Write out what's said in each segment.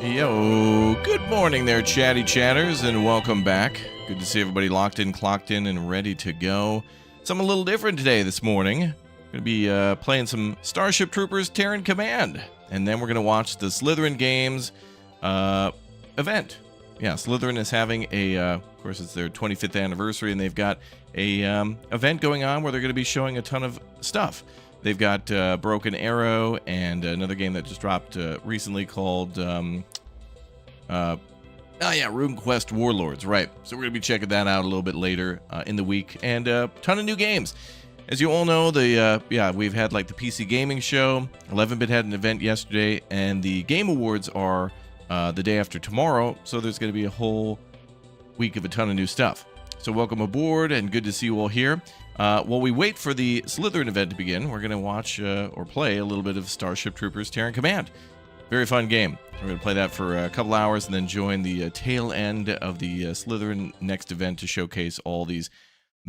Yo, good morning there, chatty chatters, and welcome back. Good to see everybody locked in, clocked in, and ready to go. Something a little different today this morning. Going to be playing some Starship Troopers Terran Command, and then we're going to watch the Slitherine Games event. Yeah, Slitherine is having a, of course, it's their 25th anniversary, and they've got a event going on where they're going to be showing a ton of stuff. They've got Broken Arrow and another game that just dropped recently called, Rune Quest Warlords, right. So we're going to be checking that out a little bit later in the week. And a ton of new games. As you all know, we've had like the PC Gaming Show. 11-Bit had an event yesterday, and the Game Awards are the day after tomorrow. So there's going to be a whole week of a ton of new stuff. So welcome aboard, and good to see you all here. While we wait for the Slitherine event to begin, we're going to watch or play a little bit of Starship Troopers Terran Command. Very fun game. We're going to play that for a couple hours and then join the tail end of the Slitherine next event to showcase all these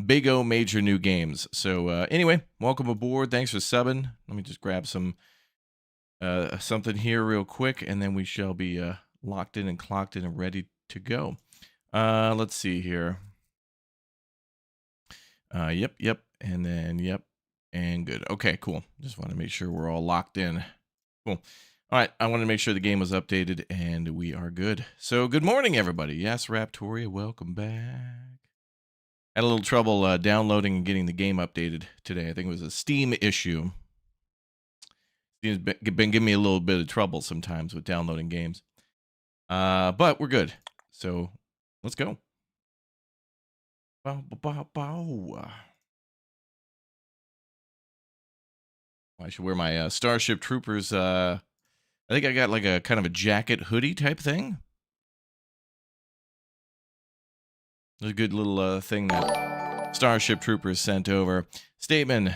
big-o major new games. So anyway, welcome aboard. Thanks for subbing. Let me just grab some something here real quick, and then we shall be locked in and clocked in and ready to go. Let's see here. Yep, and then yep, and good. Okay, cool. Just want to make sure we're all locked in. Cool. All right, I want to make sure the game was updated, and we are good. So, good morning, everybody. Yes, Raptoria, welcome back. Had a little trouble downloading and getting the game updated today. I think it was a Steam issue. Steam's been giving me a little bit of trouble sometimes with downloading games. But we're good. So, let's go. I should wear my Starship Troopers. I think I got like a kind of a jacket hoodie type thing. There's a good little thing that Starship Troopers sent over. Statement,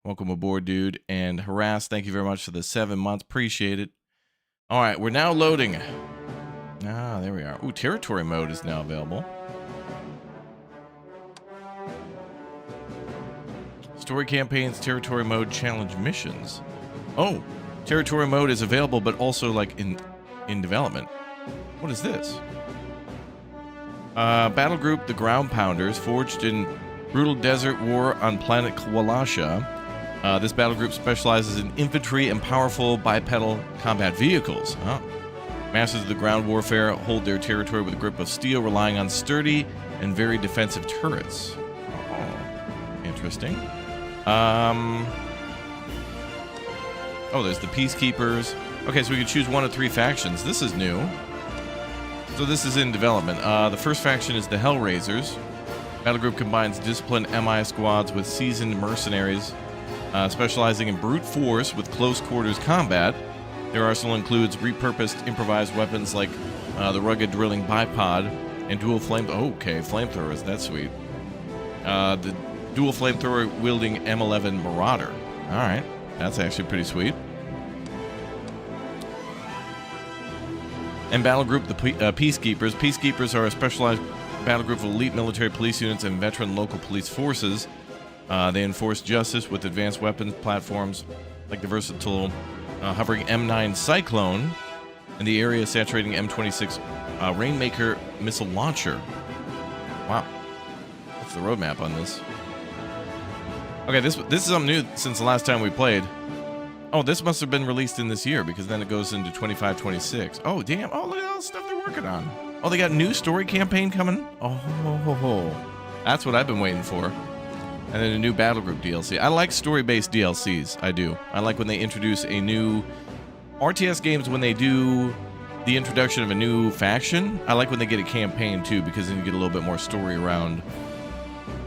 welcome aboard, dude. And Harass, thank you very much for the 7 months. Appreciate it. All right, we're now loading. Ah, there we are. Ooh, territory mode is now available. Story campaigns, territory mode, challenge missions. Oh, territory mode is available, but also like in development. What is this? Battle group, the Ground Pounders, forged in brutal desert war on planet Kwalasha. This battle group specializes in infantry and powerful bipedal combat vehicles. Oh. Masters of the ground warfare hold their territory with a grip of steel, relying on sturdy and very defensive turrets. Oh, interesting. Oh, there's the Peacekeepers. Okay, so we can choose one of 3 factions. This is new. So this is in development. The first faction is the Hellraisers. Battle group combines disciplined MI squads with seasoned mercenaries, specializing in brute force with close quarters combat. Their arsenal includes repurposed improvised weapons like the rugged drilling bipod and dual flamethrowers. That's sweet. The dual flamethrower wielding M11 Marauder. All right, that's actually pretty sweet. And battle group, the Peacekeepers. Peacekeepers are a specialized battle group of elite military police units and veteran local police forces. They enforce justice with advanced weapons platforms like the versatile hovering M9 Cyclone and the area saturating M26 Rainmaker missile launcher. Wow, what's the roadmap on this? Okay, this is something new since the last time we played. Oh, this must have been released in this year because then it goes into 25-26. Oh, damn. Oh, look at all the stuff they're working on. Oh, they got a new story campaign coming? Oh, that's what I've been waiting for. And then a new battle group DLC. I like story-based DLCs. I do. I like when they introduce a new RTS games when they do the introduction of a new faction. I like when they get a campaign too because then you get a little bit more story around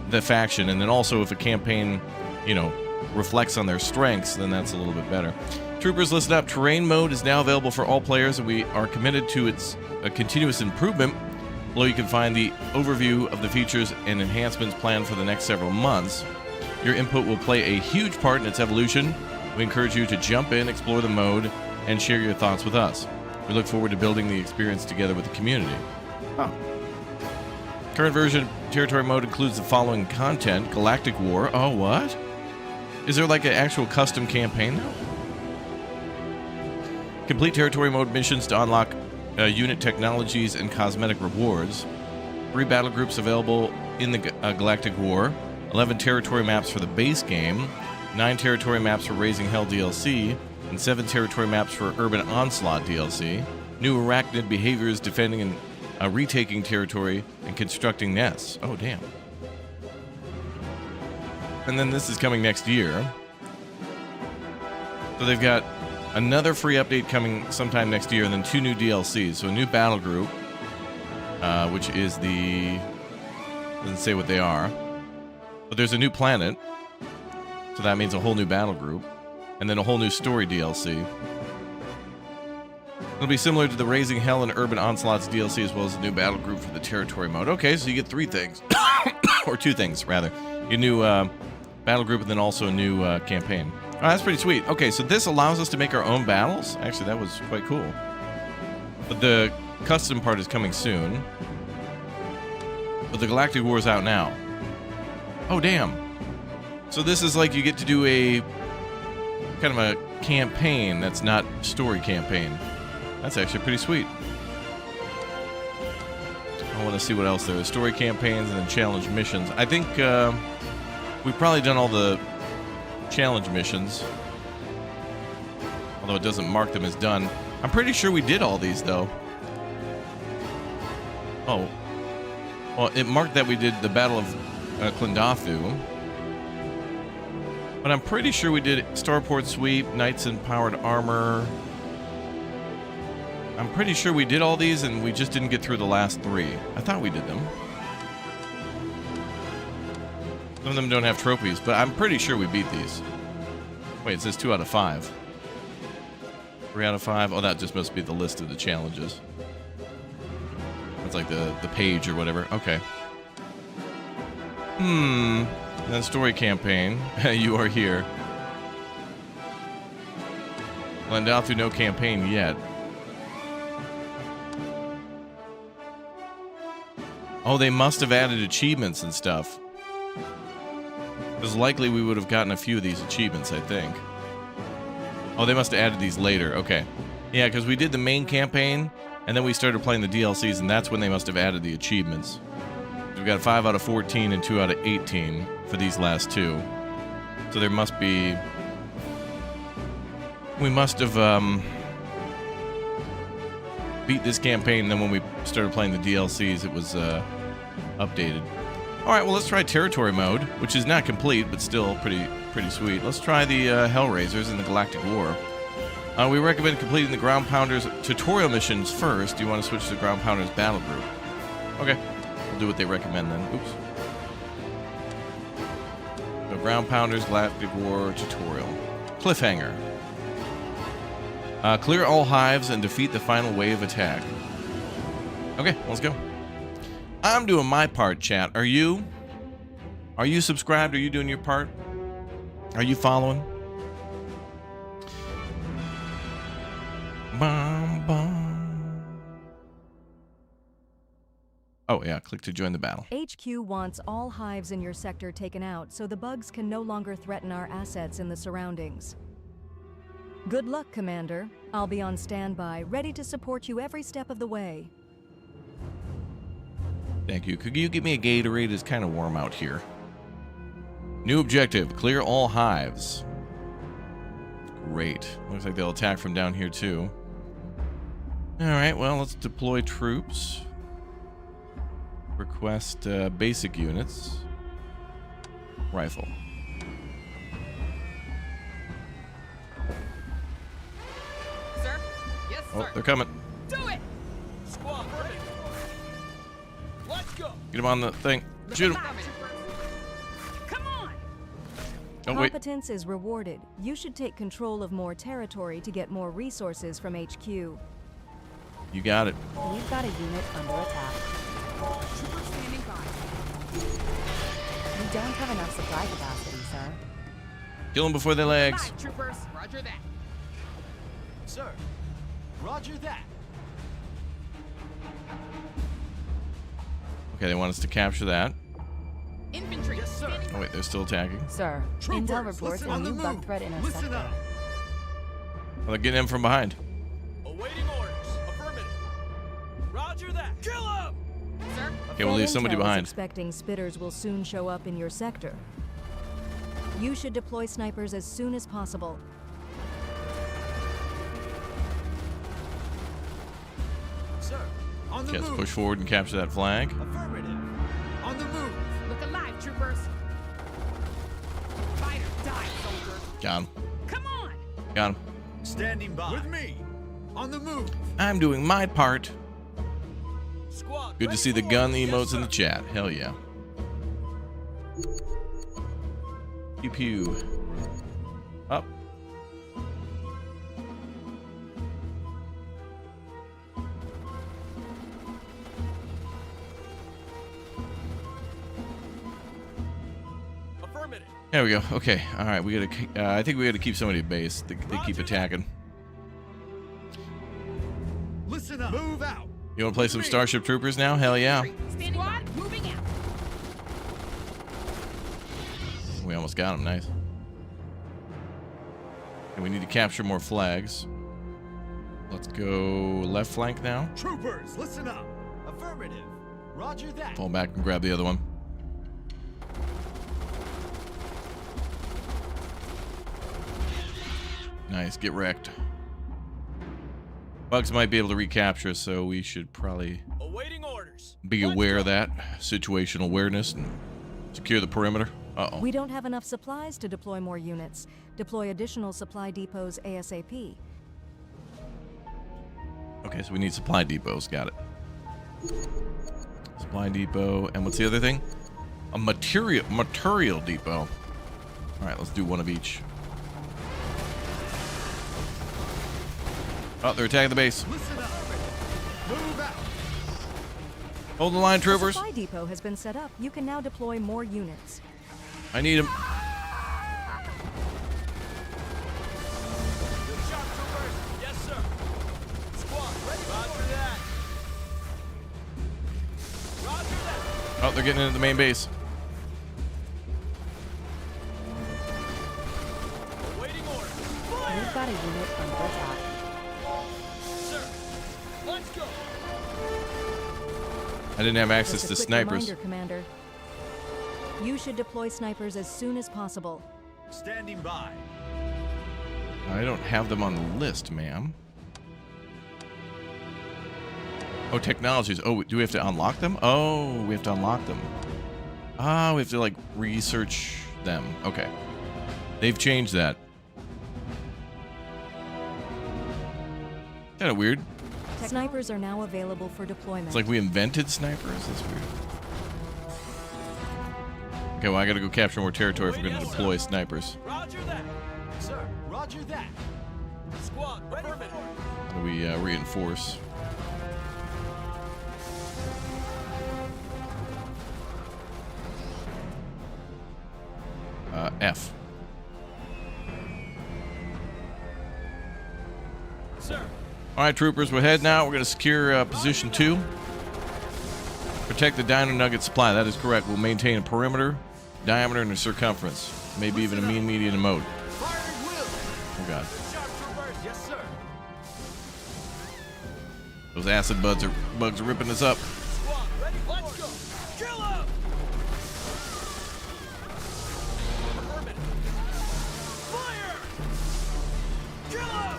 the faction, and then also if a campaign, you know, reflects on their strengths, then that's a little bit better. Troopers, listen up. Terrain mode is now available for all players, and we are committed to its continuous improvement. Below you can find the overview of the features and enhancements planned for the next several months. Your input will play a huge part in its evolution. We encourage you to jump in, explore the mode, and share your thoughts with us. We look forward to building the experience together with the community. Oh. Current version territory mode includes the following content: Galactic War. Oh, what? Is there like an actual custom campaign now? Complete territory mode missions to unlock unit technologies and cosmetic rewards. 3 battle groups available in the Galactic War. 11 territory maps for the base game. 9 territory maps for Raising Hell DLC. And 7 territory maps for Urban Onslaught DLC. New arachnid behaviors defending and retaking territory and constructing nests. Oh, damn. And then this is coming next year. So they've got another free update coming sometime next year, and then 2 new DLCs. So a new battle group, which is the... doesn't say what they are. But there's a new planet. So that means a whole new battle group. And then a whole new story DLC. It'll be similar to the Raising Hell and Urban Onslaught's DLC, as well as a new battle group for the territory mode. Okay, so you get 3 things. Or 2 things, rather. Your new battle group and then also a new campaign. Oh, that's pretty sweet. Okay, so this allows us to make our own battles. Actually, that was quite cool. But the custom part is coming soon. But the Galactic War is out now. Oh, damn. So this is like you get to do a kind of a campaign that's not story campaign. That's actually pretty sweet. I want to see what else there is. Story campaigns and then challenge missions. I think we've probably done all the challenge missions, although it doesn't mark them as done. I'm pretty sure we did all these, though. Oh. Well, it marked that we did the Battle of Klendathu. But I'm pretty sure we did Starport Sweep, Knights in Powered Armor. I'm pretty sure we did all these, and we just didn't get through the last 3. I thought we did them. Some of them don't have trophies, but I'm pretty sure we beat these. Wait, it says 2 out of 5. 3 out of 5? Oh, that just must be the list of the challenges. That's like the page or whatever. Okay. And then story campaign. You are here. Klendathu, no campaign yet. Oh, they must have added achievements and stuff. Because likely we would have gotten a few of these achievements, I think. Oh, they must have added these later. Okay. Yeah, because we did the main campaign, and then we started playing the DLCs, and that's when they must have added the achievements. We've got 5 out of 14 and 2 out of 18 for these last 2. So there must be... we must have beat this campaign, and then when we started playing the DLCs, it was updated. Alright, well, let's try territory mode, which is not complete, but still pretty sweet. Let's try the Hellraisers in the Galactic War. We recommend completing the Ground Pounders tutorial missions first. You want to switch to the Ground Pounders battle group. Okay, we'll do what they recommend then. Oops. So Ground Pounders Galactic War tutorial. Cliffhanger. Clear all hives and defeat the final wave attack. Okay, let's go. I'm doing my part, chat. Are you? Are you subscribed? Are you doing your part? Are you following? Bum, bum. Oh, yeah. Click to join the battle. HQ wants all hives in your sector taken out so the bugs can no longer threaten our assets in the surroundings. Good luck, Commander. I'll be on standby, ready to support you every step of the way. Thank you. Could you give me a Gatorade? It's kind of warm out here. New objective. Clear all hives. Great. Looks like they'll attack from down here, too. Alright, well, let's deploy troops. Request basic units. Rifle. Sir? Yes, Oh, sir. they're coming. Do it! Squad, ready. Let's go. Get them on the thing. Shoot them. Come on! Oh, wait. Competence is rewarded. You should take control of more territory to get more resources from HQ. You got it. We've got a unit under attack. Trooper standing by. We don't have enough supply capacity, sir. Kill them before they legs. Fine, troopers. Roger that. Sir, roger that. Okay, they want us to capture that. Infantry. Yes, sir. Standing Oh, wait, they're still attacking. Sir, Troopers, intel reports listen a on new the bug move. threat in our Listen sector. up. Oh, they're getting in from behind. Awaiting orders. Affirmative. Roger that. Kill him. Sir? Okay, we'll leave somebody Intel is behind. expecting spitters will soon show up in your sector. You should deploy snipers as soon as possible. Sir, on the Okay, let's move. push forward and capture that flag. Affirmative. On the move. Look alive, troopers. Fight or die, soldier. Got him. Come on. Got him. Standing by. With me. On the move. I'm doing my part. Squad. Good to ready see the for gun orders. emotes Yes, in the sir. chat. Hell yeah. Pew pew. Up. Affirmative. There we go. Okay. All right. We gotta. I think we gotta keep somebody at base. They keep Roger. attacking. Listen up. Move out. You want to play some Starship Troopers now? Hell yeah. Standing by. Moving out. We almost got him. Nice. And we need to capture more flags. Let's go left flank now. Troopers, listen up. Affirmative. Roger that. Fall back and grab the other one. Nice. Get wrecked. Bugs might be able to recapture, so we should probably Awaiting orders. be Let's aware go. of that. Situational awareness and secure the perimeter. Uh-oh. We don't have enough supplies to deploy more units. Deploy additional supply depots ASAP. Okay, so we need supply depots. Got it. Supply depot. And what's the other thing? A material depot. All right, let's do one of each. Oh, they're attacking the base. Listen up. Move out. Hold the line, The troopers. supply depot has been set up. You can now deploy more units. I need them. Good job, troopers. Yes, sir. Squad, ready. Roger that. Roger that. Oh, they're getting into the main base. Awaiting orders. We've got a unit under attack. Sir, let's go. I didn't have access Just a to quick snipers. reminder, Commander. You should deploy snipers as soon as possible. Standing by. I don't have them on the list, ma'am. Oh, technologies. Oh, do we have to unlock them? Oh, we have to unlock them. Ah, we have to, like, research them. Okay. They've changed that. Kind of weird. Snipers are now available for deployment. It's like we invented snipers. That's weird. Okay, well, I gotta go capture more territory if we're gonna deploy snipers. Roger that. Sir, roger that. Squad, ready for orders. How do we reinforce? F. Sir, All right, troopers, we're heading out. We're going to secure position 2. Protect the Dino Nugget supply. That is correct. We'll maintain a perimeter, diameter, and a circumference. Maybe even a mean, median, and mode. firing will. Oh, God. Good job, troopers. Yes, sir. Those acid bugs are ripping us up. Squad, ready. Let's go. Kill him. Affirmative. Fire. Kill him.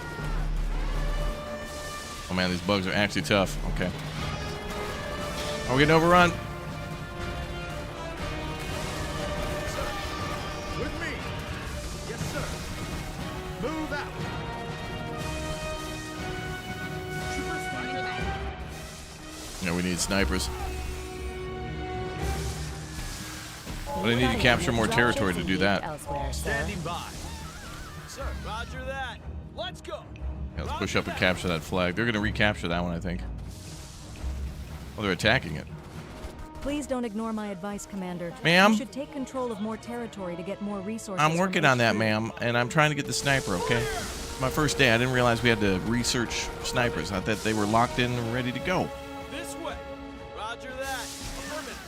Oh, man, these bugs are actually tough. Okay. Are we getting overrun? Sir, with me. Yes, sir. Move out. Troopers standing back. Yeah, we need snipers. But I need to capture more territory to do that. Standing by. Sir, roger that. Let's go. Yeah, let's push up and capture that flag. They're going to recapture that one, I think. Oh, they're attacking it. Please don't ignore my advice, Commander. Ma'am? You should take control of more territory to get more resources. I'm from working on that, HQ. ma'am, and I'm trying to get the sniper, okay? My first day, I didn't realize we had to research snipers. I thought they were locked in and ready to go. This way. Roger that. Affirmative.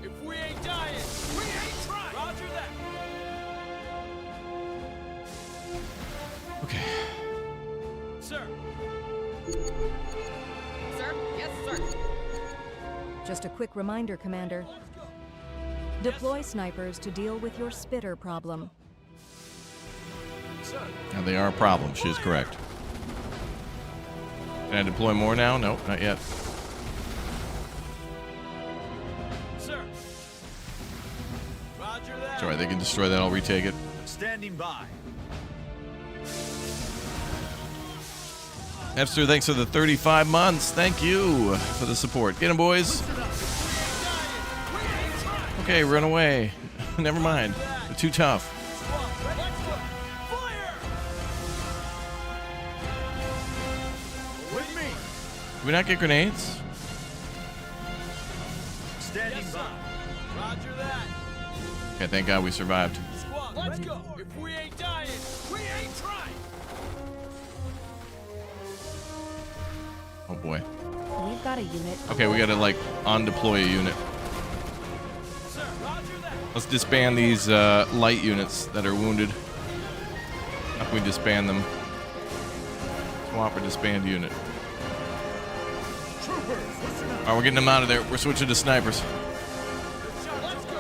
If we ain't dying, we ain't trying. Roger that. Okay. Sir. Sir? Yes, sir. Just a quick reminder, Commander. Deploy snipers to deal with your spitter problem. Sir. Now, they are a problem. She is correct. Can I deploy more now? Nope, not yet. Sir. Roger that. It's alright, they can destroy that. I'll retake it. Standing by. Epster, thanks for the 35 months. Thank you for the support. Get him, boys. Okay, run away. Never mind. They're too tough. With me. Did we not get grenades? Standing Yes, sir. by. Roger that. Okay, thank God we survived. Squad, let's go. If we ain't dying, we ain't trying. Oh boy. We've got a unit. Okay, we gotta like on-deploy a unit. Sir, roger that. Let's disband these light units that are wounded. How can we disband them? Swap or disband unit. Alright, we're getting them out of there. We're switching to snipers. Let's go.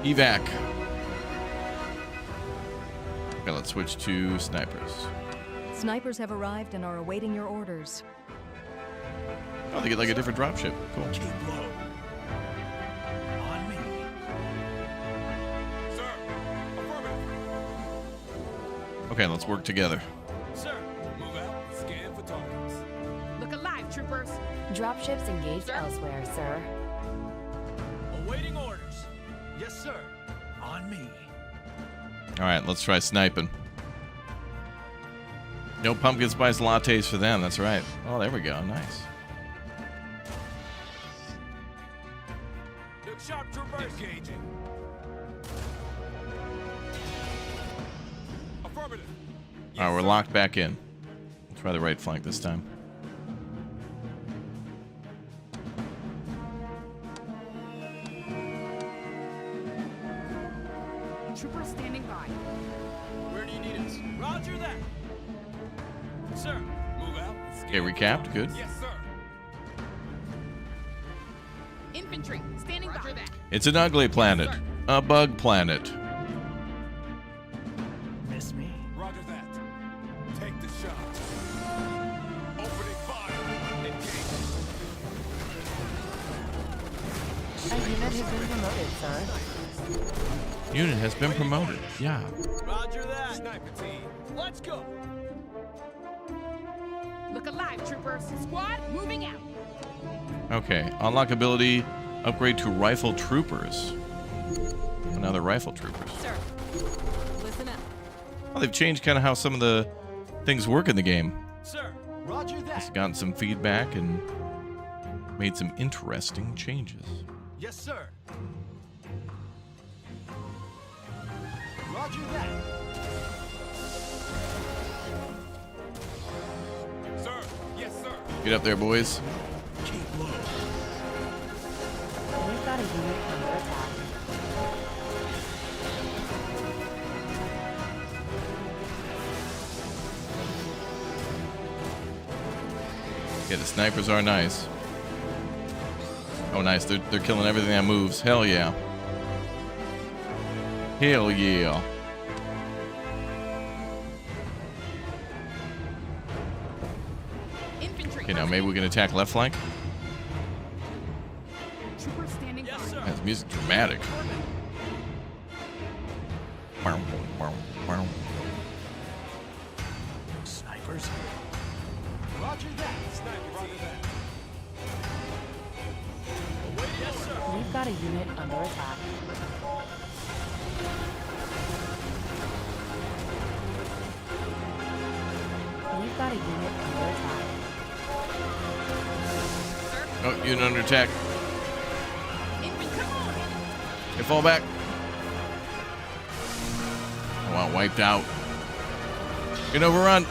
Evac. Okay, let's switch to snipers. Snipers have arrived and are awaiting your orders. Oh, they get like a different dropship. Cool. Keep low. On me. Sir, affirmative. Okay, let's work together. Sir, move out. Scan for targets. Look alive, troopers. Dropships engaged Sir? elsewhere, sir. Awaiting orders. Yes, sir. On me. Alright, let's try sniping. No pumpkin spice lattes for them, that's right. Oh, there we go. Nice. Look sharp, troopers. Engaging. Affirmative. Alright, we're locked back in. Let's try the right flank this time. Troopers standing by. Where do you need us? Roger that. Sir, move out. Okay, recapped. Good. Yes, sir. Infantry standing by. Roger that. It's an ugly planet. A bug planet. Miss me. Roger that. Take the shot. Opening fire. Engage. A unit has been promoted, sir. Unit has been promoted. Yeah. Roger that. Sniper team. Let's go. Look alive, troopers. Squad, moving out. Okay. Unlock ability. Upgrade to rifle troopers. Another rifle troopers. Sir, listen up. Well, they've changed kind of how some of the things work in the game. Sir, Roger It's that. gotten some feedback and made some interesting changes. Yes, sir. Roger that. sir. Yes, sir. Get up there, boys. Keep low. We've got a unit under attack. Yeah, the snipers are nice. Oh, nice. They're killing everything that moves. Hell yeah. Hell yeah. Infantry. Okay, now maybe we can attack left flank. Troopers standing Yes, by. sir. That's music dramatic. Snipers. Roger that. Sniper team. Awaiting yes, sir. We've got a unit under attack. We've got a unit under attack. Oh, unit under attack. Infantry, come on. Okay, fall back. Oh, wow, wiped out. Get overrun.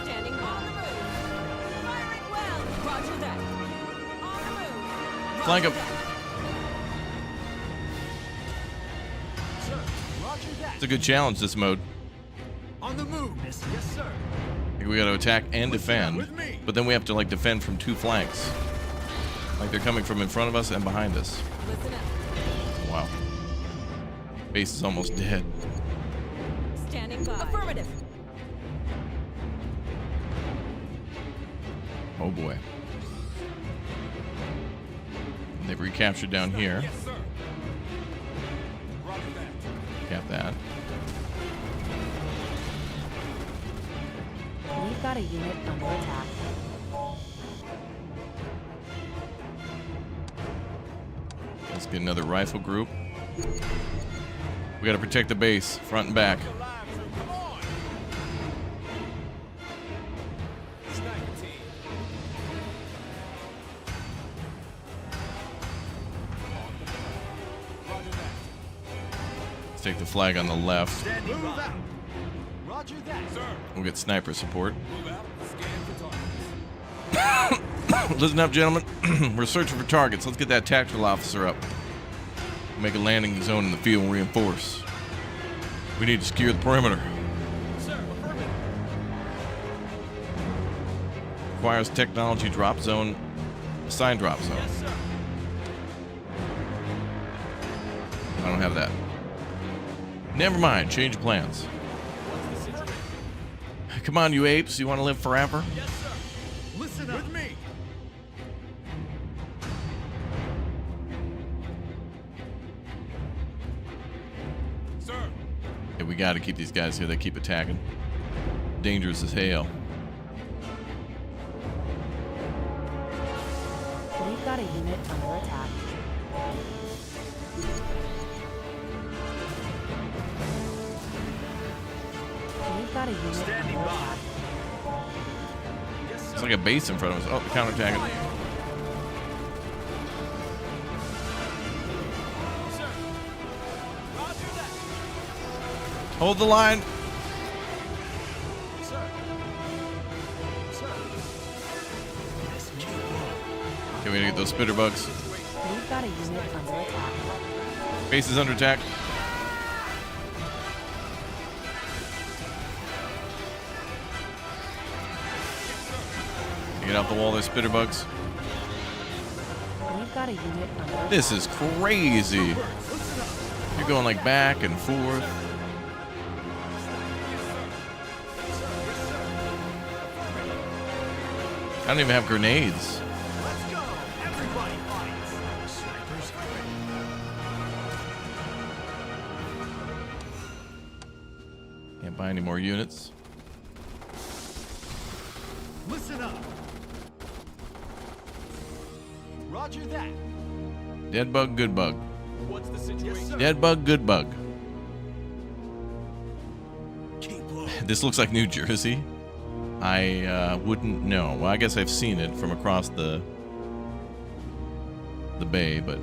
Standing by. On the move. Firing well. Roger that. On the move. Flank him. Sir. Roger that. It's a good challenge, this mode. On the move, miss. Yes, sir. Like we got to attack and defend, but then we have to like defend from two flanks. Like they're coming from in front of us and behind us. Listen up. Wow. Base is almost dead. Standing by. Affirmative. Oh boy. And they've recaptured down here. Yes, sir. Roger that. Cap that. We've got a unit under attack. Let's get another rifle group. We got to protect the base, front and back. Alive, Rune, come on. Sniper team. Roger that. Let's take the flag on the left. Standing by. Move out. Roger that. Sir. We'll get sniper support. Move out. Scan for targets. Listen up, gentlemen. We're searching for targets. Let's get that tactical officer up. Make a landing zone in the field and reinforce. We need to secure the perimeter. Sir, affirmative. Requires technology drop zone, assign drop zone. Yes, sir. I don't have that. Never mind. Change plans. What's the situation? Come on, you apes. You want to live forever? Yes, sir. Listen up. With me. Sir. Yeah, we got to keep these guys here. They keep attacking. Dangerous as hell. We've got a unit under attack. We've got a unit Standing under by. attack. Yes, sir. It's like a base in front of us. Oh, they're counterattacking. Sir. Roger that. Hold the line. Sir. Sir. Okay, we gotta get those spitter bugs. We've got a unit under attack. Base is under attack. Get out the wall, there's spitter bugs. We've got a unit under attack. This is crazy. You're going like back and forth. I don't even have grenades. Let's go. Everybody fights. Snipers. Can't buy any more units. Listen up. Roger that. Dead bug, good bug. What's the situation? Yes, sir. Dead bug, good bug. Keep low. This looks like New Jersey. I wouldn't know. Well, I guess I've seen it from across the bay, but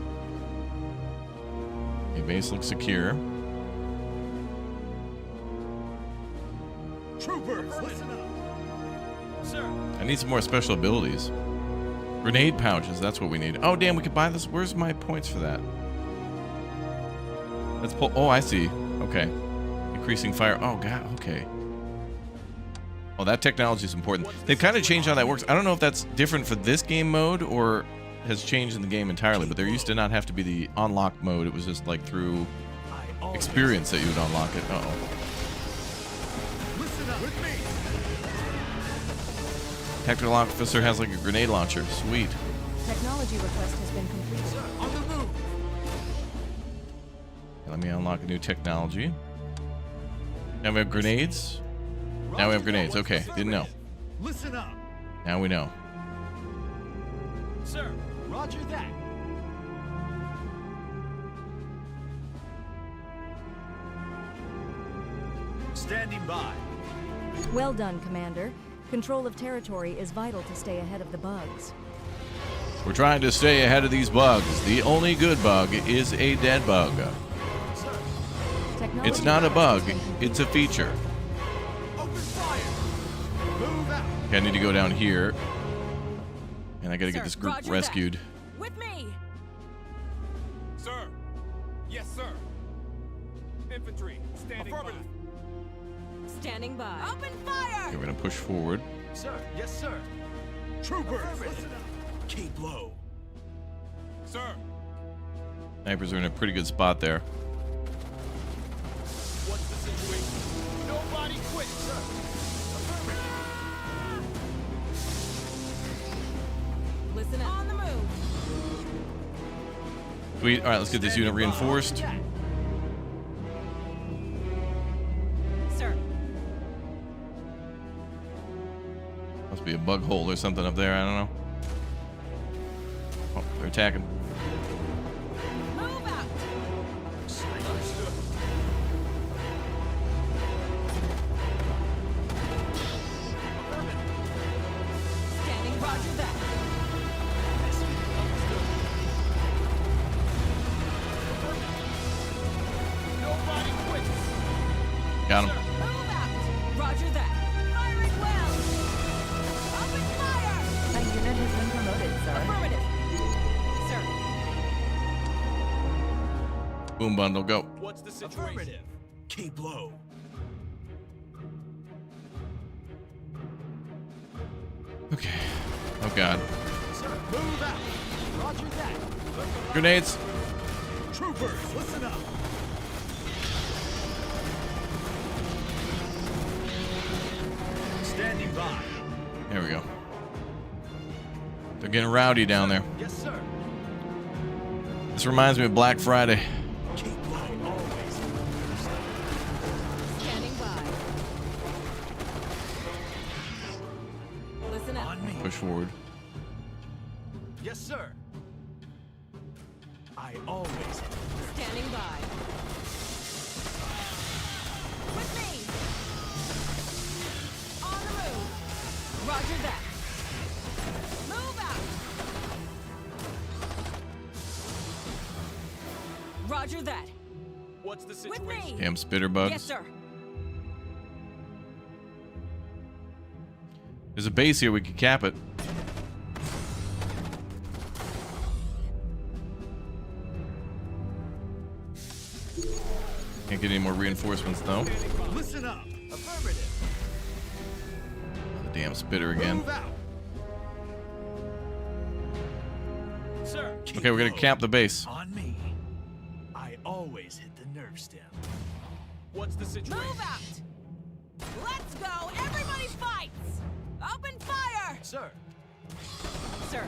the base looks secure. Troopers, listen up. Sir. I need some more special abilities. Grenade pouches, that's what we need. Oh, damn, we could buy this. Where's my points for that? Let's pull. Oh, I see. Okay. Increasing fire. Oh, God. Okay. Oh, that technology is important. They've kind of changed how that works. I don't know if that's different for this game mode or has changed in the game entirely, but there used to not have to be the unlock mode. It was just like through experience that you would unlock it. Uh-oh. Listen up. With me. Tactical officer has like a grenade launcher. Sweet. Technology request has been completed. Sir, on the move. Let me unlock a new technology. Now we have grenades. Now we have grenades. Okay, didn't know. Listen up. Now we know. Sir. Roger that. Standing by. Well done, Commander. Control of territory is vital to stay ahead of the bugs. We're trying to stay ahead of these bugs. The only good bug is a dead bug. Technology It's not a request bug, has been completed. it's a feature. Open fire. Move out. Okay, I need to go down here. And I gotta get Sir, this group roger that. rescued. With me. Sir. Yes, sir. Infantry, standing by. Standing by. Open fire! Okay, we're gonna push forward. Sir, yes, sir. Troopers, listen up. Keep low. Sir. Snipers are in a pretty good spot there. What's the situation? Nobody quit, sir. Listen up. On the move. Sweet. All right, let's get this unit reinforced. Sir. Must be a bug hole or something up there. I don't know. Oh, they're attacking. Move out. Understood. Standing by. Roger that. Nobody quits. Got him. Move out. Roger that. Firing well. Open fire. A unit has been promoted, sir. Affirmative. Sir. Boom bundle, go. What's the situation? Affirmative. Keep low. Okay. Oh god. Sir, move out. Roger that. Grenades. Troopers, listen up. Standing by. There we go. They're getting rowdy down there. Yes, sir. This reminds me of Black Friday. Keep low, always. Standing by. Listen up. On me. Push forward. Yes, sir. I always. Standing by. With me. On the move. Roger that. Move out. Roger that. What's the With situation? me. Damn spitter bugs. Yes, sir. There's a base here. We could cap it. Can't get any more reinforcements though. Listen up. Affirmative. The damn spitter again. Move out. Sir. Keep Okay, we're gonna low. cap the base. On me. I always hit the nerve stem. What's the situation? Move out. Let's go. Everybody fights. Open fire. Sir. Sir.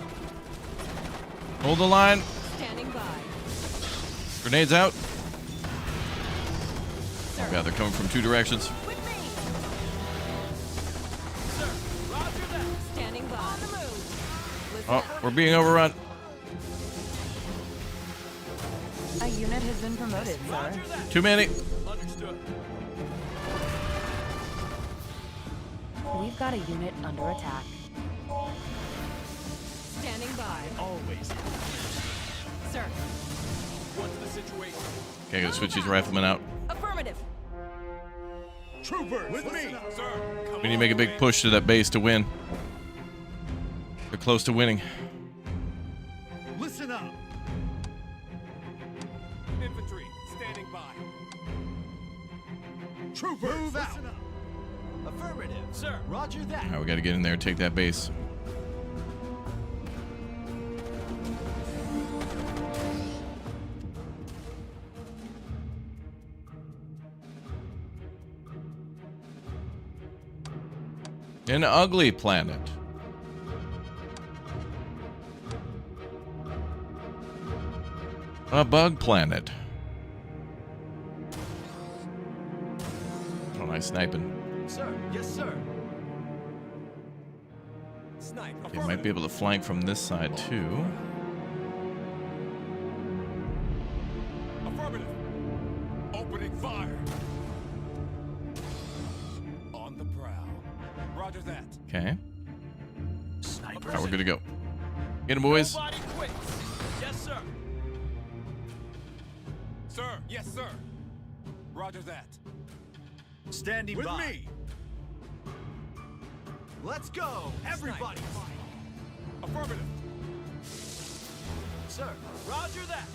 Hold the line. Standing by. Grenades out. Sir. Oh god, they're coming from two directions. With me. Sir. Roger that. Standing by. On the move. Listen Oh, up. we're being overrun. A unit has been promoted, sir. Roger that. Too many. Understood. We've got a unit under attack. Standing by. Always. Sir. What's the situation? Okay, gotta switch these riflemen out. Affirmative. Troopers, with me. Sir. Come We need to make a big push to that base to win. They're close to winning. Listen up. Infantry. Standing by. Troopers, move out. Affirmative. Sir. Roger that. All right, we gotta get in there and take that base. An ugly planet. A bug planet. Oh, nice sniping. Sir. Yes, sir. Snipe. They might be able to flank from this side too. Affirmative. Opening fire. On the prowl. Roger that. Okay. Sniper. All right, we're good to go. Get him, boys. Nobody quits. Yes, sir. Sir. Yes, sir. Roger that. Standing With by. me. Let's go. Everybody. Affirmative. Sir. Roger that.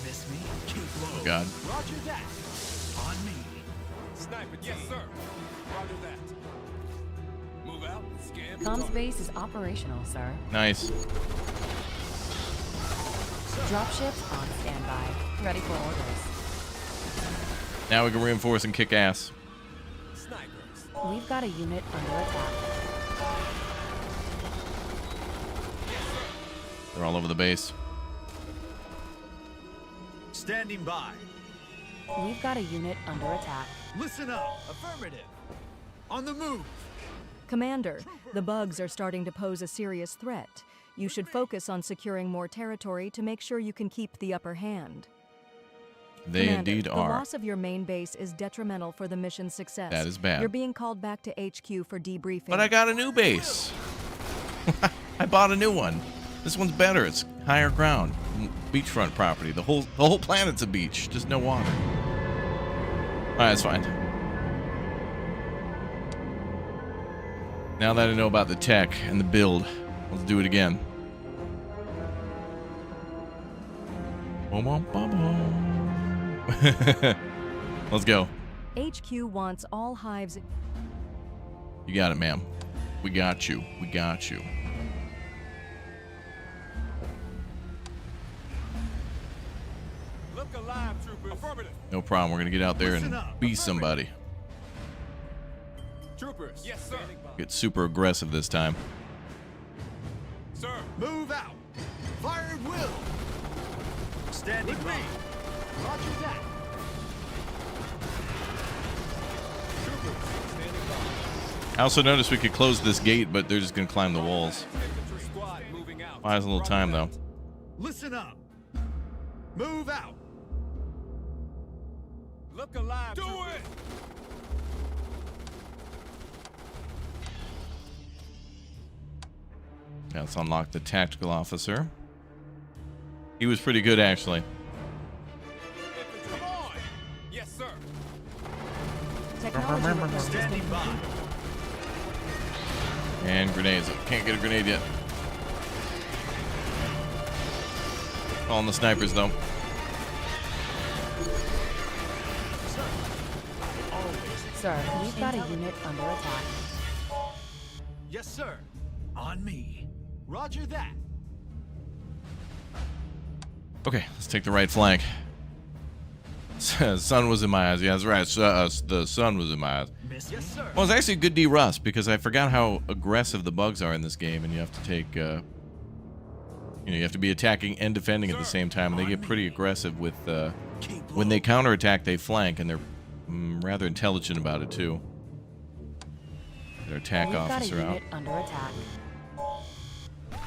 Miss me? Keep low. Oh, God. Roger that. On me. Sniper, yes, sir. Roger that. Move out. Scan. Comms base is operational, sir. Nice. Dropships on standby. Ready for orders. Now we can reinforce and kick ass. Snipers. We've got a unit under attack. They're all over the base. Standing by. We've got a unit under attack. Listen up. Affirmative. On the move. Commander, the bugs are starting to pose a serious threat. You should focus on securing more territory to make sure you can keep the upper hand. They Commander, indeed the are. loss of your main base is detrimental for the mission's success. That is bad. You're being called back to HQ for debriefing. But I got a new base. I bought a new one. This one's better. It's higher ground, beachfront property. The whole planet's a beach, just no water. All right, that's fine. Now that I know about the tech and the build, let's do it again. Let's go. HQ wants all hives. You got it, ma'am. We got you. We got you. Look alive, troopers. Affirmative. No problem. We're gonna get out there and be somebody. Troopers. Yes, sir. Get super aggressive this time. Sir. Move out. Fire at will. Standing by. Roger that. Troopers. Standing by. I also noticed we could close this gate, but they're just gonna climb the walls. Infantry squad moving out. Buys a little time though. Listen up. Move out. Look alive. Do it. Now let's unlock the tactical officer. He was pretty good, actually. Come on. Yes, sir. Technology report has been Standing by. And grenades. Can't get a grenade yet. Calling the snipers, though. Sir, we've got a unit under attack. Yes, sir. On me. Roger that. Okay, let's take the right flank. Sun was in my eyes. Yeah, that's right. The sun was in my eyes. Yes, sir. Well, it's actually a good de-rust because I forgot how aggressive the bugs are in this game, and you have to take, you have to be attacking and defending at the same time, and they get pretty aggressive with, when they counterattack, they flank, and they're rather intelligent about it too. Their attack We've got a officer out. unit under attack.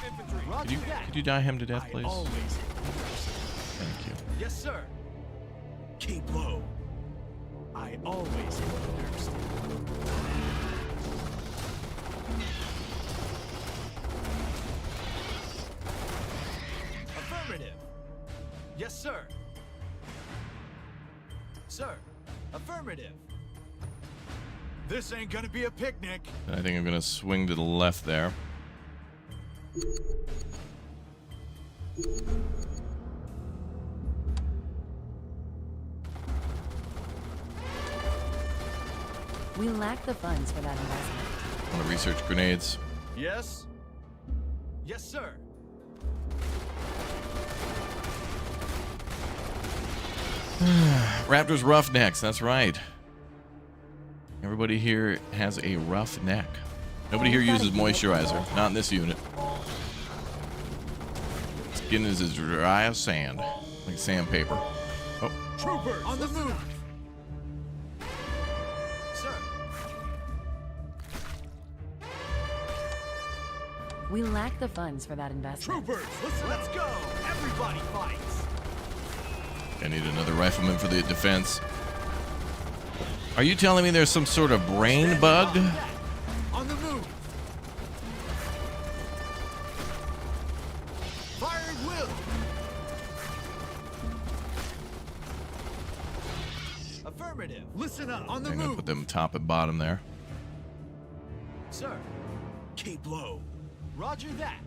Infantry. Roger that. Could you die him to death, I please? always Thank you. Yes, sir. Keep low. I always hit first. Affirmative. Yes, sir. Sir. Affirmative. This ain't gonna be a picnic. I think I'm gonna swing to the left there. We lack the funds for that investment. I want to research grenades. Yes? Yes, sir. Raptors Roughnecks, that's right. Everybody here has a rough neck. Nobody here uses moisturizer. Not in this unit. Skin is as dry as sand. Like sandpaper. Oh, Troopers on the move. Sir. We lack the funds for that investment. Troopers, let's go. Everybody fights. I need another rifleman for the defense. Are you telling me there's some sort of brain bug? On the move. Fire at will. Affirmative. Listen up. On the I'm gonna move. put them top and bottom there. Sir. Keep low. Roger that.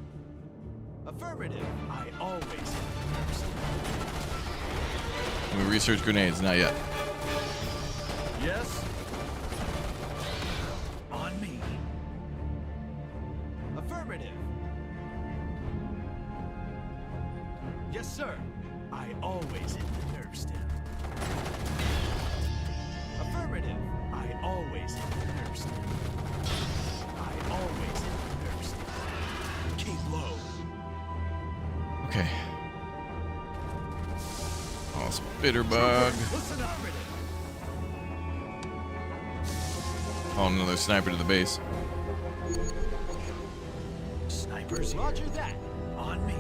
Affirmative. I always hit first. Can we research grenades? Not yet. Yes. Spitter bug. Listen up. Oh, another sniper to the base. Snipers. Roger that. On me.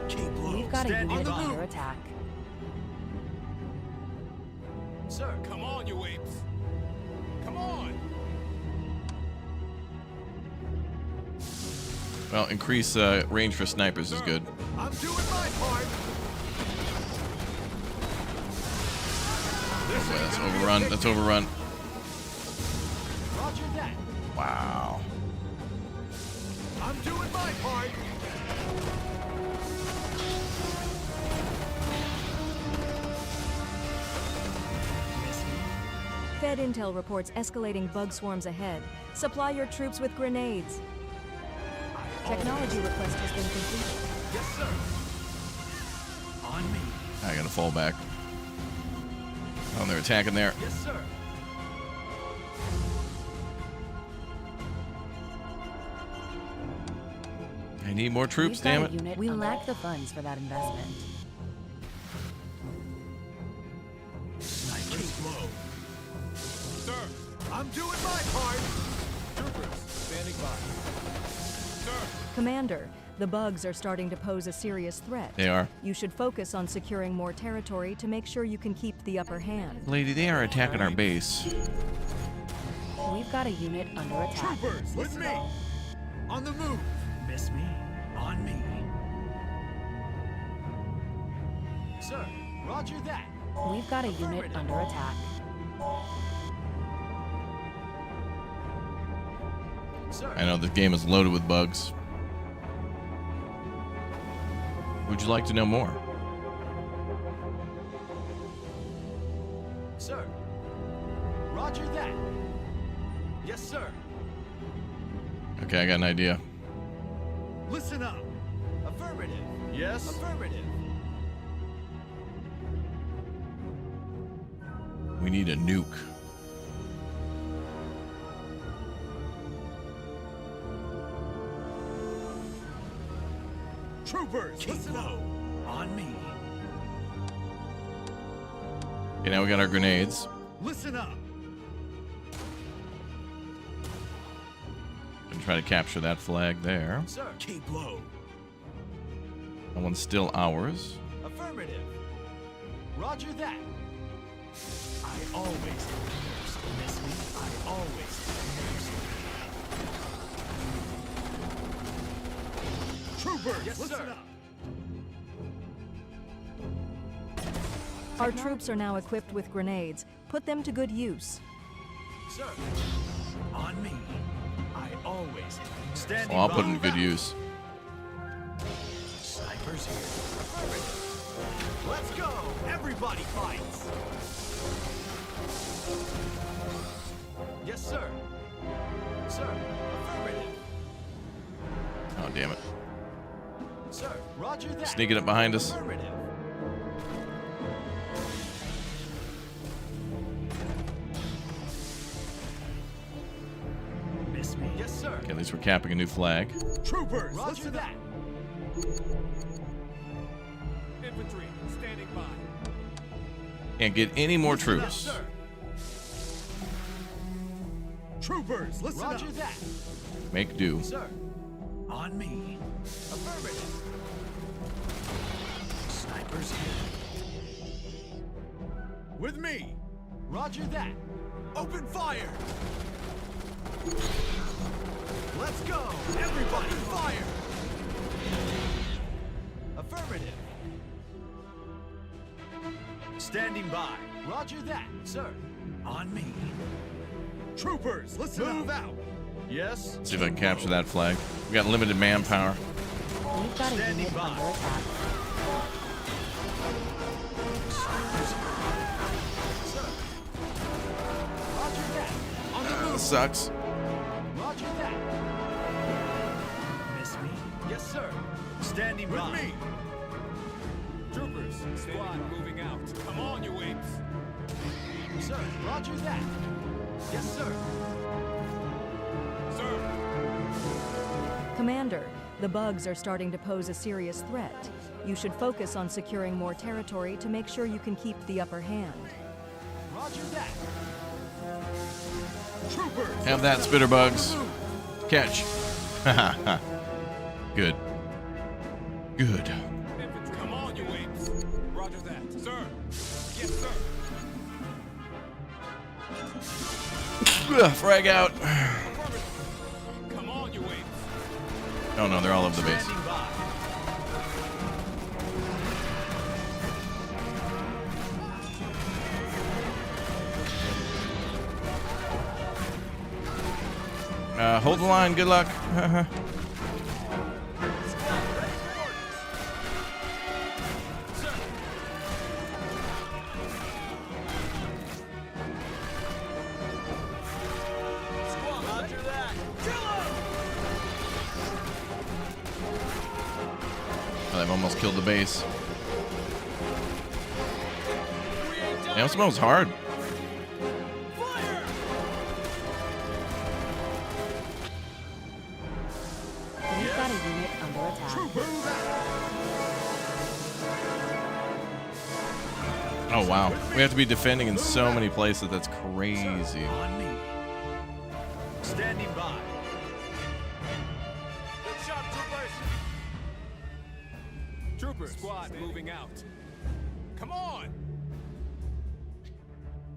Keep low. We've got a Standing unit by. under attack. Sir. Come on, you apes. Come on. Well, increase range for snipers is good. I'm doing my part. This Boy, ain't that's gonna be a overrun. picnic. That's overrun. Roger that. Wow. I'm doing my part. Fed intel reports escalating bug swarms ahead. Supply your troops with grenades. Technology request has been completed. Yes, sir. On me. I gotta fall back. Oh, they're attacking there. Yes, sir. I need more troops, We've got damn a it. unit we lack the funds for that investment. Snipers low. Sir. I'm doing my part. Troopers, standing by. Sir. Commander, the bugs are starting to pose a serious threat. They are. You should focus on securing more territory to make sure you can keep the upper hand. Lady, they are attacking our base. We've got a unit under attack. Troopers, with me. On the move. Miss me. On me. Sir, roger that. We've got a unit under attack. Sir. I know this game is loaded with bugs. Would you like to know more? Sir. Roger that. Yes, sir. Okay, I got an idea. Listen up. Affirmative. Yes. Affirmative. We need a nuke. Troopers, listen up. On me. Okay, now we got our grenades. Listen up. And try to capture that flag there. Sir. Keep low. That one's still ours. Affirmative. Roger that. I always miss me. I always Troopers, yes, listen up. Our troops are now equipped with grenades. Put them to good use. Sir. On me. I always standing Well, I'll put by. it in good use. Snipers here. Affirmative. Let's go. Everybody fights. Yes, sir. Sir. Affirmative. Oh, damn it. Sir. Roger that. Sneaking up behind us. Affirmative. Miss me. Yes, sir. Okay, at least we're capping a new flag. Troopers. Roger that. Infantry, standing by. Can't get any more Listen up, troops. sir. Troopers, listen Roger up. That. Make do. Sir. On me. Affirmative. Snipers here. With me. Roger that. Open fire. Let's go. Everybody fire. Affirmative. Standing by. Roger that, sir. On me. Troopers, listen Move out. Yes. See if I can capture that flag. We got limited manpower. We've got a Standing unit by. under attack. Sir. Roger that. On the move. Sucks. Roger that. Miss me? Yes, sir. Standing by. With me. Troopers, squad moving out. Come on, you apes. Sir, roger that. Yes, sir. Sir. Commander, the bugs are starting to pose a serious threat. You should focus on securing more territory to make sure you can keep the upper hand. Roger that. Troopers! Have that, spitter bugs. Catch. Good. Good. Come on, you apes. Roger that. Sir. Yes, sir. Ugh, frag out. Come on, you apes. Oh no, they're all over the base. Standing by. Hold the line. Good luck. Roger that. Oh, they've almost killed the base. Damn, it smells hard. We've got a unit under attack. Oh wow, we have to be defending in so many places. That's crazy. On me. Standing by. Good shot, troopers. Troopers. Squad moving out. Come on.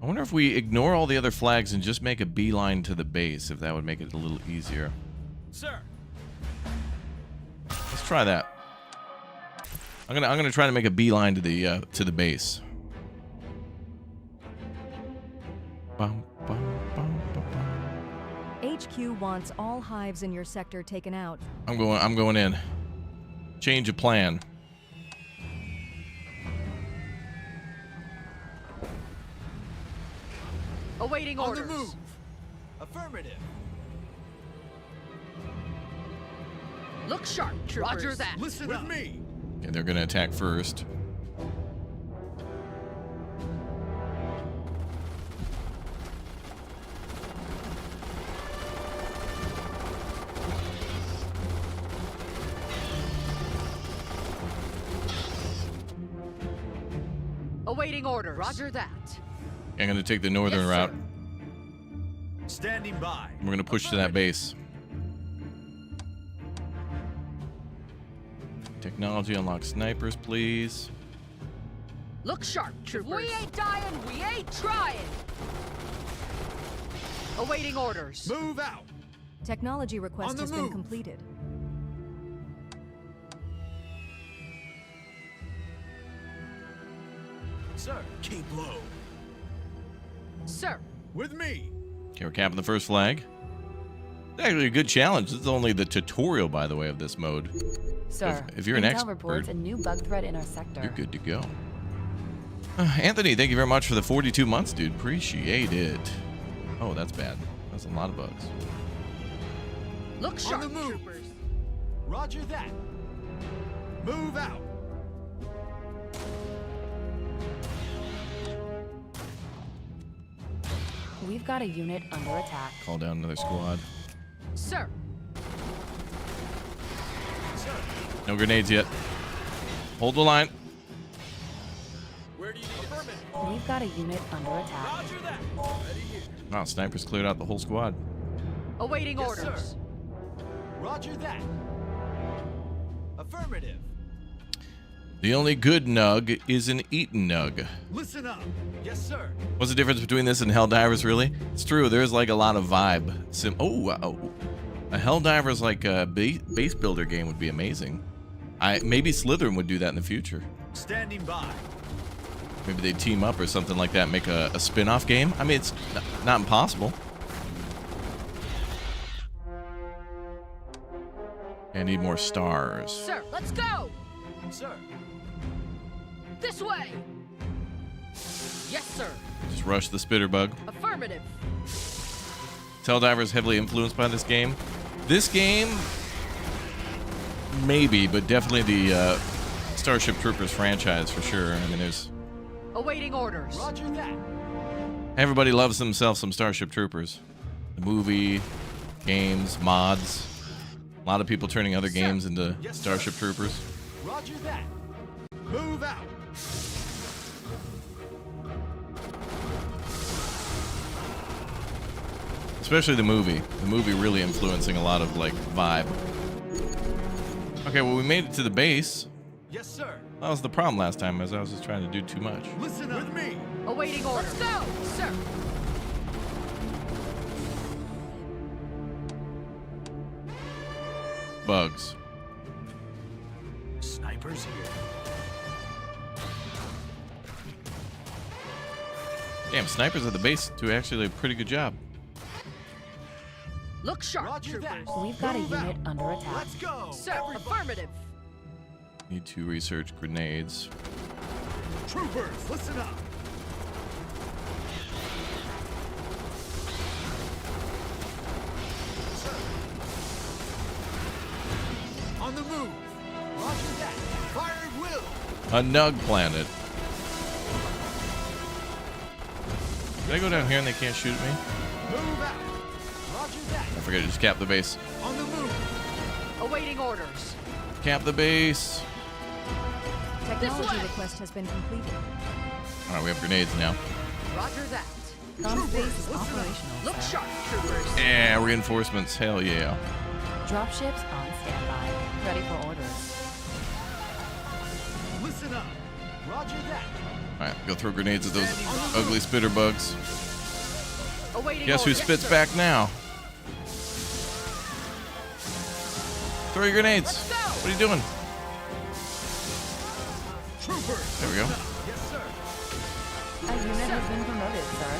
I wonder if we ignore all the other flags and just make a beeline to the base, if that would make it a little easier. Sir. Let's try that. I'm gonna try to make a beeline to the base. Bum, bum, bum, bum, bum. HQ wants all hives in your sector taken out. I'm going in. Change of plan. Awaiting On orders. the move. Affirmative. Look sharp, troopers. Roger that. Listen With up. me. Okay, they're gonna attack first. Awaiting orders. Roger that. I'm gonna take the northern Yes, sir. route. Standing by. We're gonna push to that base. Technology unlock snipers, please. Look sharp, troopers. We ain't dying, we ain't trying. Awaiting orders. Move out. Technology request On the has been move. completed. Sir. Keep low. Sir. With me. Okay, we're capping the first flag. It's actually a good challenge. This is only the tutorial, by the way, of this mode. Sir, If you're an intel expert, reports a new bug threat in our sector. you're good to go. Anthony, thank you very much for the 42 months, dude. Appreciate it. Oh, that's bad. That's a lot of bugs. Look On sharp, the move. troopers. Roger that. Move out. We've got a unit under attack. Call down another squad. Sir. Sir. No grenades yet. Hold the line. Where do you need affirmative? We've got a unit under attack. Roger that. Ready here. Wow, snipers cleared out the whole squad. Awaiting Yes, orders. sir. Roger that. Affirmative. The only good nug is an eaten nug. Listen up. Yes, sir. What's the difference between this and Helldivers, really? It's true, there's like a lot of vibe. A Helldivers like a base builder game would be amazing. Maybe Slitherine would do that in the future. Standing by. Maybe they'd team up or something like that, make a spin-off game. I mean, it's not impossible. I need more stars. Sir, let's go. Sir. This way. Yes, sir. Just rush the spitter bug. Affirmative. Helldivers heavily influenced by this game. This game, maybe, but definitely the Starship Troopers franchise for sure. I mean, there's Awaiting orders. Roger that. everybody loves themselves some Starship Troopers. The movie, games, mods. A lot of people turning other games into Yes, sir. Starship Troopers. Roger that. Move out. Especially the movie. The movie really influencing a lot of like vibe. Okay, well we made it to the base. Yes, sir. That was the problem last time, as I was just trying to do too much. Listen up. With me. Awaiting orders. Let's go, sir. Bugs. Snipers here. Damn, snipers at the base do actually a pretty good job. Look sharp, Roger that. troopers. We've got a Move out. unit under attack. Let's go. Sir, affirmative. Need to research grenades. Troopers, listen up. Sir. On the move. Roger that. Fire at will. A nug planet. Did I go down here and they can't shoot at me? Move out. Roger that. I forget to just cap the base. On the move. Awaiting orders. Cap the base. Technology way. request has been completed. All right, we have grenades now. Roger that. Comm space is listen up. operational, Look sir. sharp, troopers. Yeah, reinforcements. Hell yeah. Dropships on standby. Ready for orders. Listen up. Roger that. All right, go throw grenades at those ugly spitter bugs. Awaiting Guess who orders. spits Yes, sir. back now? Throw your grenades. Let's go. What are you doing? Troopers. There we go. Yes, sir. A unit has been promoted, sir.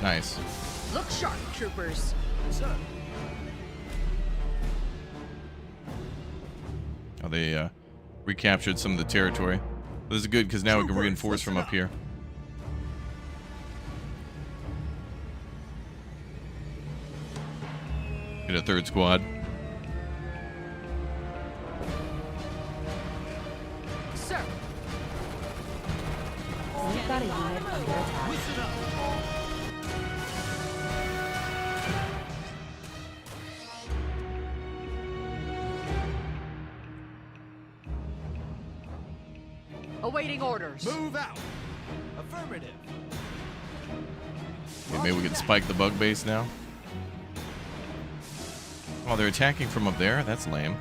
Nice. Look sharp, troopers. Sir. Oh, they recaptured some of the territory. This is good because now we can Troopers, reinforce from listen up here. Get a third squad. Sir. We've got a unit under attack. Listen up. Awaiting orders. Move out. Affirmative. Okay, maybe we can spike the bug base now. Oh, they're attacking from up there? That's lame.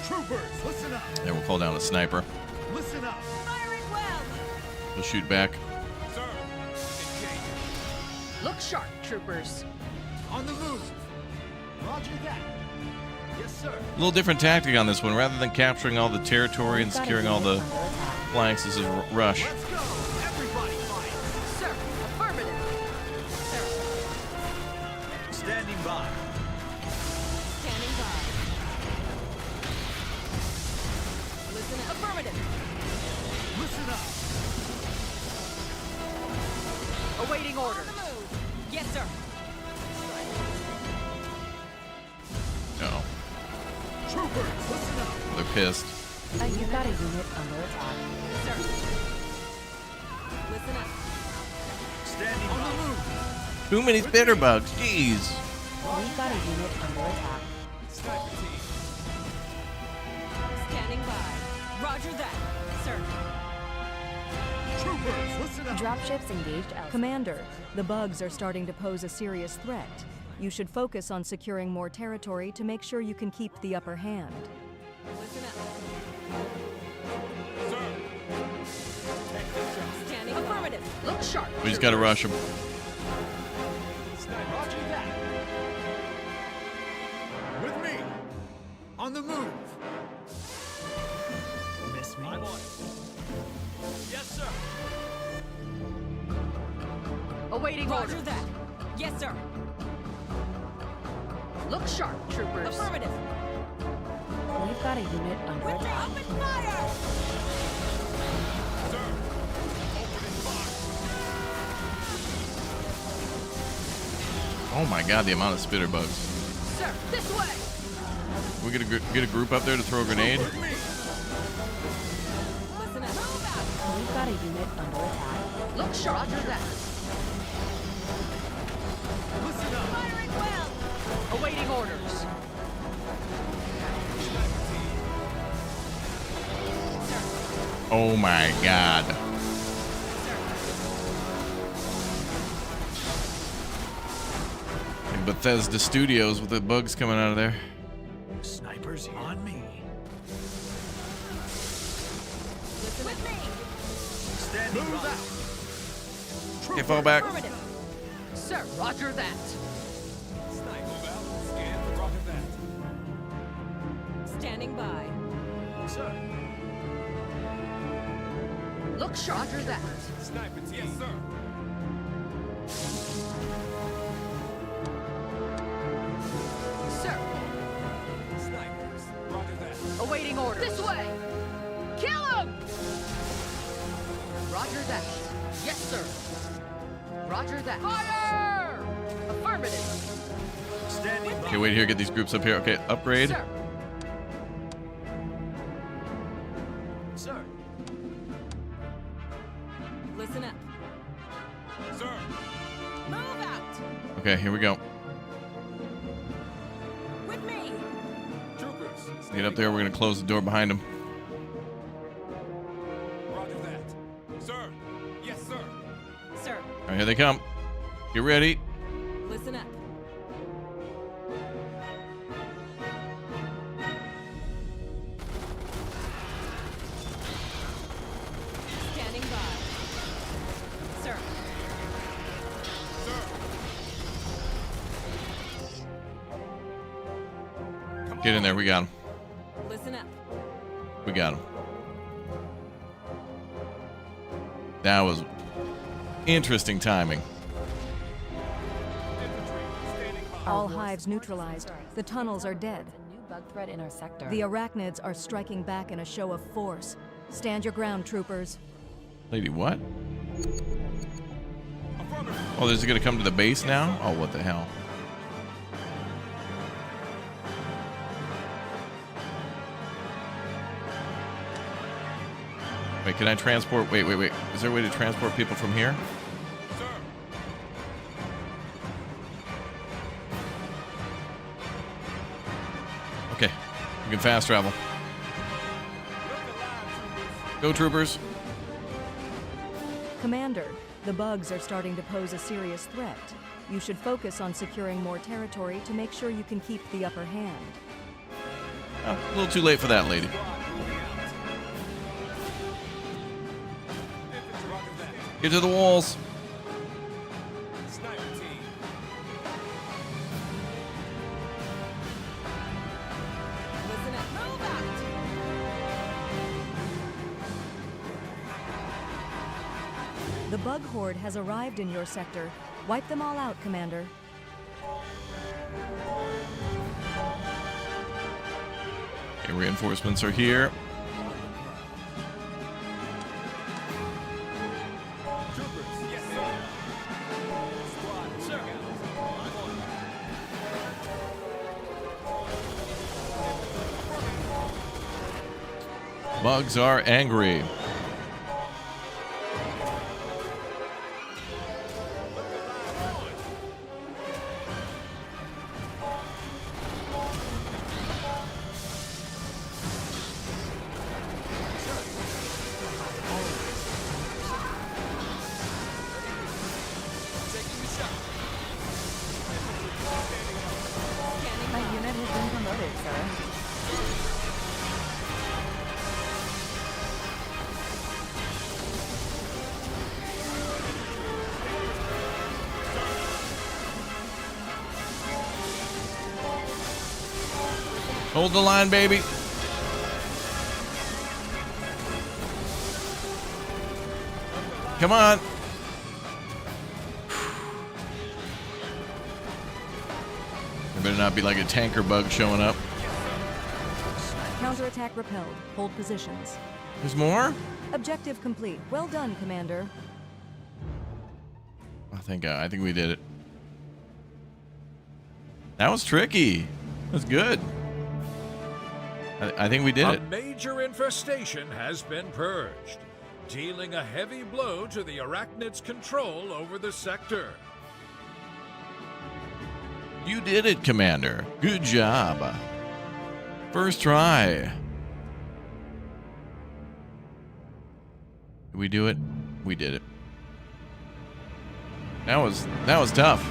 Troopers, listen up. Yeah, we'll call down a sniper. Listen up. Firing well. We'll shoot back. Sir. Engage. Look sharp, troopers. On the move. Roger that. Yes, sir. A little different tactic on this one. Rather than capturing all the territory and We've got a securing all unit the under attack. flanks, this is rush. Let's go. Everybody fight. Sir, affirmative. Sir, Standing by. standing by. Listen up. Affirmative. Listen up. Awaiting orders. On the move. Yes, sir. Uh-oh. Troopers, listen up. They're pissed. You've got a unit under attack. Sir. Listen up. Standing on the move. Too many spitter bugs. Jeez. We've got a unit under attack. Sniper team. Standing by. Roger that, sir. Troopers, listen up. Dropships engaged elsewhere. Commander, the bugs are starting to pose a serious threat. You should focus on securing more territory to make sure you can keep the upper hand. Listen up. Standing affirmative. Look sharp. We just gotta rush them. Roger that. With me. On the move. Miss me. I'm on it. Yes, sir. Awaiting Roger that. Yes, sir. Look sharp, troopers. Affirmative. We've got a unit under attack. Open fire! Sir. Opening fire. Oh my god, the amount of spitter bugs. Sir, this way! We get a group up there to throw a grenade. With me. Listen up. Move out! We've got a unit under attack. Look sharp. Roger that. Listen up. Firing well! Awaiting orders. Oh my god. Like Bethesda Studios with the bugs coming out of there. Snipers on me. Listen with me. Standing by. Okay, fall back. Affirmative. Sir, roger that. Standing by. Sir. Look sharp. Roger that. Sniper team. Yes, sir. Sir, Snipers. Roger that. awaiting orders. This way. Kill him. Roger that. Yes, sir. Roger that. Fire! Affirmative. Standing by. Okay, wait here, get these groups up here. Okay, upgrade. Sir. Sir. Listen up. Sir. Move out. Okay, here we go. With me. Troopers. Get up there, we're gonna close the door behind them. Roger that. Sir. Yes, sir. Sir, All right, here they come. Get ready. listen up. Standing by. Sir, Sir. Get in there, we got him. listen up. We got him. That was interesting timing. Infantry. Standing by. All hives neutralized. The tunnels are dead. A new bug threat in our sector. The arachnids are striking back in a show of force. Stand your ground, troopers. Lady, what? Affirmative. Oh, this is gonna come to the base now? Oh, what the hell? Wait, can I transport? Wait. Is there a way to transport people from here? Sir. Okay, we can fast travel. Look alive, troopers. Go, troopers. Commander, the bugs are starting to pose a serious threat. You should focus on securing more territory to make sure you can keep the upper hand. Oh, a little too late for that, lady. Infantry. Roger that. Get to the walls. Sniper team. Listen up. Move out. The bug horde has arrived in your sector. Wipe them all out, Commander. Okay, reinforcements are here. Troopers. Yes, sir. Squad. Sir. I'm on. Bugs are angry. Taking the shot. My unit has been promoted, sir. Hold the line, baby. Come on. There better not be like a tanker bug showing up. Counterattack repelled. Hold positions. There's more? Objective complete. Well done, Commander. I think we did it. That was tricky. That's good. I think we did A it. major infestation has been purged, dealing a heavy blow to the arachnids' control over the sector. You did it, Commander. Good job. First try. Did we do it? We did it. That was tough.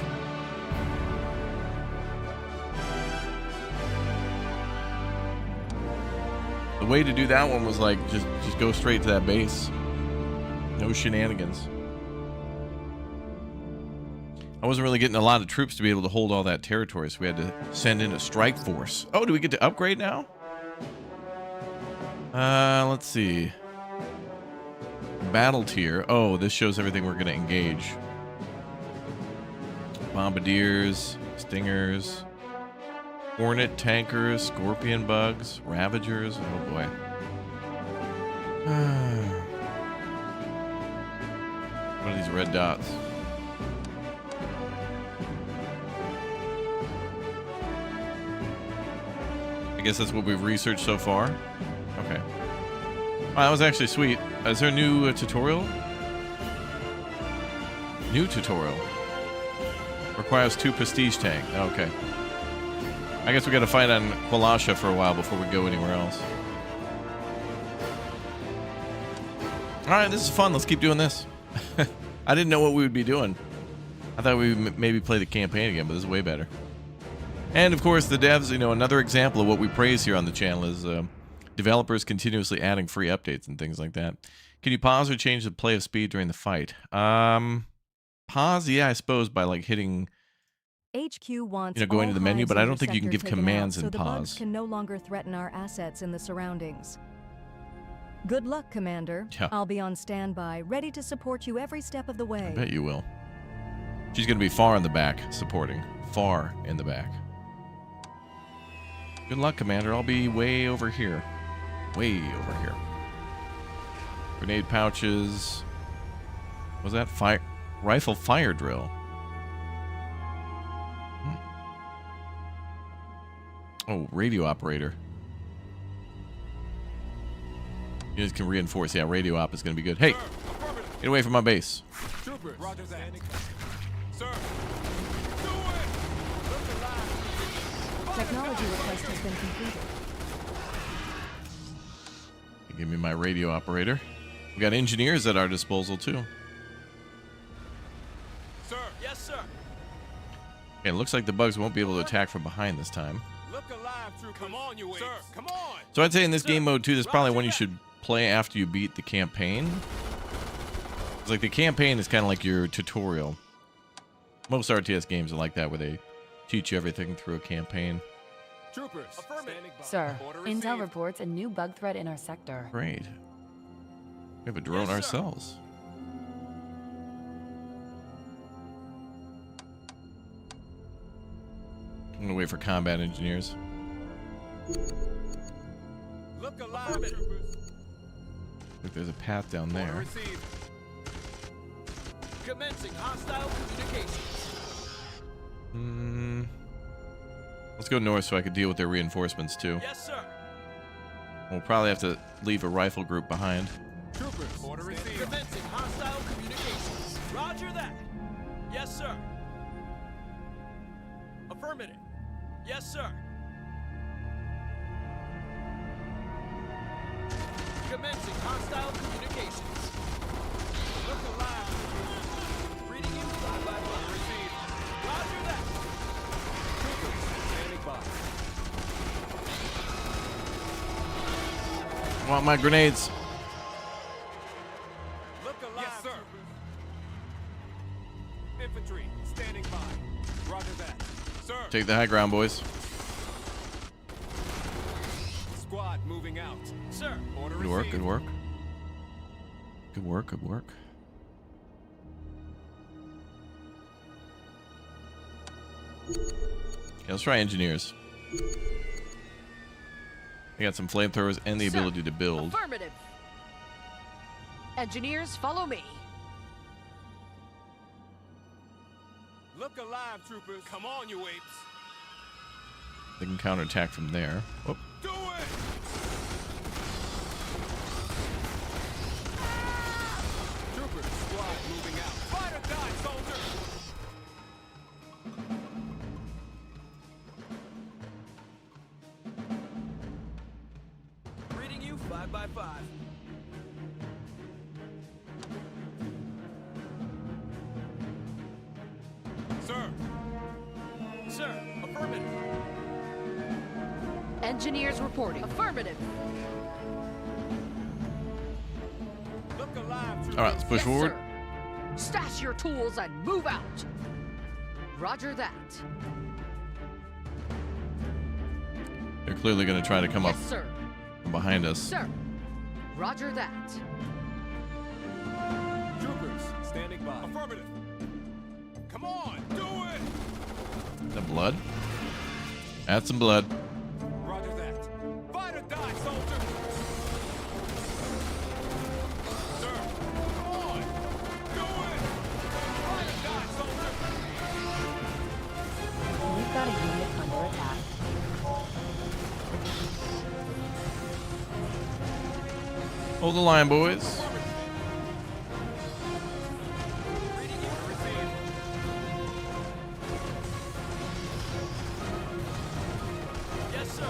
The way to do that one was like just go straight to that base. No shenanigans. I wasn't really getting a lot of troops to be able to hold all that territory, so we had to send in a strike force. Oh, do we get to upgrade now? Let's see. Battle tier. Oh, this shows everything we're going to engage. Bombardiers, Stingers, Hornet tankers, Scorpion bugs, Ravagers. Oh boy. What are these red dots? I guess that's what we've researched so far. Okay. Wow, that was actually sweet. Is there a new tutorial? New tutorial. Requires 2 prestige tank. Okay. I guess we got to fight on Qualasha for a while before we go anywhere else. All right, this is fun. Let's keep doing this. I didn't know what we would be doing. I thought we would maybe play the campaign again, but this is way better. And of course, the devs, you know, another example of what we praise here on the channel is developers continuously adding free updates and things like that. Can you pause or change the play of speed during the fight? Pause, yeah, I suppose, by like hitting, HQ wants going to the menu, hives but in I your don't think you can sector give taken commands out, so in the pause. bugs can no longer threaten our assets in the surroundings. Good luck, Commander. Yeah. I'll be on standby, ready to support you every step of the way. I bet you will. She's going to be far in the back, supporting. Far in the back. Good luck, Commander. I'll be way over here. Way over here. Grenade pouches. Was that fire? Rifle fire drill. Oh, radio operator. You guys can reinforce. Yeah, radio op is going to be good. Hey, get away from my base. Troopers. Roger that. Sir. Technology request has been completed. Give me my radio operator. We got engineers at our disposal too. Sir. Yes, sir. Okay, it looks like the bugs won't be able to attack from behind this time. Look alive, troopers. Come on, you sir. Come on. So I'd say in this game mode too, this is probably one you should play after you beat the campaign. It's like the campaign is kind of like your tutorial. Most RTS games are like that, where they teach you everything through a campaign. Troopers. Sir, intel reports a new bug threat in our sector. Great. We have a drone ourselves. I'm gonna wait for combat engineers. Look alive, troopers. Look, there's a path down there. Commencing hostile communications. Let's go north so I could deal with their reinforcements too. Yes, sir. We'll probably have to leave a rifle group behind. Troopers. Order received. Commencing hostile communications. Roger that. Yes, sir. Affirmative. Yes, sir. Commencing hostile communications. Look alive. Reading you. Bye-bye. Order received. Roger that. Troopers. Standing by. I want my grenades. Look alive, yes, sir. Infantry, standing by. Roger that. Sir. Take the high ground, boys. Squad moving out. Sir. Order Good work, received. good work. Good work, good work. Yeah, let's try engineers. I got some flamethrowers and the ability to build. Affirmative. Engineers, follow me. Look alive, troopers. Come on, you apes. They can counterattack from there. Whoop. Do it! Troopers, squad moving out. Fight or die, soldier! 5x5. Sir! Sir, affirmative. Engineers reporting. Affirmative. Look alive, troopers. All right, let's push forward. Sir. Stash your tools and move out. Roger that. They're clearly going to try to come up Yes, sir. from behind us. Sir. Roger that. Troopers, standing by. Affirmative. Come on, do it! Is that blood? Add some blood. Roger that. Fight or die, soldier! Sir, come on! Do it! Fight or die, soldier! We've got a unit under attack. Hold the line, boys. Reading you to receive. Yes, sir.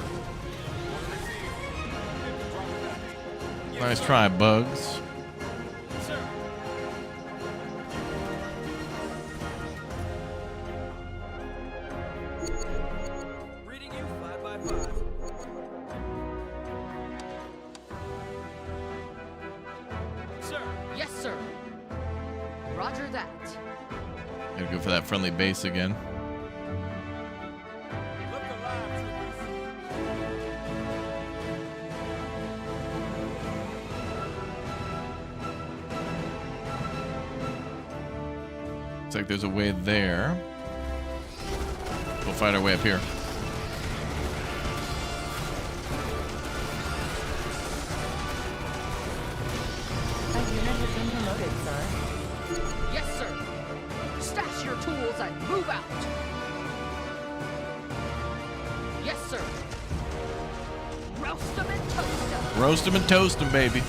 Nice try, Bugs. Sir. Reading you 5x5. Sir. Yes, sir. Roger that. Gotta go for that friendly base again. Look alive, troopers. Looks like there's a way there. We'll find our way up here. A unit has been promoted, sir. Yes, sir. Stash your tools and move out. Yes, sir. Roast them and toast them. Roast them and toast them, baby.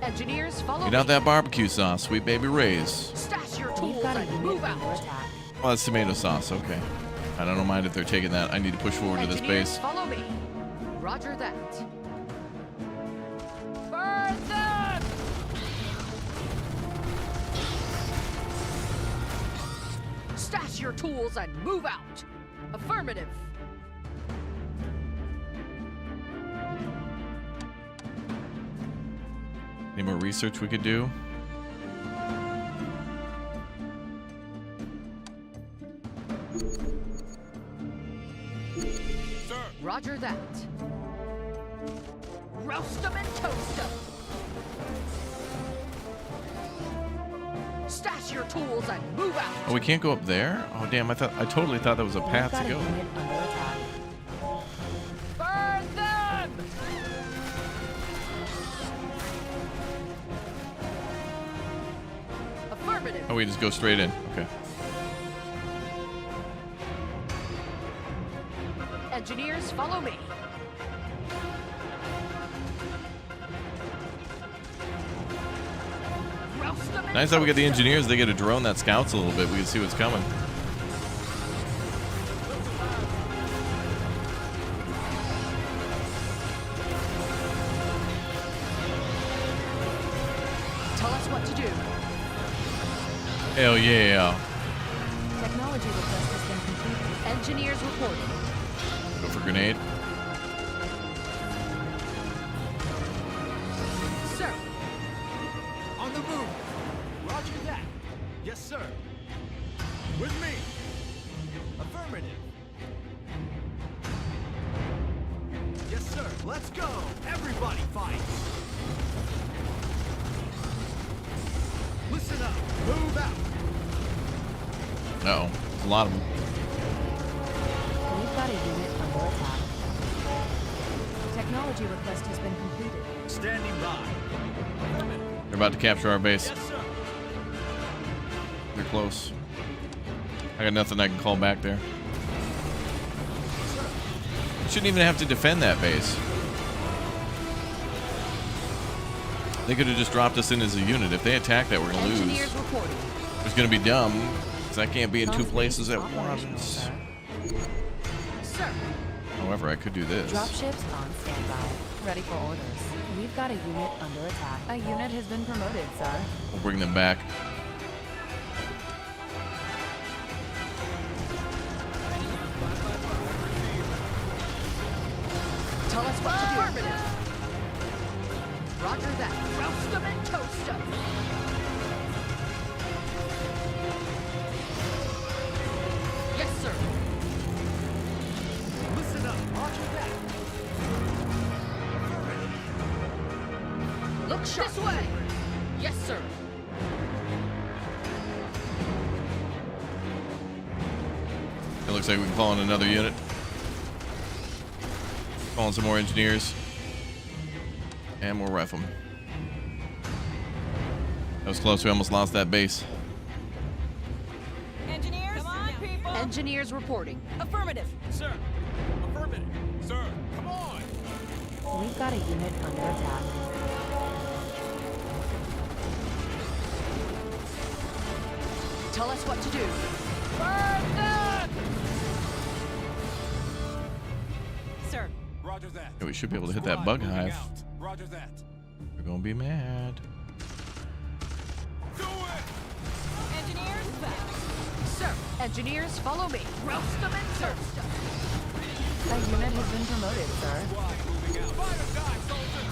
Engineers, follow Get me. out that barbecue sauce, sweet baby Ray's. Stash your We've tools got a and unit move under out. attack. Oh, that's tomato sauce. Okay. I don't mind if they're taking that. I need to push forward to this Engineers, base. follow me. Roger that. Burn them! Stash your tools and move out. Affirmative. Any more research we could do? Sir, Roger that. Roast them and toast them. Stash your tools and move out. Oh, we can't go up there? Oh, damn. I totally thought that was a We've path got to a go. unit under attack. Burn them! Affirmative. Oh, we just go straight in. Okay. Engineers, follow me. Roast them and Nice that we get the toast them. engineers. They get to drone that scouts a little bit. We can see what's coming. Tell us what to do. Hell yeah. Technology request has been completed. Engineers reporting. Go for grenade. Sir, on the move. Roger that. Yes, sir. With me. Affirmative. Yes, sir. Let's go. Everybody fight. Listen up. Move out. Uh-oh. There's a lot of them. We've got a unit under attack. Technology request has been completed. Standing by. They're about to capture our base. Yes, sir. They're close. I got nothing I can call back there. Shouldn't even have to defend that base. They could have just dropped us in as a unit. If they attack that, we're going to lose. engineers reporting. It's going to be dumb, because I can't be in two Comms base places is at operational, once. sir. Sir, However, I could do this. Dropships on standby. Ready for orders. We've got a unit under attack. A unit has been promoted, sir. We'll bring them back. Tell us what to do. Roger that. Roast them and toast them. Yes, sir. Listen up. Roger that. Look sharp. This way. Yes, sir. It looks like we can call in another unit. Calling some more engineers. And more riflemen. That was close. We almost lost that base. Engineers, come on, people. Engineers reporting. Affirmative. Sir. Affirmative. Sir, come on. We've got a unit under attack. Tell us what to do. Burn them! Sir. Roger that. Yeah, we should be able to hit that bug Moving hive. out. Roger that. We're gonna be mad. Do it! Engineers, back. Sir. Engineers, follow me. Roast them and toast them. A unit has been promoted, sir. Squad moving out. Fire or die, soldier!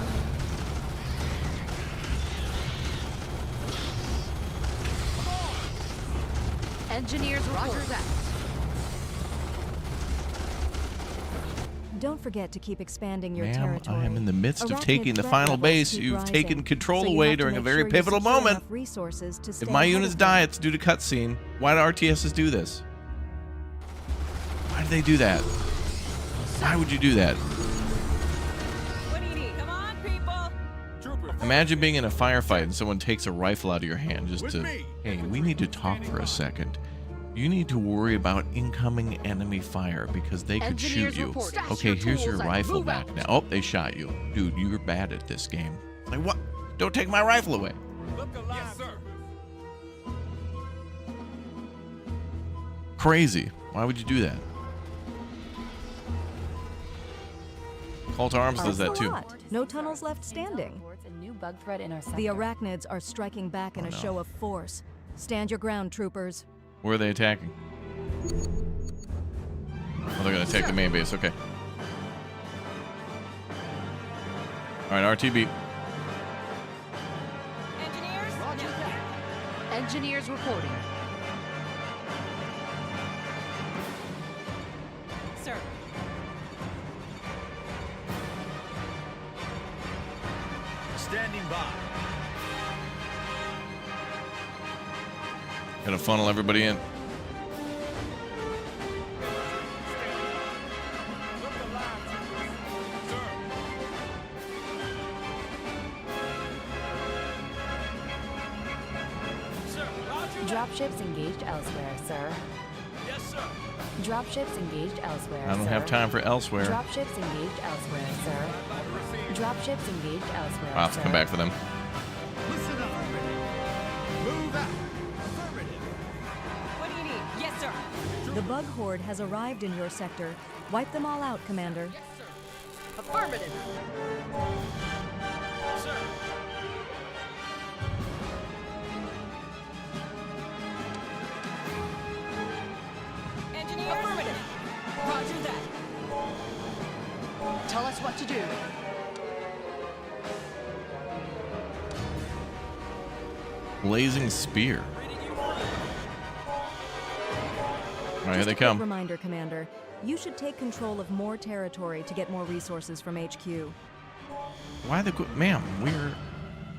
Engineers, roger that. Don't forget to keep expanding your Ma'am, territory. I am in the midst of Arachnid taking the threat final levels base. keep You've rising, taken control so you away have to during a make very sure you pivotal secure moment. enough resources to If stay my ahead units of them. die, it's due to cutscene. Why do RTSs do this? Why do they do that? Why would you do that? What do you need? Come on, people. Troopers. Imagine being in a firefight and someone takes a rifle out of your hand just With to, me. hey, we need to talk for a second. You need to worry about incoming enemy fire because they could Engineers shoot you. report. Stash Okay, your here's your tools and rifle move back out. now. Oh, they shot you. Dude, you're bad at this game. Like, what? Don't take my rifle away. Look alive. Yes, sir. Crazy. Why would you do that? Call to Arms does that What's too. the lot? No tunnels left standing. Reports a new bug threat in our sector. The Arachnids are striking back in Oh, a no. show of force. Stand your ground, troopers. Where are they attacking? Oh, they're gonna attack the main base. Okay. All right, RTB. Engineers, roger that. Engineers reporting. Sir. Standing by. Gonna funnel everybody in. Look alive, troopers. Sir. Sir, roger that. Dropships engaged elsewhere, sir. Yes, sir. Dropships engaged elsewhere, I don't sir. have time for elsewhere. Dropships engaged elsewhere, sir. Dropships engaged elsewhere, I'll have to sir. come back for them. Listen up. Move out. Affirmative. What do you need? Yes, sir. The bug horde has arrived in your sector. Wipe them all out, Commander. Yes, sir. Affirmative. Sir. Engineers. Affirmative. Roger that. Tell us what to do. Blazing spear. All right, here Just they a quick come. reminder, Commander. You should take control of more territory to get more resources from HQ. Why the ma'am? We're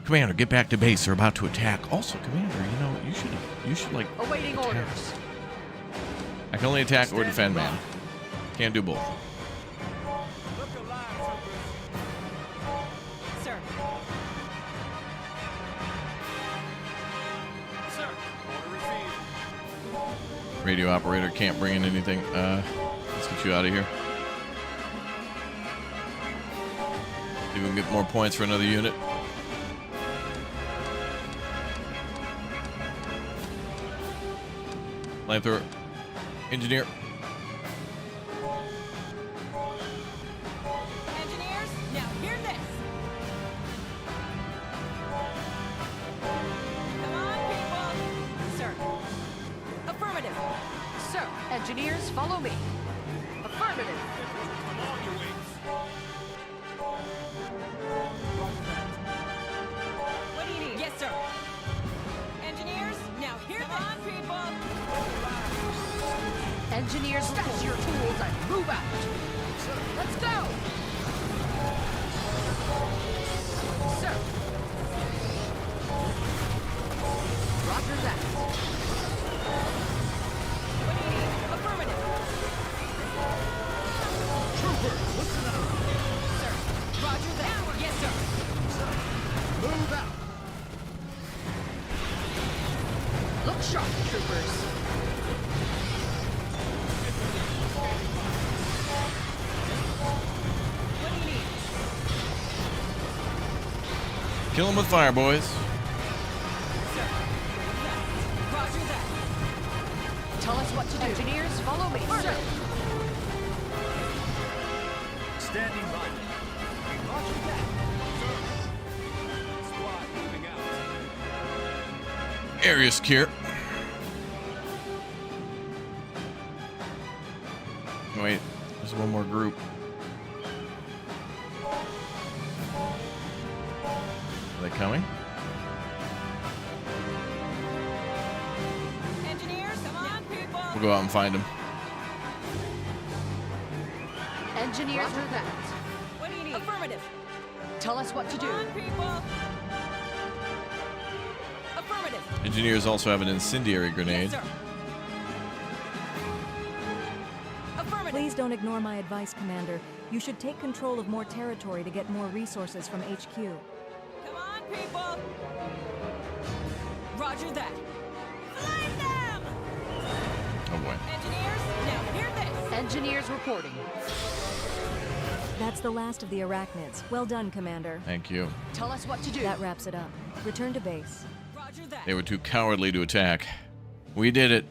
Commander. Get back to base. They're about to attack. Also, Commander, you know you should like. Awaiting attack. orders. I can only attack or defend, man. Can't do both. Look alive, troopers. Sir. Sir. Order received. Radio operator can't bring in anything. Let's get you out of here. See if we can get more points for another unit. Flamethrower. Engineer. Engineers, now hear this. Engineers, follow me. Affirmative. What do you need? Yes, sir. Engineers, now here Come on, people. Engineers, stash your tools and move out. Let's go. Sir. Roger that. What do you need? Affirmative. Troopers, listen up. Sir. Roger that. Yes, sir. Move out. Look sharp, troopers. What do you need? Kill him with fire, boys. Sir. Roger that. Tell us what to do. Engineers, follow me. Sir. Standing by. Roger that. Squad moving out. Area secure. Wait, there's one more group. Are they coming? Engineers, come on, people. We'll go out and find them. Engineers, Roger do that. What do you need? Affirmative. Tell us what to do. Come on, people. Affirmative. Engineers also have an incendiary grenade. Yes, sir. Affirmative. Please don't ignore my advice, Commander. You should take control of more territory to get more resources from HQ. Come on, people. Roger that. Flame them. Oh boy. Engineers, now hear this. Engineers reporting. That's the last of the arachnids. Well done, Commander. Thank you. Tell us what to do. That wraps it up. Return to base. Roger that. They were too cowardly to attack. We did it.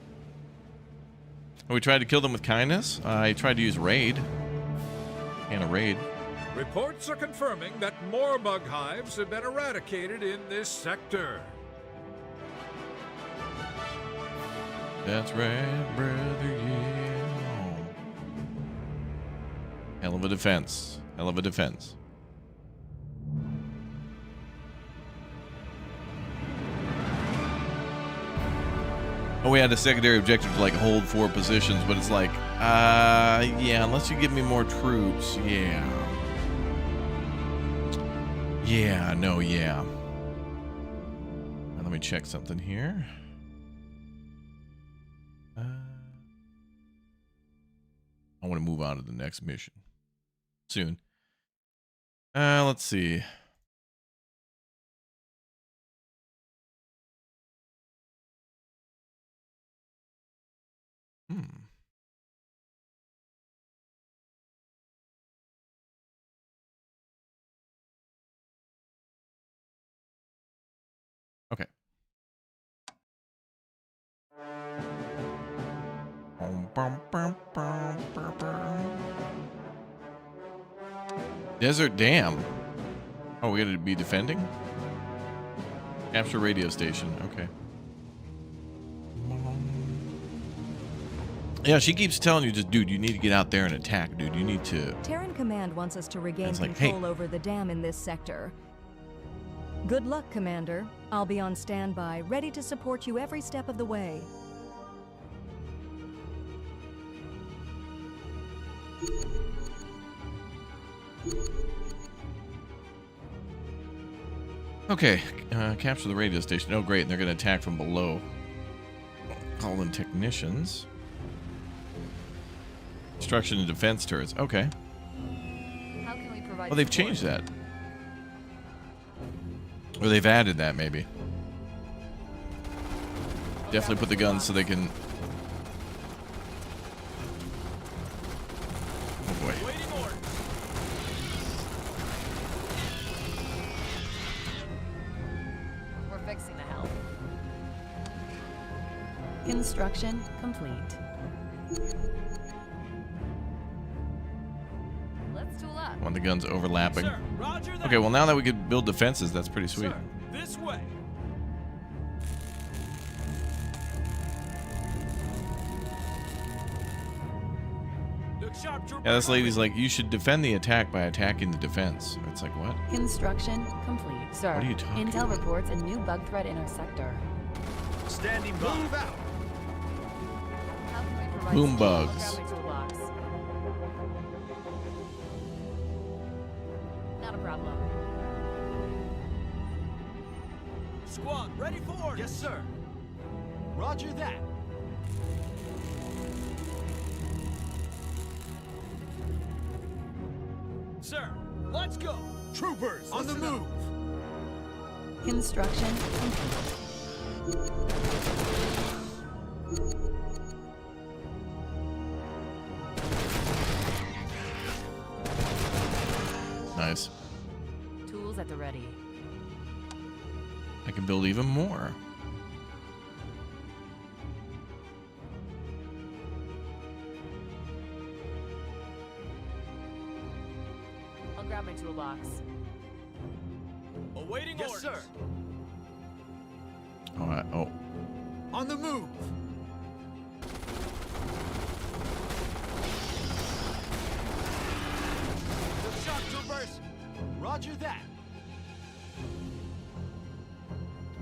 We tried to kill them with kindness. I tried to use raid. And a raid. Reports are confirming that more bug hives have been eradicated in this sector. That's right, brother, yeah. Hell of a defense. Hell of a defense. Oh, we had a secondary objective to like hold 4 positions, but it's like, yeah, unless you give me more troops, yeah. Yeah, no, yeah. Now, let me check something here. I want to move on to the next mission soon. Let's see. Okay. Desert Dam. Oh, we gotta be defending? Capture radio station. Okay. Yeah, she keeps telling you, just, dude, you need to get out there and attack, dude. You need to... Terran Command wants us to regain It's like, control hey. over the dam in this sector. Good luck, Commander. I'll be on standby, ready to support you every step of the way. Okay, capture the radio station. Oh, great, and they're going to attack from below. Call in technicians. Destruction and defense turrets. Okay. How can we provide Well, they've support? changed that. Or they've added that, maybe. Definitely put the guns so they can... Oh, boy. Waiting order. We're fixing the help. Construction complete. Let's tool up. Want the guns overlapping. Sir, roger that. Okay, well, now that we could build defenses, that's pretty sweet. Sir, this way. Good sharp trooper. Yeah, this lady's like, you should defend the attack by attacking the defense. It's like, what? Construction complete. Sir, What are you talking intel reports a new bug threat in our sector. Standing by. Move out. How can we provide Boom support? bugs. Grab my toolbox. Not a problem. Squad, ready for orders. Yes, sir. Roger that. Sir, let's go. Troopers, on the move. Construction complete. Nice. Tools at the ready. I can build even more. I'll grab my toolbox. Awaiting Yes, orders. sir. Oh, On the move. Good shot, troopers. Roger that.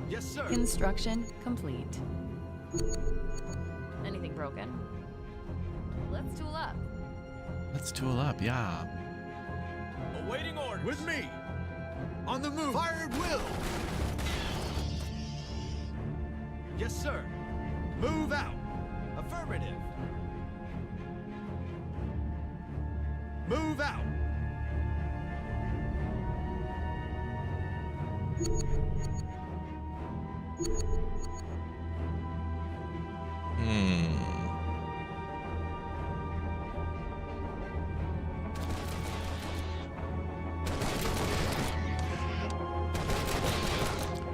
Yes, sir. Construction complete. Anything broken? Let's tool up. let's tool up, yeah. Awaiting orders. With me. On the move. Fire at will. Yes, sir. Move out. Affirmative. Move out.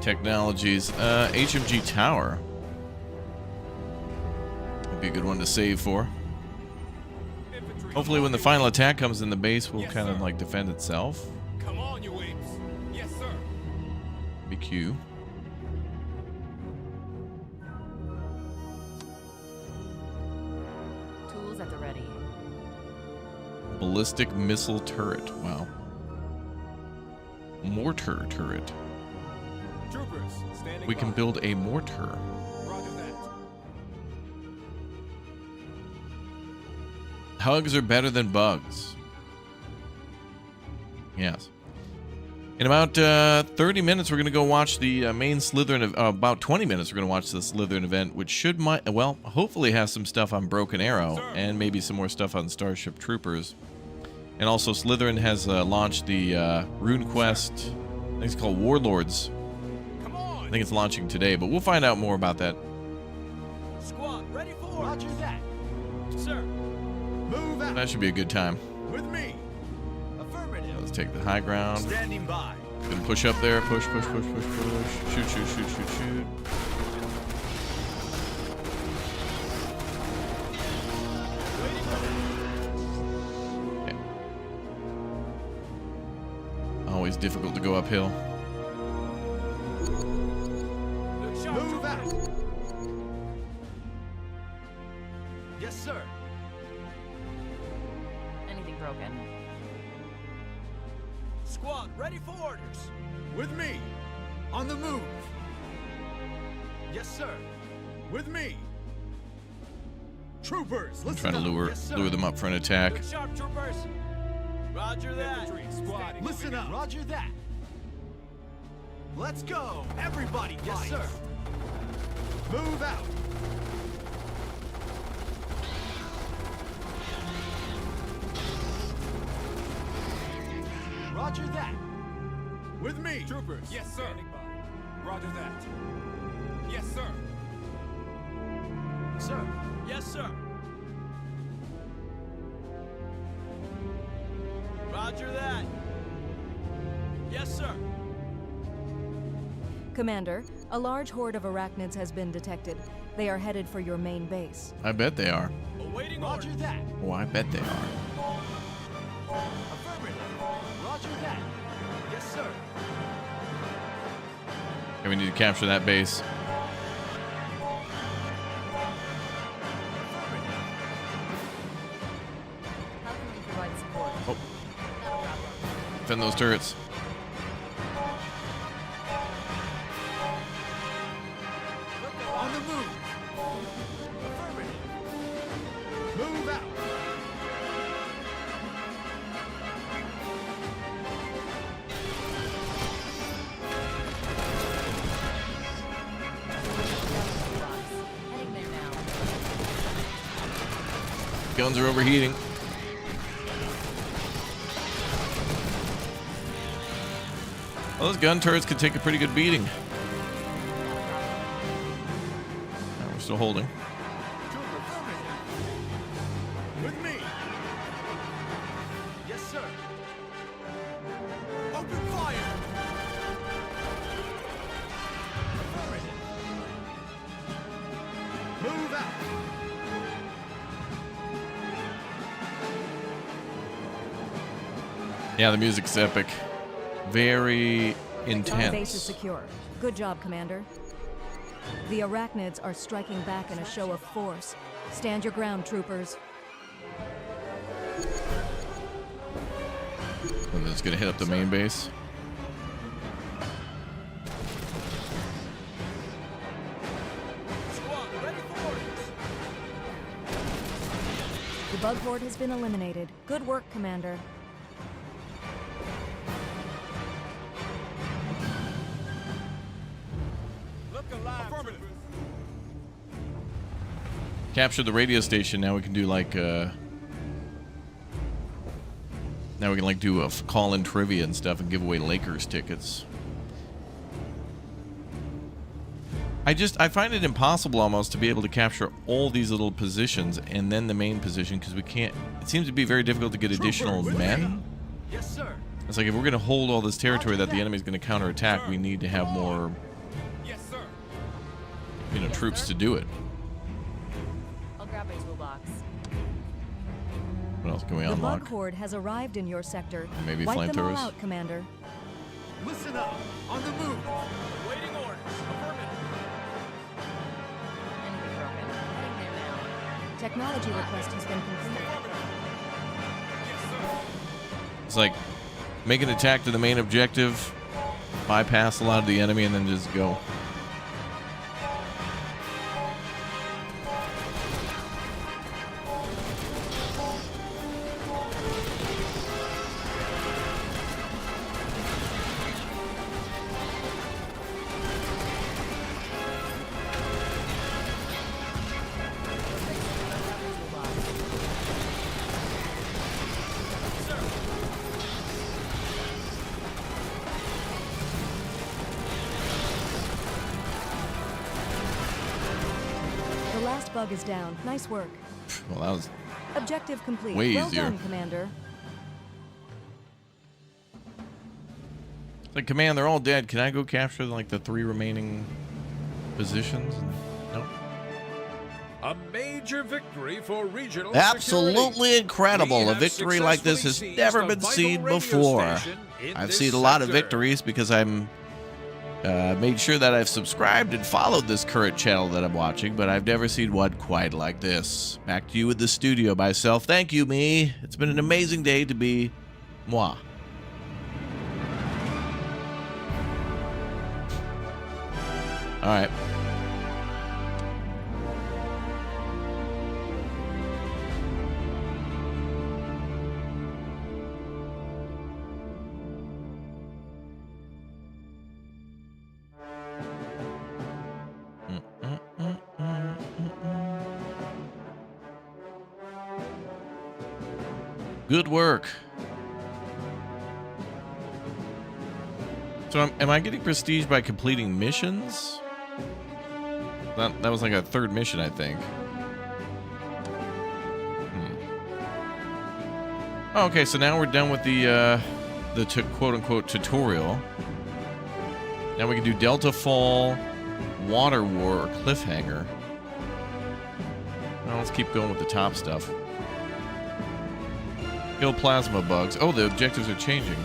Technologies. HMG Tower. That'd be a good one to save for. Infantry. Hopefully when the final attack comes in, the base will kind of like defend itself. Come on, you apes. Yes, sir. BQ. Tools at the ready. Ballistic missile turret. Wow. Mortar turret. Troopers, standing We can by. build a mortar. Roger that. Hugs are better than bugs. Yes. In about 30 minutes, we're going to go watch the main Slitherine. About 20 minutes, we're going to watch the Slitherine event, which should, hopefully has some stuff on Broken Arrow and maybe some more stuff on Starship Troopers. And also, Slitherine has launched the Rune quest. I think it's called Warlords. Come on. I think it's launching today, but we'll find out more about that. Squad, ready for orders. Roger that. Sir. Move out. That should be a good time. With me. Affirmative. Let's take the high ground. Standing by. Gonna push up there. Push, push, push, push, push. Shoot, shoot, shoot, shoot, shoot. Okay. Always difficult to go uphill. Good shot, Move troopers. out. Yes, sir. Anything broken? Squad, ready for orders. With me. On the move. Yes, sir. With me. Troopers, I'm listen trying to up. Yes, sir. lure them up for an attack. Good sharp, troopers. Roger that. Infantry, squad. Listen up. Roger that. Let's go. Everybody, yes, sir. Move out. Roger that. With me. Troopers. Yes, sir. Standing by. Roger that. Yes, sir. Sir. Yes, sir. Roger that. Yes, sir. Commander, a large horde of arachnids has been detected. They are headed for your main base. I bet they are. Awaiting Roger orders. that. Oh, I bet they are. Affirmative. Roger that. Yes, sir. Okay, we need to capture that base. Defend those turrets. On the move. Affirmative. Move out. Heading there now. Guns are overheating. Well, those gun turrets could take a pretty good beating. No, we're still holding. With me. Yes, sir. Open fire. Affirmative. Move out. Yeah, the music's epic. Very Our base is intense. secure. Good job, Commander. The arachnids are striking back in a show of force. Stand your ground, troopers. And it's gonna hit up the main base. Squad, ready for orders. The bug horde has been eliminated. Good work, Commander. Look alive. Affirmative. Capture the radio station. Now we can do like now we can like do a call-in trivia and stuff and give away Lakers tickets. I find it impossible almost to be able to capture all these little positions and then the main position because we can't. It seems to be very difficult to get additional men. Yes, sir. It's like if we're going to hold all this territory that the enemy's going to counterattack, we need to have more, Yes, sir. troops to do it. I'll grab my toolbox. What else can we The unlock? bug horde has arrived in your sector. Maybe Wipe them all flamethrowers? out, Commander. Listen up. On the move. Waiting orders. Affirmative. Anything broken? Heading there now. Technology request has been completed. It's like make an attack to the main objective, bypass a lot of the enemy, and then just go. The last bug is down. Nice work. Well, that was Objective complete. Way well easier. done, Commander. it's like, command, they're all dead. Can I go capture like the 3 remaining positions? No. A major victory for regional Absolutely security. incredible. We A have victory like this has successfully never seized been a vital seen radio before. station in I've this seen a lot of sector. victories because I'm made sure that I've subscribed and followed this current channel that I'm watching, but I've never seen one quite like this. Back to you in the studio myself. Thank you, me. It's been an amazing day to be moi. All right. Good work. So am I getting prestige by completing missions? That was like a 3rd mission, I think. Oh, okay, so now we're done with the quote-unquote tutorial. Now we can do Delta Fall, Water War, or Cliffhanger. Now let's keep going with the top stuff. Kill plasma bugs. Oh, the objectives are changing.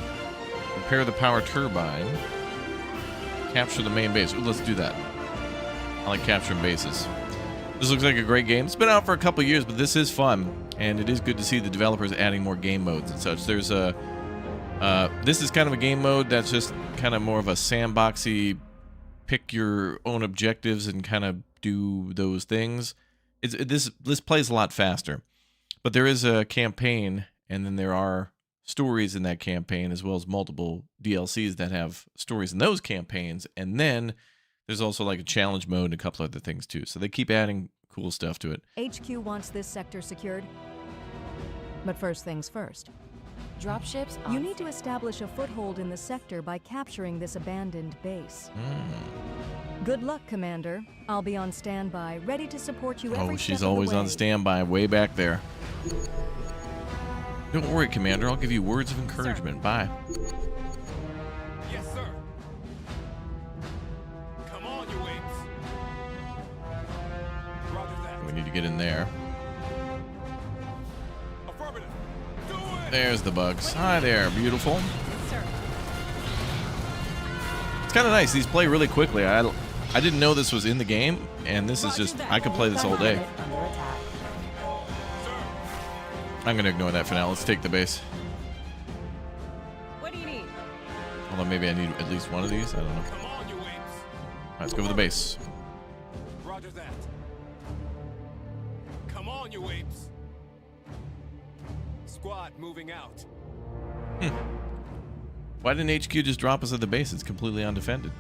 Repair the power turbine. Capture the main base. Ooh, let's do that. I like capturing bases. This looks like a great game. It's been out for a couple years, but this is fun. And it is good to see the developers adding more game modes and such. There's a This is kind of a game mode that's just kind of more of a sandboxy, pick your own objectives and kind of do those things. This plays a lot faster, but there is a campaign, and then there are stories in that campaign, as well as multiple DLCs that have stories in those campaigns, and then there's also like a challenge mode and a couple other things too. So they keep adding cool stuff to it. HQ wants this sector secured. But first things first. Dropships on You need to establish a foothold in the sector by capturing this abandoned base. Good luck, Commander. I'll be on standby, ready to support you every Oh, she's step of always the way. on standby, way back there. Don't worry, Commander. I'll give you words of encouragement. Bye. Yes, sir. Come on, you apes. Roger that. We need to get in there. Affirmative. Do it. There's the bugs. Hi there, beautiful. Sir. It's kind of nice. These play really quickly. I didn't know this was in the game, and this is just, I could play this all day. Under attack. I'm going to ignore that for now. Let's take the base. What do you need? Hold on, maybe I need at least one of these. I don't know. Come on, you apes. All right, let's go for the base. Roger that. Come on, you apes. Squad moving out. Why didn't HQ just drop us at the base? It's completely undefended.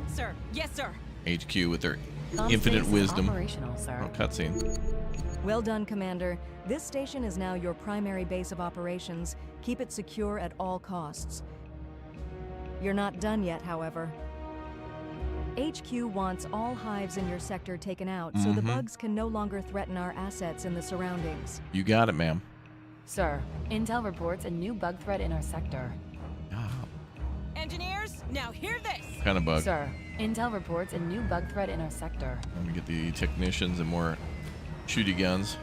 Sir. Yes, sir. HQ with their Comm infinite space is wisdom. Operational, sir. Oh, cutscene. Well done, Commander. This station is now your primary base of operations. Keep it secure at all costs. You're not done yet, however. HQ wants all hives in your sector taken out, so the bugs can no longer threaten our assets in the surroundings. You got it, ma'am. Sir, intel reports a new bug threat in our sector. Engineers, now hear this. Kind of bug. Sir, intel reports a new bug threat in our sector. Let me get the technicians and more shooty guns.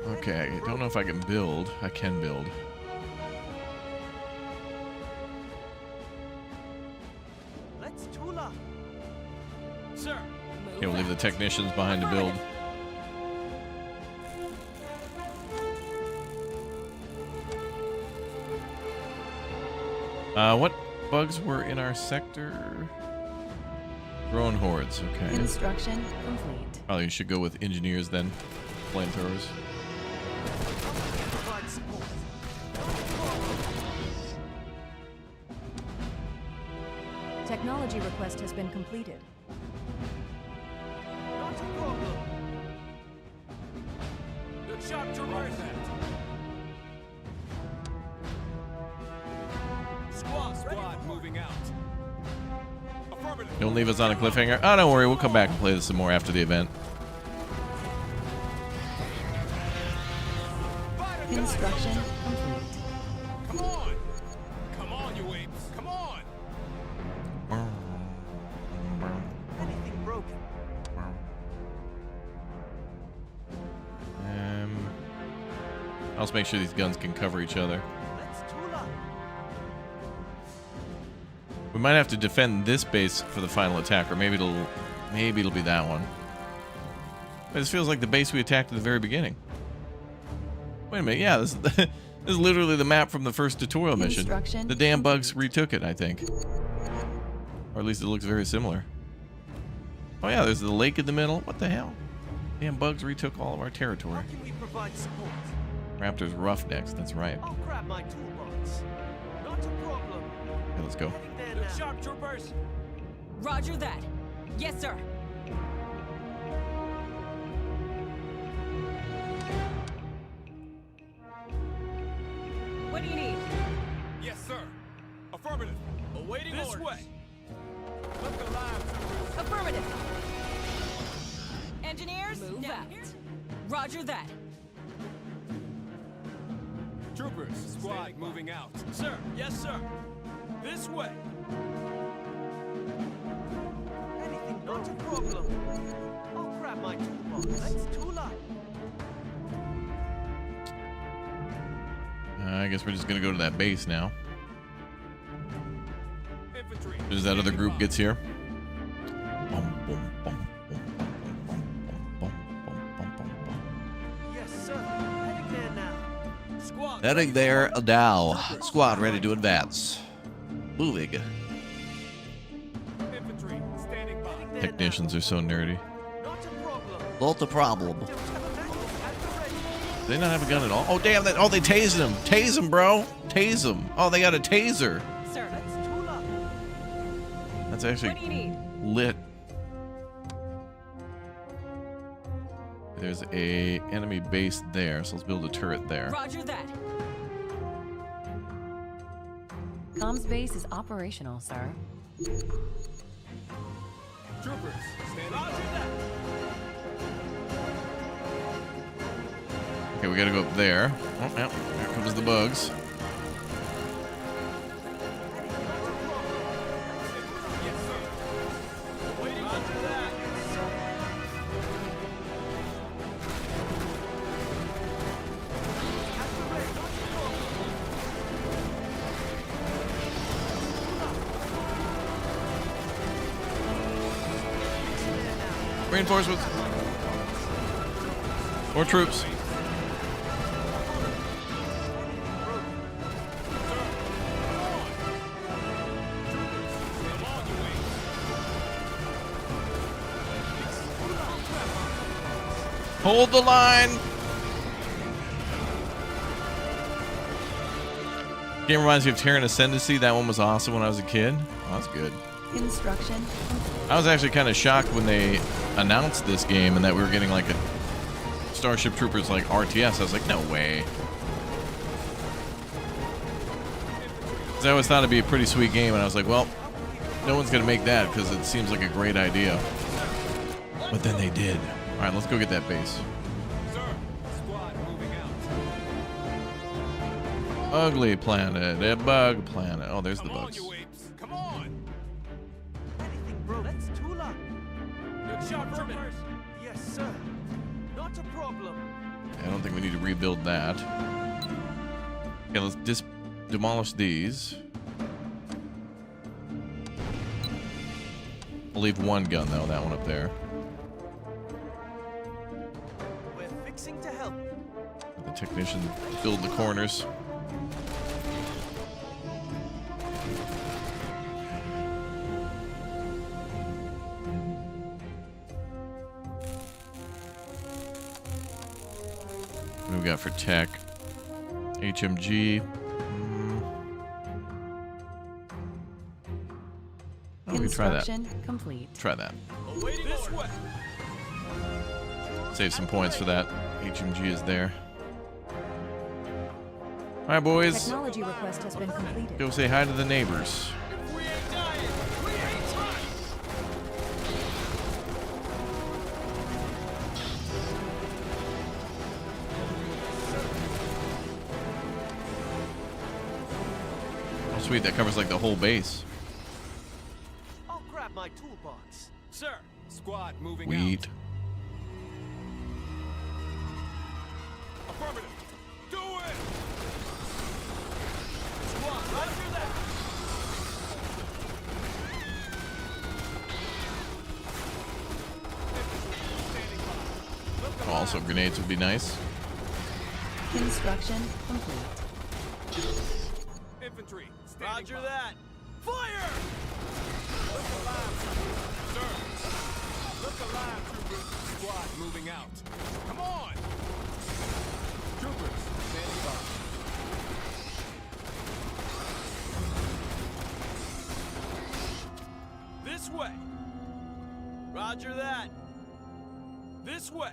Okay, I don't know if I can build. I can build. Let's tool up. Sir. Okay, we'll leave the technicians behind to build. What bugs were in our sector? Drone hordes, okay. Instruction complete. Probably should go with engineers then. Flamethrowers. Provide support. Technology request has been completed. Not a problem. The sharp traverse that. Squad moving out. Affirmative. Don't leave us on a cliffhanger. Oh, don't worry. We'll come back and play this some more after the event. Instruction complete. Come on. Come on, you apes. Come on. Anything broken? I'll just make sure these guns can cover each other. Let's tool up. We might have to defend this base for the final attack, or maybe it'll be that one. This feels like the base we attacked at the very beginning. Wait a minute, yeah, this is literally the map from the first tutorial mission. Instruction The damn bugs retook it, I think. Or at least it looks very similar. Oh yeah, there's the lake in the middle. What the hell? Damn bugs retook all of our territory. How can we provide support? Raptors roughnecks, that's right. I'll grab my toolbox. Not a problem. Okay, let's go. Heading there now. Sharp troopers. Roger that. Yes, sir. What do you need? Yes, sir. Affirmative. Awaiting this orders. Way. Look alive, troopers. Affirmative. Engineers, Move now out. here. Roger that. Troopers, squad moving out. Sir, yes, sir. This way. Anything, not a problem. I'll grab my toolbox. Let's tool up. I guess we're just gonna go to that base now. Infantry. As that other group gets here. Boom, boom, boom, boom, boom, boom. Heading there now. Squad ready to advance. Moving. Infantry, standing by. Technicians are so nerdy. Not a problem. Not a problem. Do they not have a gun at all? Oh, damn. Oh, they tased him. Tase him, bro. Tase him. Oh, they got a taser. Sir, that's too low. That's What actually do you need? lit. There's a enemy base there, so let's build a turret there. Roger that. Comms base is operational, sir. Troopers, standing by. Okay, we gotta go up there. Oh, yep. Here comes the bugs. Reinforcements. More troops. Hold the line. Game reminds me of Terran Ascendancy. That one was awesome when I was a kid. Oh, that's good. Construction. I was actually kind of shocked when they announced this game and that we were getting like a Starship Troopers like RTS. I was like, no way. 'Cause I always thought it'd be a pretty sweet game, and I was like, well, no one's gonna make that because it seems like a great idea. But then they did. All right, let's go get that base. Sir, squad moving out. Ugly planet, a bug planet. Oh, there's the Come on, bugs. you apes. Come on. Anything, bro. That's too low. Good shot, Truman. Yes, sir. Not a problem. I don't think we need to rebuild that. Okay, let's demolish these. I'll leave one gun though, that one up there. We're fixing to help. The technician filled the corners. What do we got for tech? HMG. Oh, we can try that. Construction complete. Try that. Awaiting this way. Save some points for that. HMG is there. All right, boys. Technology request has been completed. Go say hi to the neighbors. If we ain't dying, we ain't trying. Oh, sweet. That covers like the whole base. I'll grab my toolbox. Sir, squad moving Sweet. out. Affirmative. Do it. Squad, roger that. Oh, also, grenades would be nice. Construction complete. Infantry, standing Roger by. that. Fire! Look alive, troopers. Sir. Look alive, troopers. Squad moving out. Come on. Troopers, standing by. This way. Roger that. This way.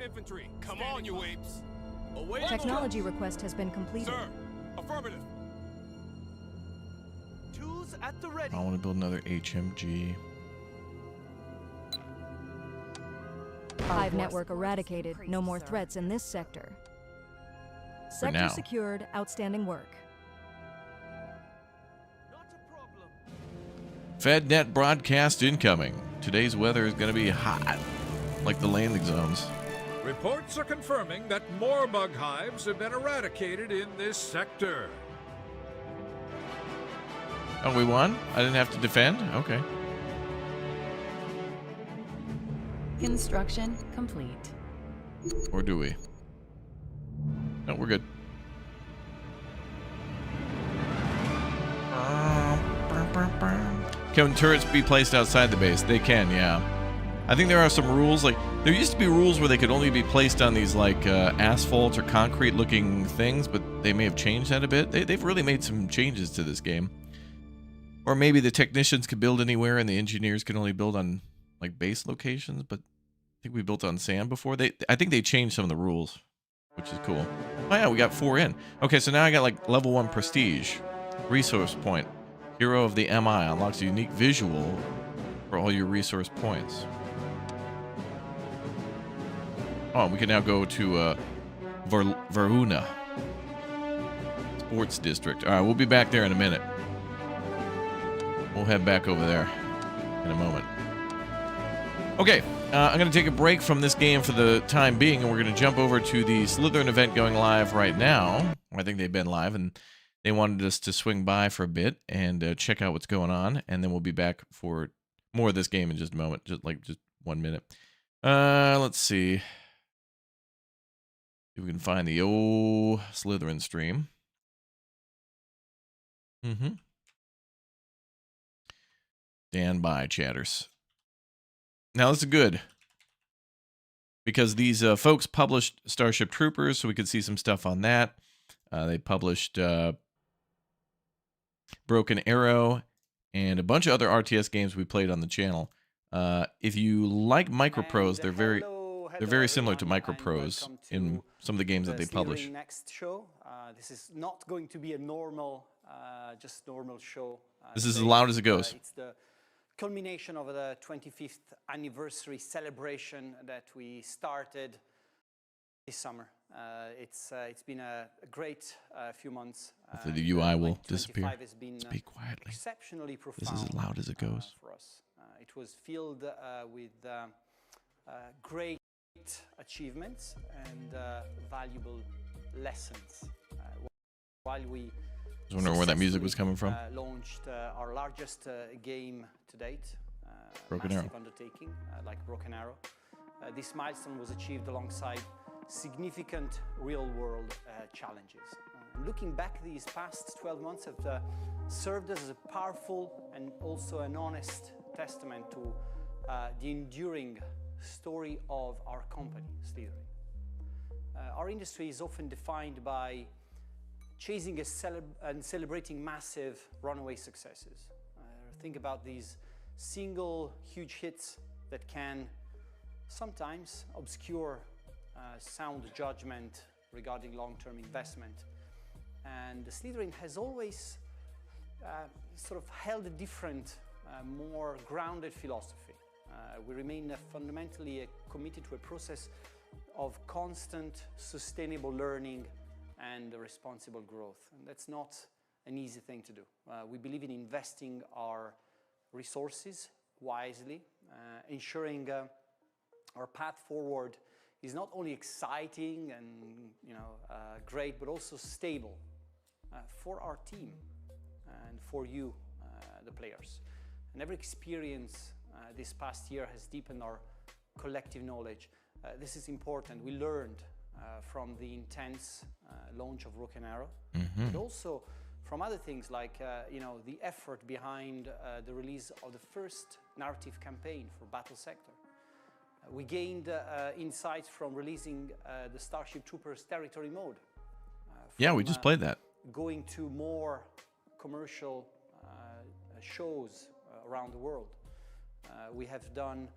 Infantry, come on, you apes. Awaiting Technology request has been completed. Sir, affirmative. tools at the ready. I want to build another HMG. Hive network eradicated. No more threats in this sector. Sector now. secured. Outstanding work. Not a problem. FedNet broadcast incoming. Today's weather is going to be hot, like the landing zones. Reports are confirming that more bug hives have been eradicated in this sector. Oh, we won? I didn't have to defend? Okay. Construction complete. Or do we? No, we're good. Can turrets be placed outside the base? They can, yeah. I think there are some rules, like, there used to be rules where they could only be placed on these, like, asphalt or concrete-looking things, but they may have changed that a bit. They've really made some changes to this game. Or maybe the technicians could build anywhere and the engineers can only build on, like, base locations, but I think we built on sand before. I think they changed some of the rules, which is cool. Oh, yeah, we got 4 in. Okay, so now I got, like, level 1 prestige. Resource point. Hero of the MI unlocks a unique visual for all your resource points. Oh, we can now go to Varuna Sports District. All right, we'll be back there in a minute. We'll head back over there in a moment. Okay, I'm going to take a break from this game for the time being, and we're going to jump over to the Slitherine event going live right now. I think they've been live, and they wanted us to swing by for a bit and check out what's going on, and then we'll be back for more of this game in just a moment, just 1 minute. Let's see. If we can find the old Slitherine stream. Stand by, chatters. Now, this is good. Because these folks published Starship Troopers, so we could see some stuff on that. They published Broken Arrow and a bunch of other RTS games we played on the channel. If you like Microprose, they're very similar to Microprose in some of the games that they publish. Next show. This is not going to be a normal, just normal show. This is as loud as it goes. It's the culmination of the 25th anniversary celebration that we started this summer. It's been a great few months. Hopefully the UI will disappear. Speak quietly. Exceptionally profound. This is as loud as it goes. For us. It was filled with great achievements and valuable lessons. While we I was wondering where that music was coming from. Launched our largest game to date, Broken massive Arrow. undertaking like Broken Arrow. This milestone was achieved alongside significant real-world challenges. Looking back, these past 12 months have served as a powerful and also an honest testament to the enduring story of our company, Slitherine. Our industry is often defined by chasing and celebrating massive runaway successes. Think about these single huge hits that can sometimes obscure sound judgment regarding long-term investment. And Slitherine has always sort of held a different, more grounded philosophy. We remain fundamentally committed to a process of constant, sustainable learning and responsible growth. And that's not an easy thing to do. We believe in investing our resources wisely, ensuring our path forward is not only exciting and great, but also stable for our team and for you, the players. And every experience this past year has deepened our collective knowledge. This is important. We learned from the intense launch of Broken Arrow, but also from other things like the effort behind the release of the first narrative campaign for Battle Sector. We gained insights from releasing the Starship Troopers territory mode. Yeah, we just played that. Going to more commercial shows around the world. We have done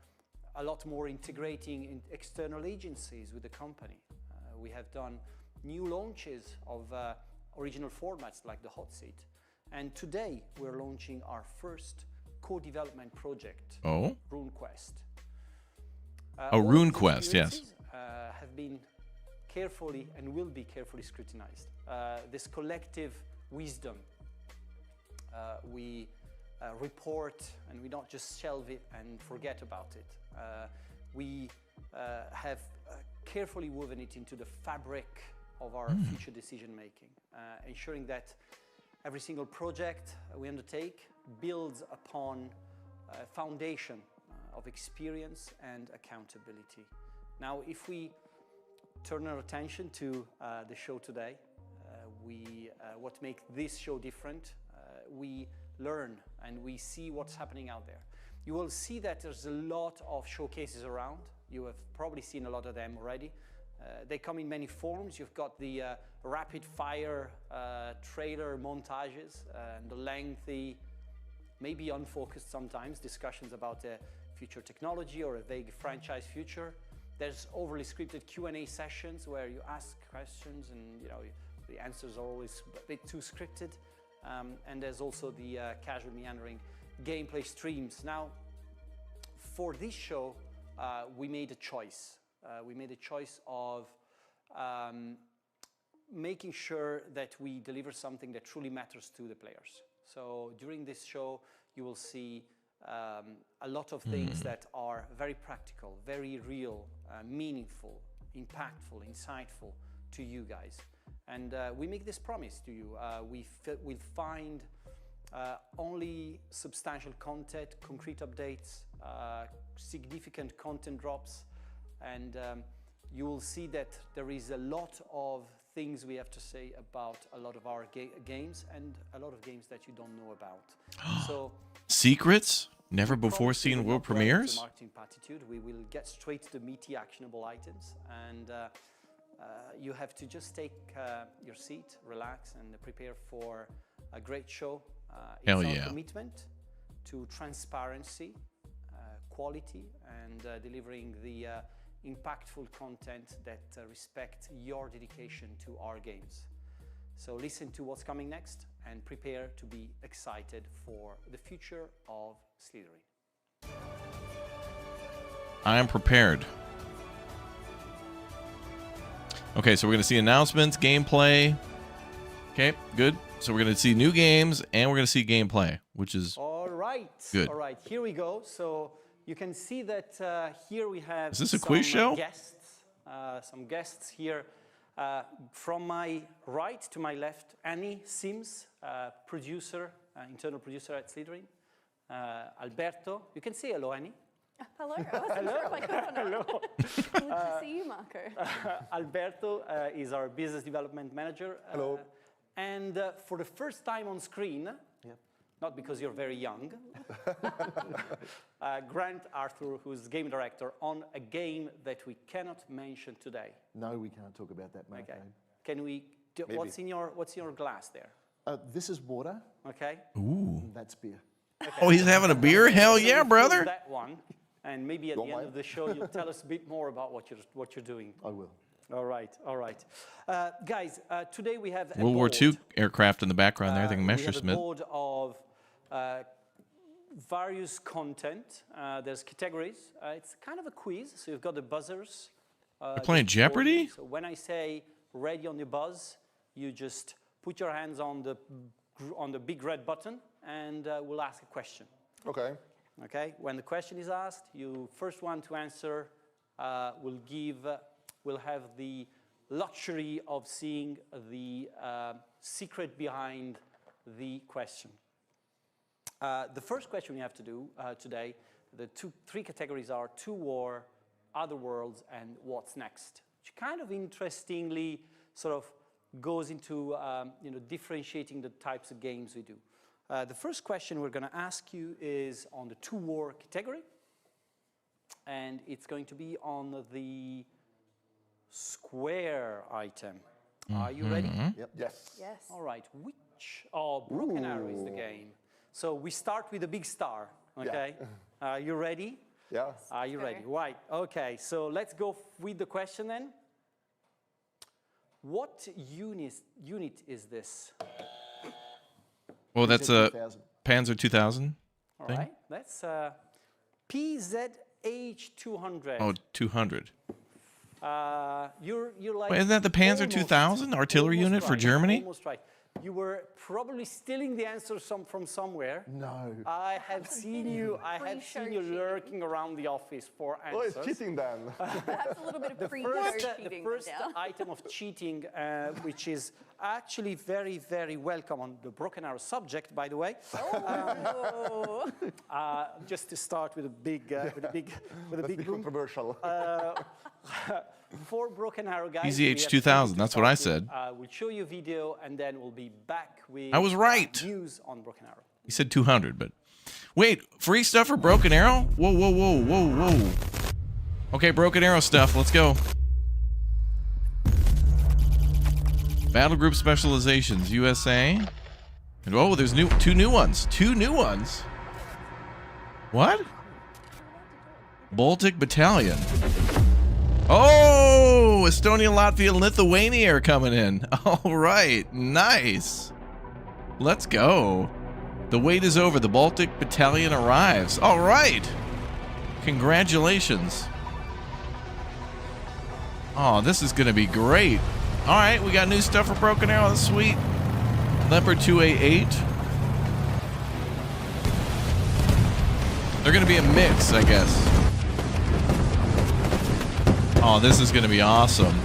a lot more integrating in external agencies with the company. We have done new launches of original formats like the Hot Seat. And today we're launching our first co-development project, Rune Quest. Rune Quest, yes. Have been carefully and will be carefully scrutinized. This collective wisdom, we report and we don't just shelve it and forget about it. We have carefully woven it into the fabric of our future decision making, ensuring that every single project we undertake builds upon a foundation of experience and accountability. Now, if we turn our attention to the show today, what makes this show different, we learn and we see what's happening out there. You will see that there's a lot of showcases around. You have probably seen a lot of them already. They come in many forms. You've got the rapid fire trailer montages and the lengthy, maybe unfocused sometimes, discussions about future technology or a vague franchise future. There's overly scripted Q&A sessions where you ask questions and the answers are always a bit too scripted. And there's also the casual meandering gameplay streams. Now, for this show, we made a choice. We made a choice of making sure that we deliver something that truly matters to the players. So during this show, you will see a lot of things that are very practical, very real, meaningful, impactful, insightful to you guys. And we make this promise to you. We'll find only substantial content, concrete updates, significant content drops, and you will see that there is a lot of things we have to say about a lot of our games and a lot of games that you don't know about. So secrets never before seen world premieres. Marketing platitude. We will get straight to the meaty, actionable items, and you have to just take your seat, relax, and prepare for a great show. Hell it's yeah. our commitment to transparency, quality, and delivering the impactful content that respect your dedication to our games. So listen to what's coming next and prepare to be excited for the future of Slitherine. I am prepared. Okay, so we're going to see announcements, gameplay. Okay, good. So we're going to see new games and we're going to see gameplay, which is all right. Good. All right, here we go. So you can see that here we have Is this a quiz show? Some guests here. From my right to my left, Annie Sims, producer, internal producer at Slitherine. Alberto, you can say hello, Annie. Hello, I wasn't sure if I could or not. Hello. Good to see you, Marco. Alberto is our business development manager. Hello. And for the first time on screen, not because you're very young, Grant Arthur, who's game director on a game that we cannot mention today. No, we can't talk about that, mate. Okay. Can we? What's in your glass there? This is water. Okay. Ooh. And that's beer. Okay. Oh, he's having a beer? Hell yeah, brother. That one, and maybe at the end of the show, you'll tell us a bit more about what you're doing. I will. All right, all right. Guys, today we have a World War II board. aircraft in the background there. I think We have Messerschmitt. a board of various content. There's categories. It's kind of a quiz, so you've got the buzzers. You're playing Jeopardy? So when I say ready on your buzz, you just put your hands on the big red button, and we'll ask a question. Okay. Okay. When the question is asked, you first one to answer will have the luxury of seeing the secret behind the question. The first question we have to do today, the three categories are To War, Other Worlds, and What's Next, which kind of interestingly sort of goes into differentiating the types of games we do. The first question we're going to ask you is on the To War category, and it's going to be on the square item. Are you ready? Yep. Yes. Yes. All right. Which? Oh, Broken Arrow is the game. So we start with a big star. Okay. Yeah. Are you ready? Yeah. Are you ready? Right. Okay. So let's go with the question then. What unit is this? Well, that's a 2000. Panzer 2000. All thing? right. That's PZH-200. Oh, 200. You're like. Wait, isn't that the Panzer almost- 2000 artillery almost unit for right, Germany? Almost right. You were probably stealing the answer from somewhere. No. I have seen you. I have seen you lurking around the office for Oh, answers. it's cheating then. That's a little bit of The pre-show the cheating first right now. item of cheating, which is actually very, very welcome on the Broken Arrow subject, by the way. Oh. Just to start with a big, with a big boom. Controversial. For Broken Arrow, guys. PZH we have 2000, to that's what I start with. said. We'll show you a video, and then we'll be back with I was right. news on Broken Arrow. He said 200, but wait, free stuff for Broken Arrow? Whoa, whoa, whoa, whoa, whoa. Okay, Broken Arrow stuff. Let's go. Battle group specializations, USA. And oh, there's two new ones. Two new ones. What? Baltic Battalion. Oh, Estonia, Latvia, and Lithuania are coming in. All right, nice. Let's go. The wait is over. The Baltic Battalion arrives. All right. Congratulations. Oh, this is going to be great. All right, we got new stuff for Broken Arrow. That's sweet. Leopard 2A8. They're going to be a mix, I guess. Oh, this is going to be awesome.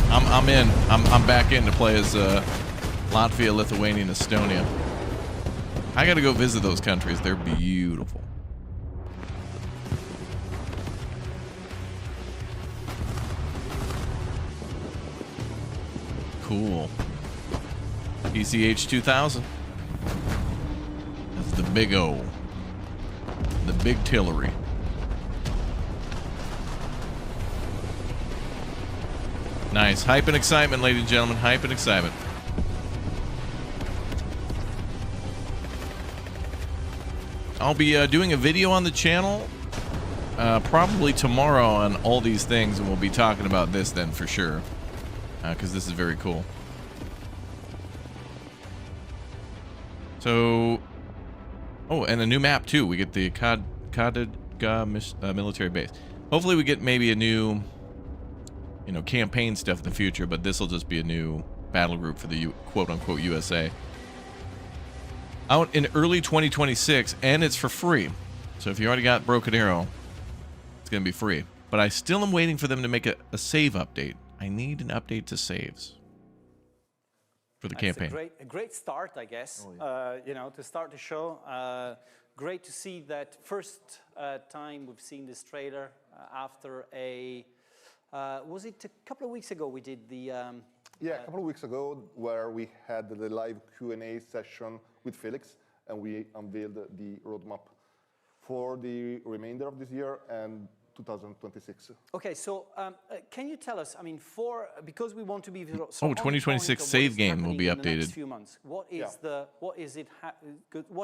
I'm in. I'm back in to play as Latvia, Lithuania, and Estonia. I got to go visit those countries. They're beautiful. Cool. PCH 2000. That's the big O. The big Tillery. Nice. Hype and excitement, ladies and gentlemen. Hype and excitement. I'll be doing a video on the channel probably tomorrow on all these things, and we'll be talking about this then for sure, because this is very cool. So, oh, and a new map too. We get the Kadga military base. Hopefully we get maybe a new, campaign stuff in the future, but this will just be a new battle group for the quote-unquote USA. Out in early 2026, and it's for free. So if you already got Broken Arrow, it's going to be free. But I still am waiting for them to make a save update. I need an update to saves for the campaign. A great start, I guess. Oh, yeah. To start the show. Great to see that first time we've seen this trailer after a... was it a couple of weeks ago we did the... yeah, a couple of weeks ago where we had the live Q&A session with Felix, and we unveiled the roadmap for the remainder of this year and 2026. Okay, so can you tell us, because we want to be... 2026 save game will be updated. In the next few months, what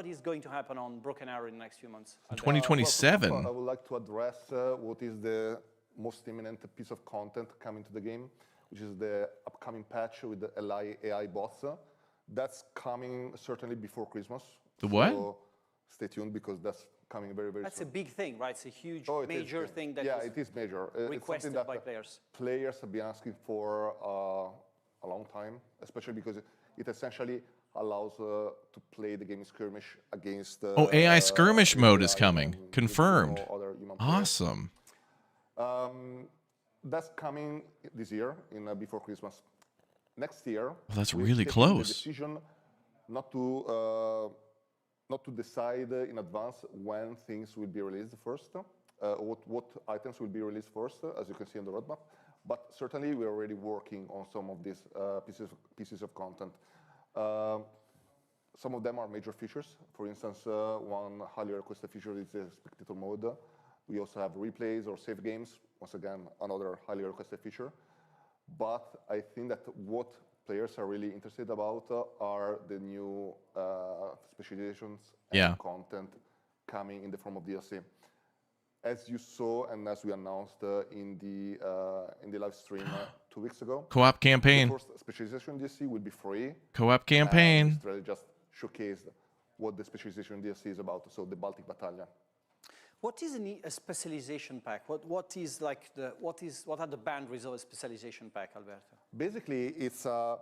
is going to happen on Broken Arrow in the next few months? 2027? I would like to address what is the most imminent piece of content coming to the game, which is the upcoming patch with the AI bots. That's coming certainly before Christmas. The what? So stay tuned, because that's coming very, very soon. That's a big thing, right? It's a huge, major thing that it is major. Requested that by players. Players have been asking for a long time, especially because it essentially allows to play the game skirmish against... AI skirmish mode is coming. Confirmed. Awesome. That's coming this year, before Christmas. Next year, well, that's really close. The decision not to decide in advance when things will be released first, what items will be released first, as you can see on the roadmap. But certainly, we're already working on some of these pieces of content. Some of them are major features. For instance, one highly requested feature is the spectator mode. We also have replays or save games. Once again, another highly requested feature. But I think that what players are really interested about are the new specializations and content coming in the form of DLC. As you saw and as we announced in the live stream 2 weeks ago, co-op campaign. The first specialization DLC will be free. Co-op campaign. Really just showcased what the specialization DLC is about. So the Baltic Battalion. What is a specialization pack? What are the boundaries of a specialization pack, Alberto? Basically, it's a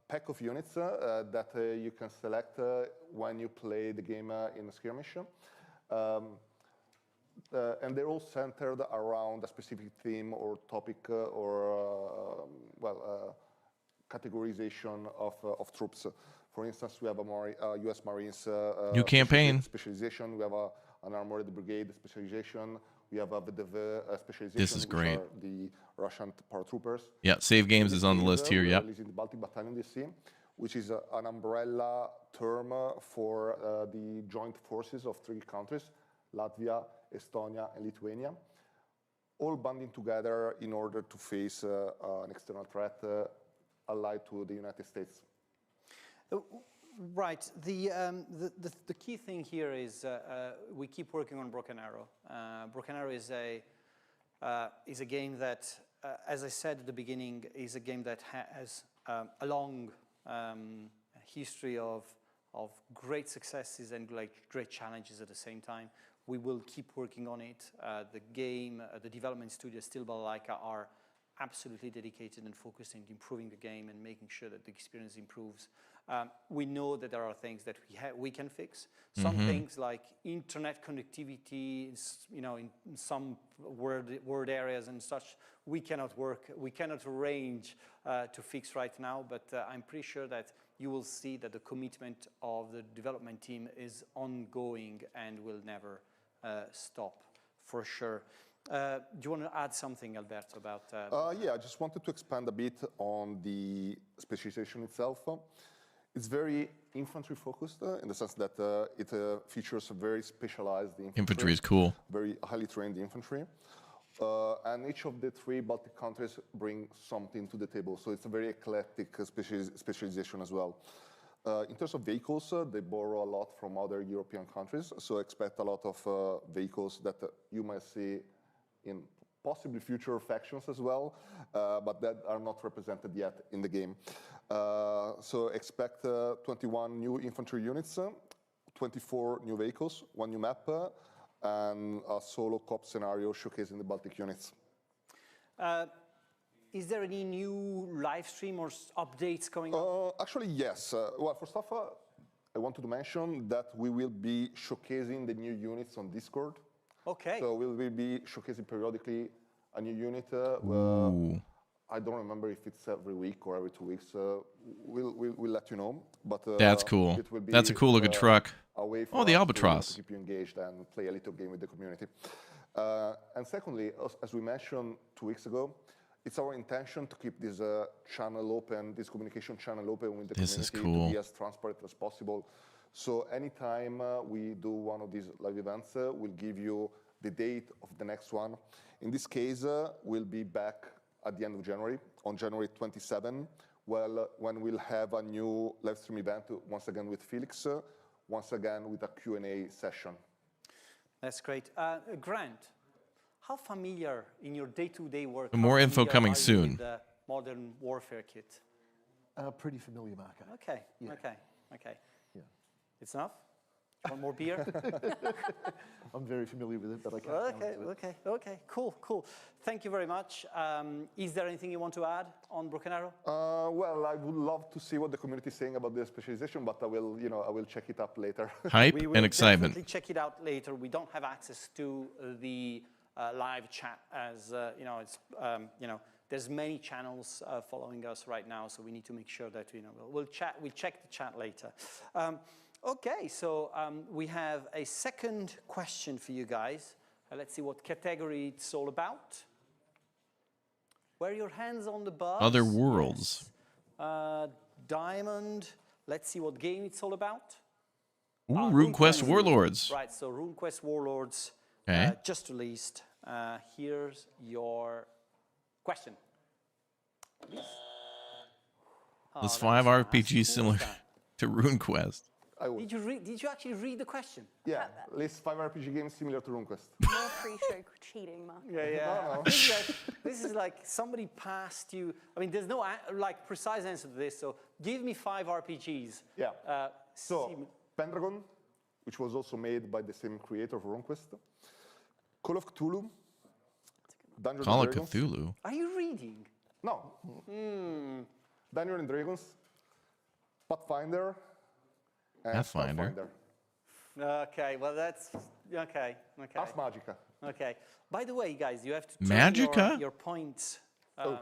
pack of units that you can select when you play the game in a skirmish. And they're all centered around a specific theme or topic or categorization of troops. For instance, we have a U.S. Marines new campaign specialization. We have an armored brigade specialization. We have a VDV specialization. This is great. The Russian paratroopers. Yeah, save games is on the list here. Yep. Releasing the Baltic Battalion DC. which is an umbrella term for the joint forces of 3 countries, Latvia, Estonia, and Lithuania, all banding together in order to face an external threat allied to the United States. Right. The key thing here is we keep working on Broken Arrow. Broken Arrow is a game that, as I said at the beginning, is a game that has a long history of great successes and great challenges at the same time. We will keep working on it. The game, the development studio, Steel Balalaika, are absolutely dedicated and focused on improving the game and making sure that the experience improves. We know that there are things that we can fix. Some things like internet connectivity, in some word areas and such, we cannot arrange to fix right now, but I'm pretty sure that you will see that the commitment of the development team is ongoing and will never stop, for sure. Do you want to add something, Alberto, about... Yeah, I just wanted to expand a bit on the specialization itself. It's very infantry-focused in the sense that it features a very specialized infantry. Infantry is cool. Very highly trained infantry. And each of the 3 Baltic countries bring something to the table, so it's a very eclectic specialization as well. In terms of vehicles, they borrow a lot from other European countries, so expect a lot of vehicles that you might see in possibly future factions as well, but that are not represented yet in the game. So expect 21 new infantry units, 24 new vehicles, 1 new map, and a solo co-op scenario showcasing the Baltic units. Is there any new live stream or updates coming up? Actually, yes. Well, first off, I wanted to mention that we will be showcasing the new units on Discord. Okay. So we will be showcasing periodically a new unit. I don't remember if it's every week or every 2 weeks. We'll let you know. But that's cool. It will be, that's a cool looking truck. Oh, the Albatross. To keep you engaged and play a little game with the community. And secondly, as we mentioned 2 weeks ago, it's our intention to keep this channel open, this communication channel open with the community to be as transparent as possible. So anytime we do one of these live events, we'll give you the date of the next one. In this case, we'll be back at the end of January, on January 27, when we'll have a new live stream event, once again with Felix, once again with a Q&A session. That's great. Grant, how familiar in your day-to-day work? More info coming soon. With the Modern Warfare kit? Pretty familiar, Marco. Okay, yeah. okay. Yeah. It's enough? One more beer? I'm very familiar with it, but I can't. Okay, cool. Thank you very much. Is there anything you want to add on Broken Arrow? Well, I would love to see what the community is saying about the specialization, but I will check it up later. Hype and excitement. Definitely check it out later. We don't have access to the live chat, as it's there's many channels following us right now, so we need to make sure that we'll check the chat later. Okay, so we have a second question for you guys. Let's see what category it's all about. Wear your hands on the buzz. Other worlds. Yes. Diamond. Let's see what game it's all about. Ooh, RuneQuest Warlords. Right, so RuneQuest Warlords just released. Here's your question. Please. This 5 RPG similar to RuneQuest. Did you actually read the question? Yeah, list 5 RPG games similar to RuneQuest. More pre-show cheating, Mark. Yeah. This is like somebody passed you. I mean, there's no precise answer to this. So give me 5 RPGs. Yeah. Pendragon, which was also made by the same creator of RuneQuest. Call of Cthulhu. Dungeons Call and of Dragons. Cthulhu. Are you reading? No. Dungeons and Dragons. Pathfinder. Pathfinder. Okay, well that's okay. Ars Magica. Okay. By the way, guys, you have to turn your points. Okay.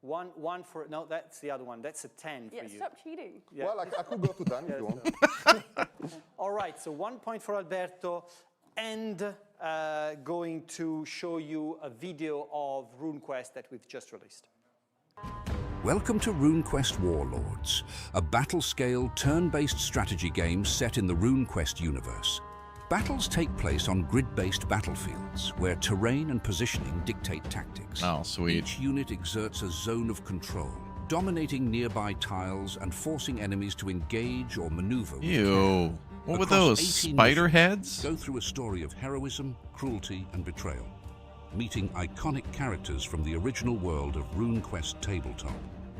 One for that's the other one. That's a 10 for you. Yeah, stop cheating. Yeah. Well, I could go to 10 if you want. All right, so 1 point for Alberto, and going to show you a video of RuneQuest that we've just released. Welcome to RuneQuest Warlords, a battle-scale, turn-based strategy game set in the RuneQuest universe. Battles take place on grid-based battlefields, where terrain and positioning dictate tactics. Oh, sweet. Each unit exerts a zone of control, dominating nearby tiles and forcing enemies to engage or maneuver with care. Ew. What were Across those? 18 Spider missions, heads? Go through a story of heroism, cruelty, and betrayal, meeting iconic characters from the original world of RuneQuest Tabletop.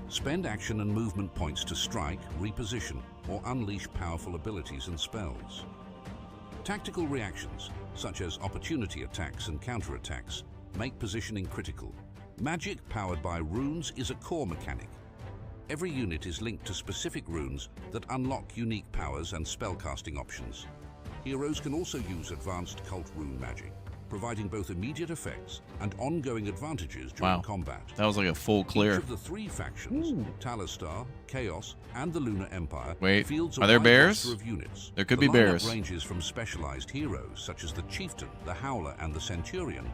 Spend action and movement points to strike, reposition, or unleash powerful abilities and spells. Tactical reactions, such as opportunity attacks and counterattacks, make positioning critical. Magic powered by runes is a core mechanic. Every unit is linked to specific runes that unlock unique powers and spellcasting options. Heroes can also use advanced cult rune magic, providing both immediate effects and ongoing advantages during combat. That was like a full clear. Each of the three factions, Talistar, Chaos, and the Lunar Empire, Wait, fields a are there wide bears? roster of units. There could The be lineup bears. ranges from specialized heroes such as the Chieftain, the Howler, and the Centurion,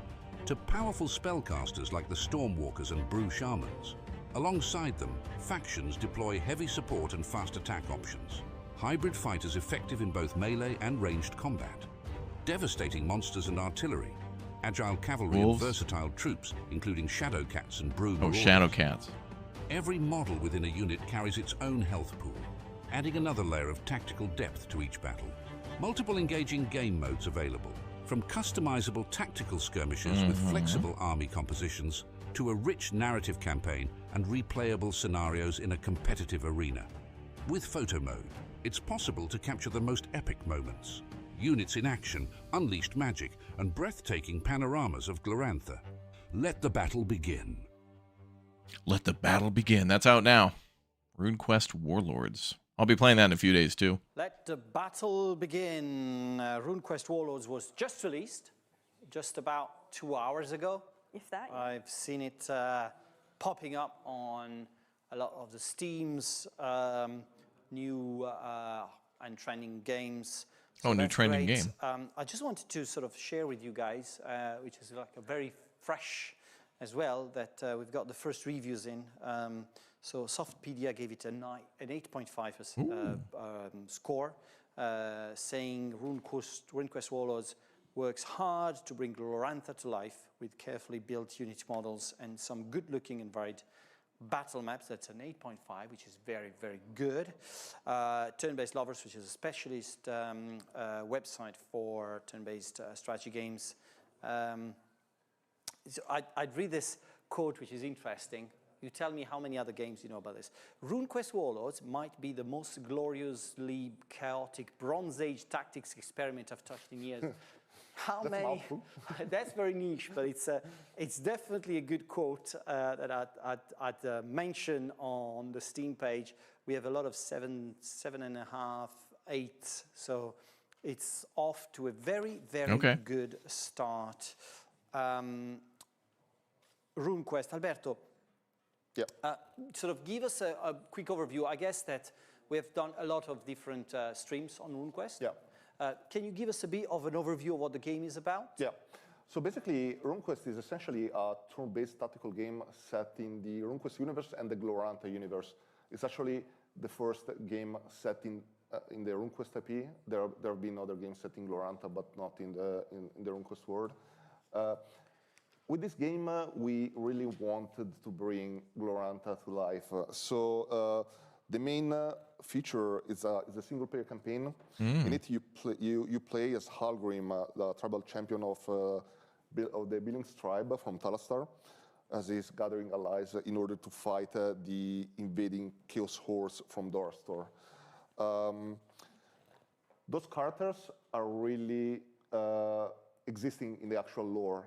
to powerful spellcasters like the Stormwalkers and Brew Shamans. Alongside them, factions deploy heavy support and fast attack options. Hybrid fighters effective in both melee and ranged combat. Devastating monsters and artillery. Agile cavalry Wolves? and versatile troops, including Shadow Cats and Brew Oh, Marauders. Shadow Cats. Every model within a unit carries its own health pool, adding another layer of tactical depth to each battle. Multiple engaging game modes available, from customizable tactical skirmishes with flexible army compositions to a rich narrative campaign and replayable scenarios in a competitive arena. With photo mode, it's possible to capture the most epic moments. Units in action, unleashed magic, and breathtaking panoramas of Glorantha. Let the battle begin. Let the battle begin. That's out now. RuneQuest Warlords. I'll be playing that in a few days too. Let the battle begin. RuneQuest Warlords was just released, just about 2 hours ago. If that. I've seen it popping up on a lot of the Steam's new and trending games. Oh, new that's trending great. game. I just wanted to sort of share with you guys, which is like a very fresh as well, that we've got the first reviews in. So Softpedia gave it an 8.5 score, saying RuneQuest Warlords works hard to bring Glorantha to life with carefully built unit models and some good-looking and varied battle maps. That's an 8.5, which is very, very good. Turn-Based Lovers, which is a specialist website for turn-based strategy games. So I'd read this quote, which is interesting. You tell me how many other games you know about this. RuneQuest Warlords might be the most gloriously chaotic Bronze Age tactics experiment I've touched in years. How That's many? mouthful. That's very niche, but it's definitely a good quote that I'd mention on the Steam page. We have a lot of 7.5, 8, so it's off to a very, very good start. RuneQuest, Alberto. Yeah. Sort of give us a quick overview. I guess that we have done a lot of different streams on RuneQuest. Yeah. Can you give us a bit of an overview of what the game is about? Yeah. So basically, RuneQuest is essentially a turn-based tactical game set in the RuneQuest universe and the Glorantha universe. It's actually the first game set in the RuneQuest IP. There have been other games set in Glorantha, but not in the RuneQuest world. With this game, we really wanted to bring Glorantha to life. So the main feature is a single-player campaign. In it, you play as Halgrim, the tribal champion of the Billings tribe from Talistar, as he's gathering allies in order to fight the invading Chaos Horse from Dorstor. Those characters are really existing in the actual lore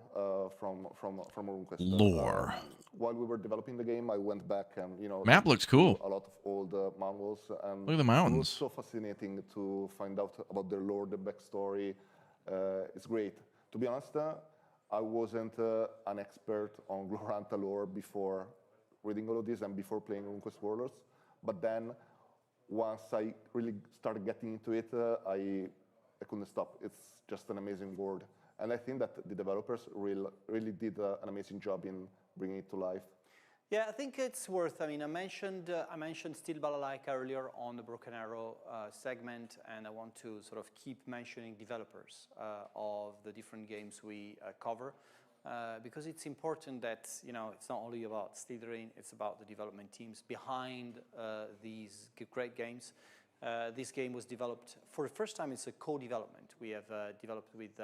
from RuneQuest. Lore. While we were developing the game, I went back and map looks cool. A lot of old manuals, and look at the mountains. It was so fascinating to find out about their lore, the backstory. It's great. To be honest, I wasn't an expert on Glorantha lore before reading all of this and before playing RuneQuest Warlords. But then, once I really started getting into it, I couldn't stop. It's just an amazing world. And I think that the developers really did an amazing job in bringing it to life. Yeah, I think it's worth. I mean, I mentioned Steel Balalaika earlier on the Broken Arrow segment, and I want to sort of keep mentioning developers of the different games we cover, because it's important that it's not only about Slitherine, it's about the development teams behind these great games. This game was developed for the first time. It's a co-development. We have developed with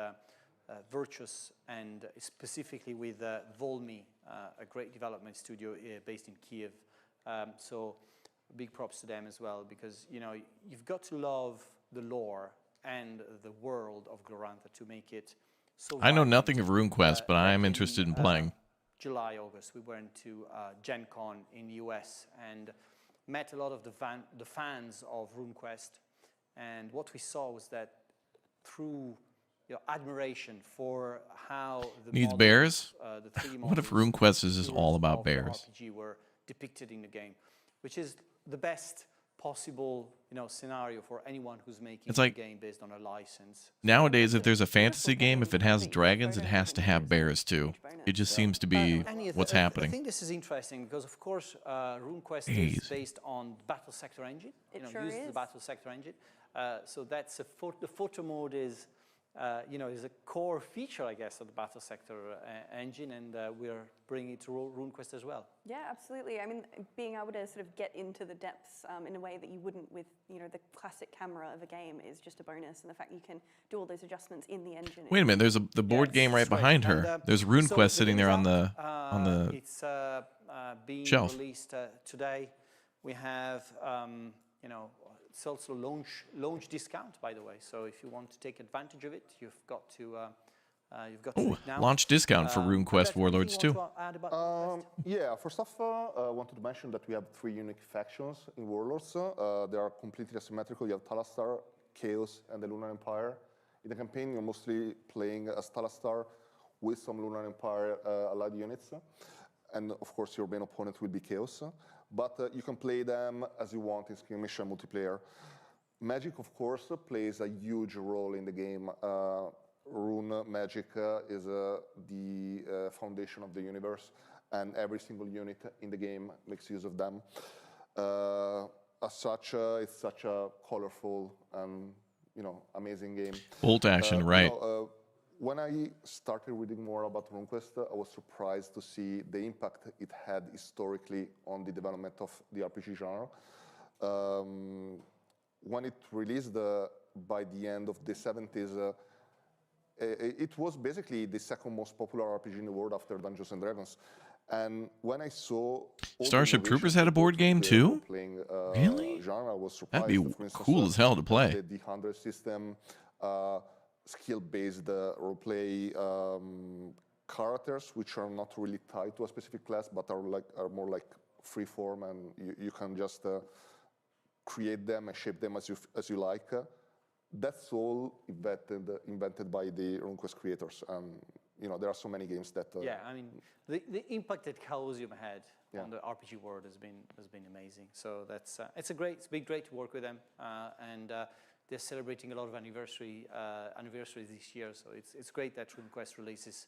Virtuous and specifically with Volmi, a great development studio based in Kiev. So big props to them as well, because you've got to love the lore and the world of Glorantha to make it so. I know nothing of RuneQuest, but I am interested in playing. July, August, we went to Gen Con in the US and met a lot of the fans of RuneQuest, and what we saw was that through admiration for how the Needs models, bears? the 3D What if models, RuneQuest is just all about of bears? RPG were depicted in the game, which is the best possible scenario for anyone who's making It's like, a game based on a license. Nowadays, if there's a fantasy game, if it has dragons, it has to have bears too. It just seems to be what's happening. I think this is interesting because, of course, RuneQuest is based on the Battle Sector engine. Uses the Battle Sector engine. So that's the photo mode is a core feature, I guess, of the Battle Sector engine, and we're bringing it to RuneQuest as well. Yeah, absolutely. I mean, being able to sort of get into the depths in a way that you wouldn't with, the classic camera of a game is just a bonus, and the fact you can do all those adjustments in the engine. Wait a minute, there's the board game right behind her. There's RuneQuest sitting there on the it's being shelf. released today. We have it's also launch discount, by the way. So if you want to take advantage of it, you've got to do it now. Launch discount for RuneQuest Warlords too. Yeah, first off, I wanted to mention that we have 3 unique factions in Warlords. They are completely asymmetrical. You have Talastar, Chaos, and the Lunar Empire. In the campaign, you're mostly playing as Talastar with some Lunar Empire allied units. And of course, your main opponent will be Chaos. But you can play them as you want in skirmish and multiplayer. Magic, of course, plays a huge role in the game. Rune magic is the foundation of the universe, and every single unit in the game makes use of them. As such, it's such a colorful and amazing game. Bolt action, right? When I started reading more about RuneQuest, I was surprised to see the impact it had historically on the development of the RPG genre. When it released by the end of the 70s, it was basically the second most popular RPG in the world after Dungeons and Dragons. And when I saw Starship Troopers had a board game too? Really? Genre, I was surprised. That'd be cool as hell to play. The D100 system, skill-based roleplay characters, which are not really tied to a specific class, but are more like free-form, and you can just create them and shape them as you like. That's all invented by the RuneQuest creators, and there are so many games that. Yeah, I mean, the impact that Chaosium had on the RPG world has been amazing. So that's it's been great to work with them, and they're celebrating a lot of anniversaries this year. So it's great that RuneQuest releases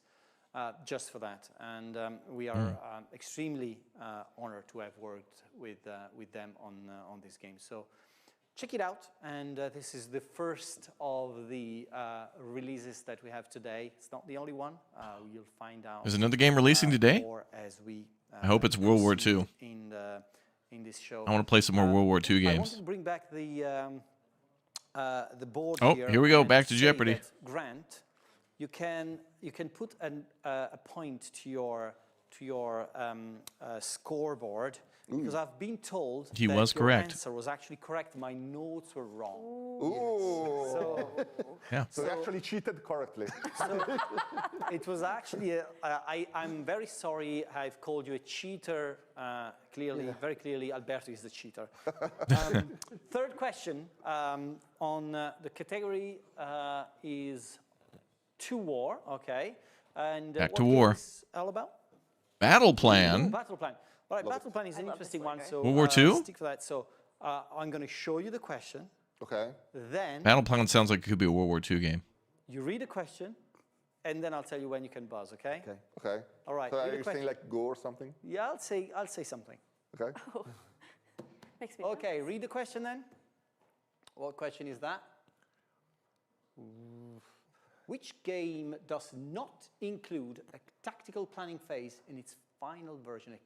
just for that, and we are extremely honored to have worked with them on this game. So. Check it out, and this is the first of the releases that we have today. It's not the only one. You'll find out. There's another game releasing today? More as we, I hope it's World War II. In this show. I want to play some more World War II games. I want to bring back the board here. Here we go. Back to Jeopardy. Grant, you can put a point to your scoreboard. Because I've been told he that was your correct. answer was actually correct. My notes were wrong. Ooh. Yes. So you actually cheated correctly. So it was actually, I'm very sorry I've called you a cheater. Very clearly, Alberto is the cheater. Third question on the category is to war, okay? And Back what to war. is all about? Battle Plan. Battle Plan. All right, Battle Plan is an interesting one. So World War II? Stick to that. So I'm going to show you the question. Okay. Then Battle Plan sounds like it could be a World War II game. you read a question, and then I'll tell you when you can buzz, okay? Okay. Okay. All right. So read are the you saying question. like go or something? Yeah, I'll say something. Okay. Oh. Makes me Okay, read the question then. What question is that? Which game does not include a tactical planning phase in its final version? A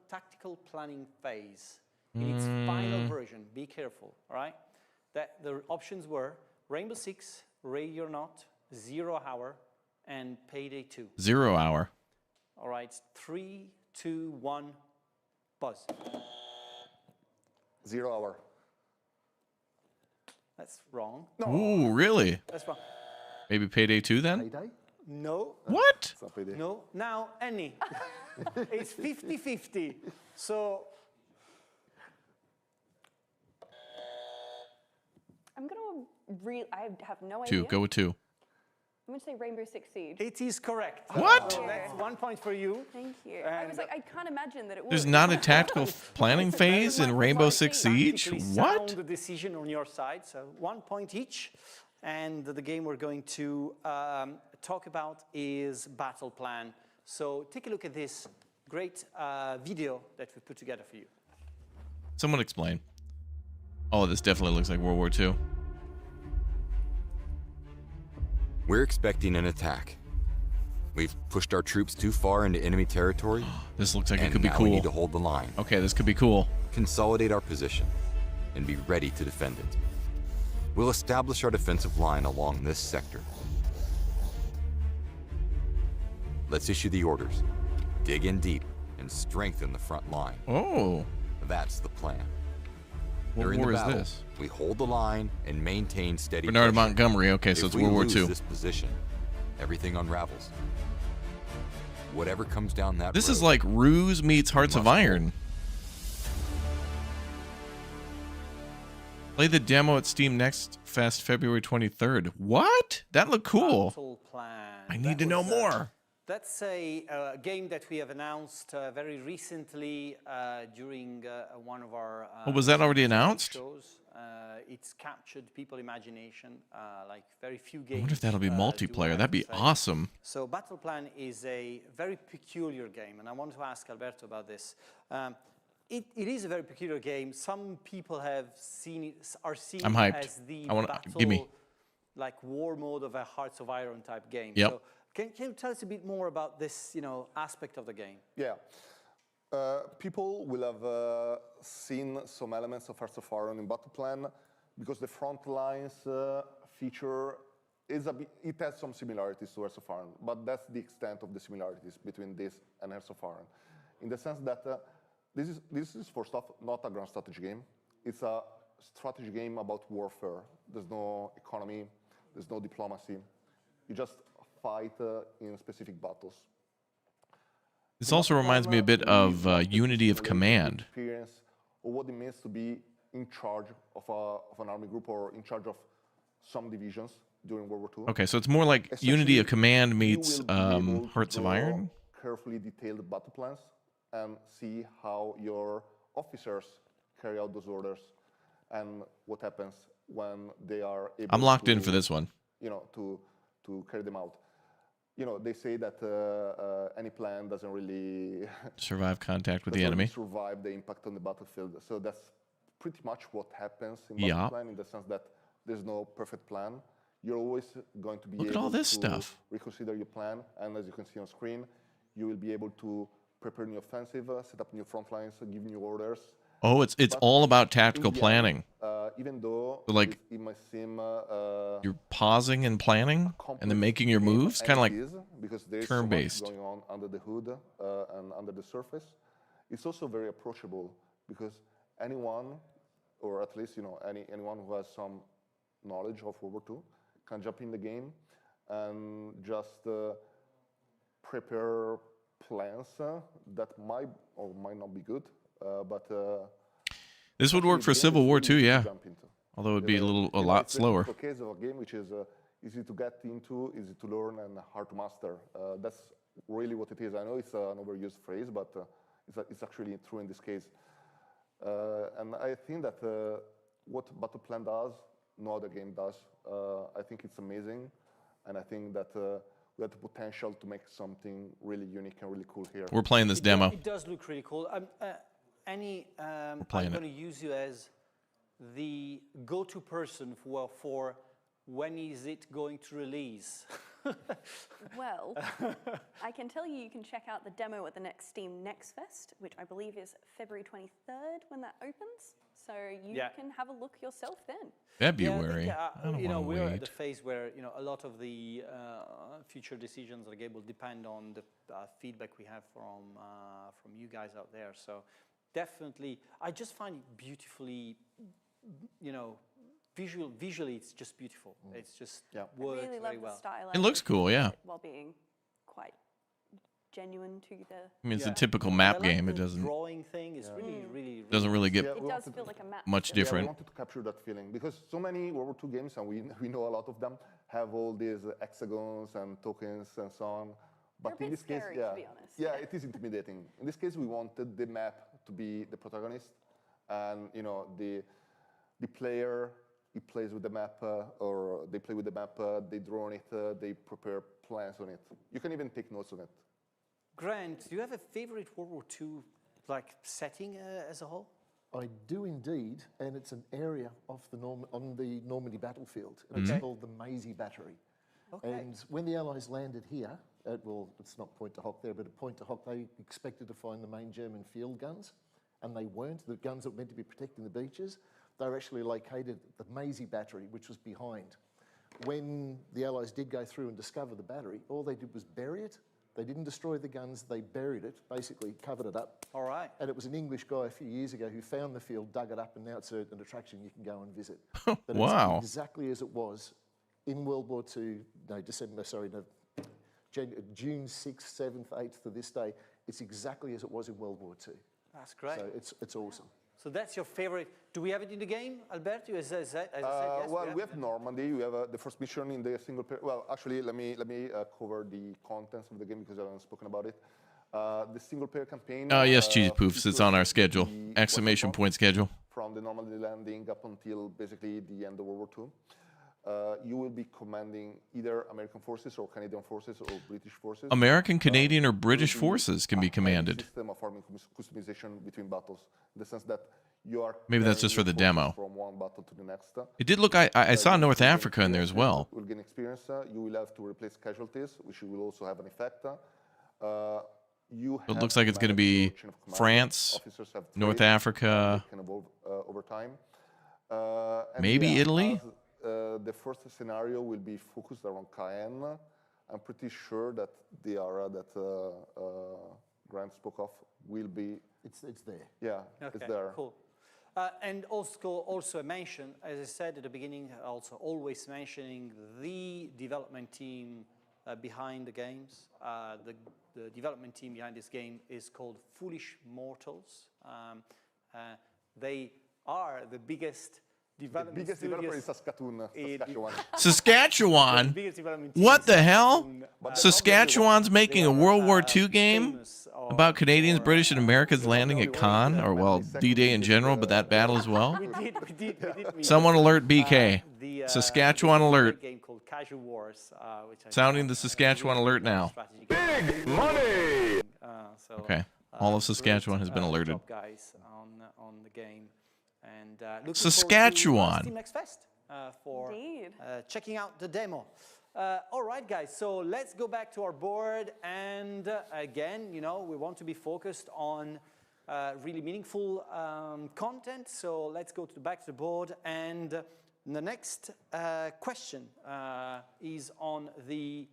tactical planning phase in its final version. Be careful, all right? The options were Rainbow Six, Ready or Not, 0 Hour, and Payday 2. 0 Hour. All right, 3, 2, 1, buzz. 0 Hour. That's wrong. Ooh, really? That's wrong. Maybe Payday 2 then? Payday? No. What? It's not Payday. No. Now, Annie. It's 50-50. So I'm gonna I have no idea. 2. Go with 2. I'm gonna say Rainbow Six Siege. it is correct. What? So that's 1 point for you. Thank you. I was And- like, I can't imagine that it would. There's not a tactical planning phase in Rainbow Six Siege? Tactically What? sound decision on your side. So 1 point each. And the game we're going to talk about is Battle Plan. So take a look at this great video that we put together for you. Someone explain. Oh, this definitely looks like World War II. We're expecting an attack. We've pushed our troops too far into enemy territory. This looks like it and could be now cool. we need to hold the line. Okay, this could be cool. Consolidate our position and be ready to defend it. We'll establish our defensive line along this sector. Let's issue the orders. Dig in deep and strengthen the front line. Oh. That's the plan. What During war the is battle, this? we hold the line and maintain steady Bernard pressure. Montgomery. Okay, so If it's we World War lose II. this position, everything unravels. Whatever comes down that This road, is like Ruse meets Hearts of Iron. Play the demo at Steam Next Fest February 23rd. What? That looked cool. Battle Plan. I need to know more. That's a game that we have announced very recently during one of our Oh, was that already announced? shows. It's captured people's imagination, like very few I games. wonder if that'll be do, I multiplayer. have That'd be to say. awesome. So Battle Plan is a very peculiar game, and I want to ask Alberto about this. It is a very peculiar game. Some people have seen it, are seeing I'm it hyped. as the I wanna- battle, give me. like war mode of a Hearts of Iron type game. Yep. So can you tell us a bit more about this, aspect of the game? Yeah. People will have seen some elements of Hearts of Iron in Battle Plan because the front lines feature it has some similarities to Hearts of Iron, but that's the extent of the similarities between this and Hearts of Iron, in the sense that this is first off not a grand strategy game. It's a strategy game about warfare. There's no economy, there's no diplomacy. You just fight in specific battles. This also reminds me a bit of Unity of Command. Experience of what it means to be in charge of an army group or in charge of some divisions during World War II. Okay, so it's more like Unity of Command meets you will be able to Hearts of draw Iron. Carefully detailed battle plans and see how your officers carry out those orders and what happens when they are able I'm locked in to, for this one. to carry them out. They say that any plan doesn't really Survive contact with the doesn't enemy. survive the impact on the battlefield. So that's pretty much what happens in Yeah. battle plan, in the sense that there's no perfect plan. You're always going to be Look at able all this to stuff. reconsider your plan, and as you can see on screen, you will be able to prepare new offensive, set up new front lines, give new orders. Oh, it's But all about tactical in the planning. end, even though So, like, it might seem You're pausing and planning, and then making your moves, kind of like because there is so much turn-based. going on under the hood and under the surface. It's also very approachable because anyone, or at least anyone who has some knowledge of World War II, can jump in the game and just prepare plans that might or might not be good, but This would work for Civil War too, yeah. Although it would be a lot slower. It's a case of a game which is easy to get into, easy to learn, and hard to master. That's really what it is. I know it's an overused phrase, but it's actually true in this case. And I think that what Battle Plan does, no other game does. I think it's amazing, and I think that we we have the potential to make something really unique and really cool here. We're playing this demo. It does look really cool. I'm playing going to use you as the go-to person for when is it going to release? Well, I can tell you can check out the demo at the next Steam Next Fest, which I believe is February 23rd when that opens. So you can have a look yourself then. February. I don't you know, wanna we're wait. at the phase where a lot of the future decisions of the game will depend on the feedback we have from you guys out there. So definitely, I just find it beautifully, visually it's just beautiful. It's just works I really very love well. the style. It looks cool, yeah. While being quite genuine to the. I mean, it's a typical map game. It doesn't. Drawing thing is really Doesn't really get It does feel like a map. much Yeah, different. we wanted to capture that feeling because so many World War II games, and we know a lot of them, have all these hexagons and tokens and so on. But They're a in bit this case, scary, to be honest. yeah, it is intimidating. In this case, we wanted the map to be the protagonist, and the player, he plays with the map, or they play with the map, they draw on it, they prepare plans on it. You can even take notes on it. Grant, do you have a favorite World War II setting as a whole? I do indeed, and it's an area of on the Normandy battlefield. And It's called the Maisie Battery. Okay. And when the Allies landed here, it's not Point de Hoc there, but at Point de Hoc, they expected to find the main German field guns, and they weren't. The guns that were meant to be protecting the beaches, they were actually located at the Maisie Battery, which was behind. When the Allies did go through and discover the battery, all they did was bury it. They didn't destroy the guns, they buried it, basically covered it up. All right. And it was an English guy a few years ago who found the field, dug it up, and now it's an attraction you can go and visit. But Wow. It's exactly as it was in World War II, June 6th, 7th, 8th to this day. It's exactly as it was in World War II. That's great. So it's awesome. So that's your favorite. Do we have it in the game, Alberto? As I said, yes. Well, we have Normandy. We have the first mission in the single player. Well, actually, let me cover the contents of the game because I haven't spoken about it. The single player campaign. Oh, yes, cheese poofs. It's on our schedule. Exclamation point schedule. From the Normandy landing up until basically the end of World War II. You will be commanding either American forces or Canadian forces or British forces. American, Canadian, or British forces can be commanded. System of arming customization between battles, in the sense that you are. Maybe that's just for the demo. From one battle to the next. It did look. I saw North Africa in there as well. You will gain experience. You will have to replace casualties, which will also have an effect. It looks like it's going to be France, North Africa, can evolve over time. maybe Italy. The first scenario will be focused around Cayenne. I'm pretty sure that the area that Grant spoke of will be. It's there. Yeah, Okay, it's there. Cool. And also a mention, as I said at the beginning, also always mentioning the development team behind the games. The development team behind this game is called Foolish Mortals. They are the biggest development The biggest developer is Saskatchewan. Saskatchewan? What the hell? Saskatchewan's making a World War II game about Canadians, British, and Americans landing at Caen, or, well, D-Day in general, but that battle as well? We did Someone alert BK. Saskatchewan alert. Game called Casual Wars, which I Sounding the Saskatchewan alert now. Big money! Okay. All of Saskatchewan has been alerted. Top guys on the game. And looking Saskatchewan. forward to Steam Next Fest for checking out the demo. All right, guys, so let's go back to our board. And again, we want to be focused on really meaningful content. So let's go back to the board. And the next question is on the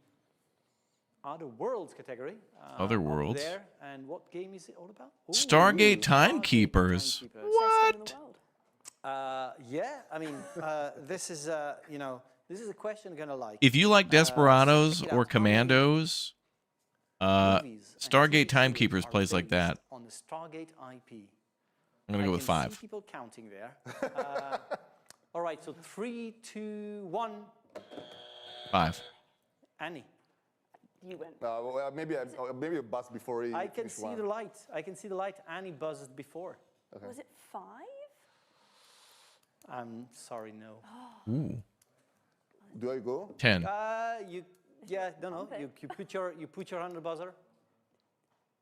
Other Worlds category. Other Worlds. There. And what game is it all about? Ooh, Stargate Timekeepers. What? Yeah, I mean, this is this is a question you're gonna like. If you like Desperados or Commandos, Stargate Timekeepers plays like that. On the Stargate IP. I'm gonna go with 5. See people counting there. All right, so 3, 2, 1. 5. Annie. You went. Well, maybe a buzz before he. I can see the light. I can see the light. Annie buzzed before. Okay. Was it 5? I'm sorry, no. Ooh. Do I go? 10. Yeah, no. You put your hand on the buzzer.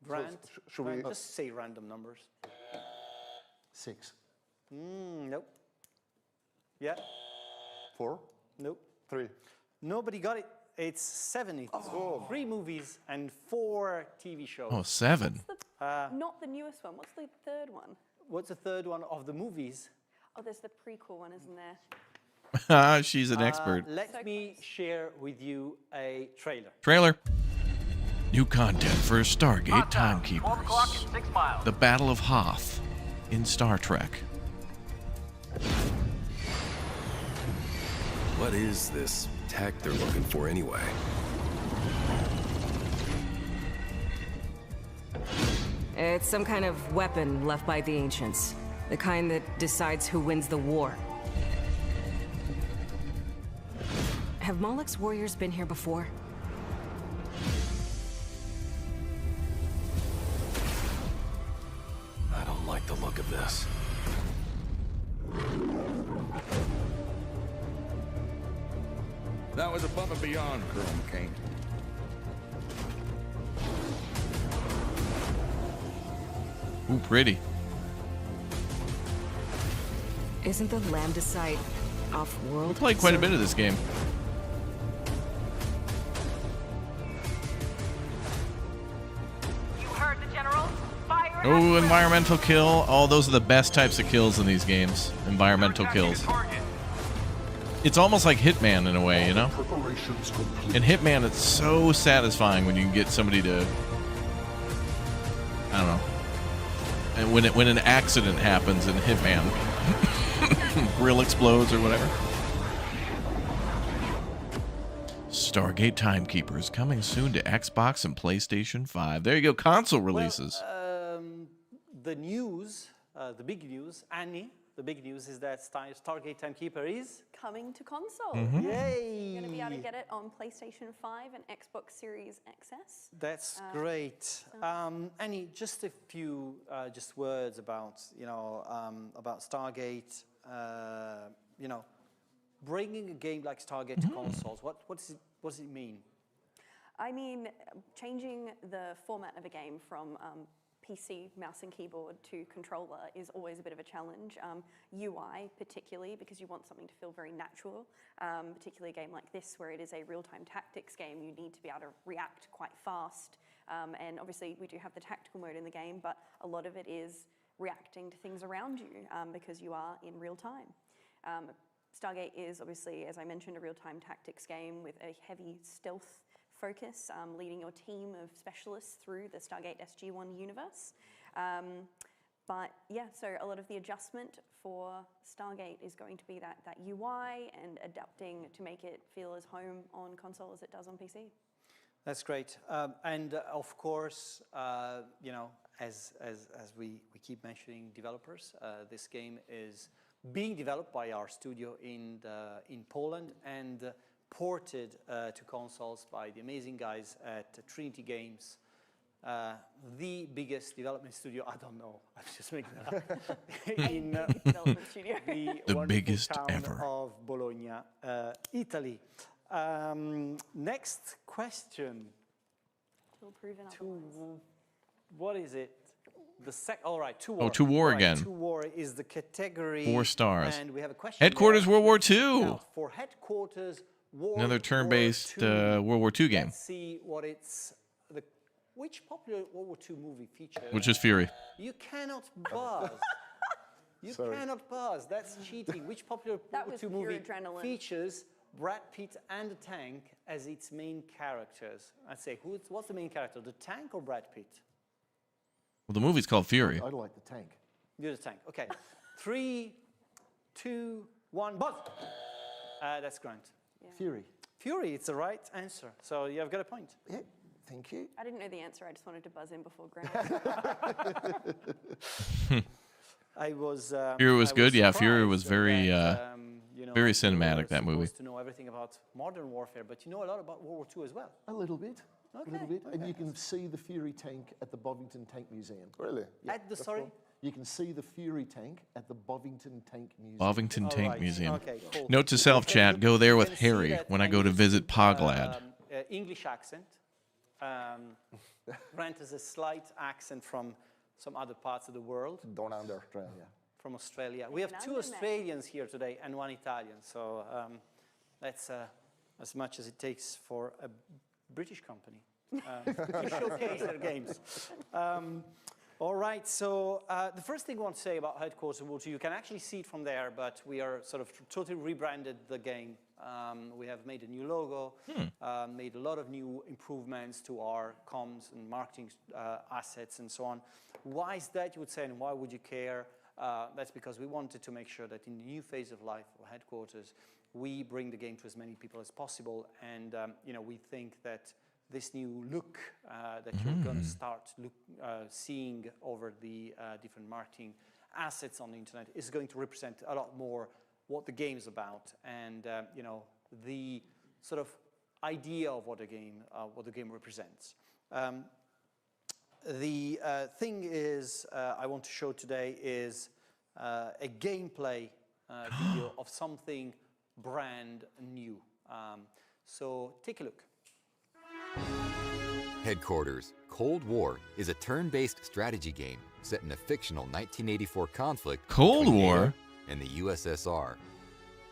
Grant, should we just say random numbers? 6. Nope. Yeah. 4. Nope. 3. Nobody got it. It's 7. It's 3 movies and 4 TV shows. Oh, 7. Not the newest one. What's the third one? What's the third one of the movies? Oh, there's the prequel one, isn't there? She's an expert. Let me share with you a trailer. Trailer. New content for Stargate Timekeepers. The Battle of Hoth in Star Trek. What is this tech they're looking for anyway? It's some kind of weapon left by the ancients. The kind that decides who wins the war. Have Moloch's warriors been here before? I don't like the look of this. That was above and beyond, Colonel McCain. Ooh, pretty. Isn't the Lambda site off-world? We played quite a bit of this game. You heard the general. Fire. Oh, environmental kill. Oh, those are the best types of kills in these games. Environmental kills. It's almost like Hitman in a way, you know? In Hitman, it's so satisfying when you can get somebody to... I don't know. And when an accident happens in Hitman, grill explodes or whatever. Stargate Timekeepers coming soon to Xbox and PlayStation 5. There you go, console releases. Well, the news, the big news, Annie, the big news is that Stargate Timekeeper is coming to console. Yay! You're going to be able to get it on PlayStation 5 and Xbox Series XS. That's great. Annie, just a few just words about about Stargate. Bringing a game like Stargate to consoles. What does it mean? I mean, changing the format of a game from PC, mouse and keyboard to controller is always a bit of a challenge. UI particularly, because you want something to feel very natural, particularly a game like this where it is a real-time tactics game, you need to be able to react quite fast. And obviously we do have the tactical mode in the game, but a lot of it is reacting to things around you because you are in real time. Stargate is obviously, as I mentioned, a real-time tactics game with a heavy stealth focus, leading your team of specialists through the Stargate SG-1 universe. But yeah, so a lot of the adjustment for Stargate is going to be that UI and adapting to make it feel as home on console as it does on PC. That's great. And of course, as we keep mentioning developers, this game is being developed by our studio in Poland and ported to consoles by the amazing guys at Trinity Games, the biggest development studio. I don't know, I'm just making that up. in development studio. The biggest town ever of Bologna, Italy. Next question. What is it? All right, 2 war. Oh, 2 war again. 2 war is the category. 4 stars. And we have a question. Headquarters there. World War II. Now, for Headquarters Another turn-based World War II game. Let's see what it's. Which popular World War II movie features? Which is Fury. You cannot buzz. You cannot buzz. That's cheating. Which popular World War II movie features Brad Pitt and the tank as its main characters? I'd say, what's the main character, the tank or Brad Pitt? Well, the movie's called Fury. I like the tank. You're the tank. Okay. 3, 2, 1, buzz. That's Grant. Yeah. Fury. Fury, it's the right answer. So you've got a point. Yeah, thank you. I didn't know the answer. I just wanted to buzz in before Grant. Fury was good. Yeah, Fury was very, very cinematic. That movie. To know everything about modern warfare, but you know a lot about World War II as well. A little bit. Okay. A little bit. And you can see the Fury tank at the Bovington Tank Museum. Really? Yeah, At the sorry. You can see the Fury tank at the Bovington Tank Museum. Bovington Tank Museum. Okay, cool. Note to self, chat, go there with Harry when I go to visit Poglad. English accent. Grant has a slight accent from some other parts of the world. Down under Australia. From Australia. We have 2 Australians here today and 1 Italian, so that's as much as it takes for a British company to showcase their games. All right, so the first thing I want to say about Headquarters World 2, you can actually see it from there, but we are sort of totally rebranded the game. We have made a new logo, made a lot of new improvements to our comms and marketing assets and so on. Why is that, you would say, and why would you care? That's because we wanted to make sure that in the new phase of life of Headquarters, we bring the game to as many people as possible. And we think that this new look that you're going to start seeing over the different marketing assets on the internet is going to represent a lot more what the game is about, and the sort of idea of what the game represents. The thing is, I want to show today is a gameplay video of something brand new. So take a look. Headquarters Cold War is a turn-based strategy game set in a fictional 1984 conflict between Air and the USSR.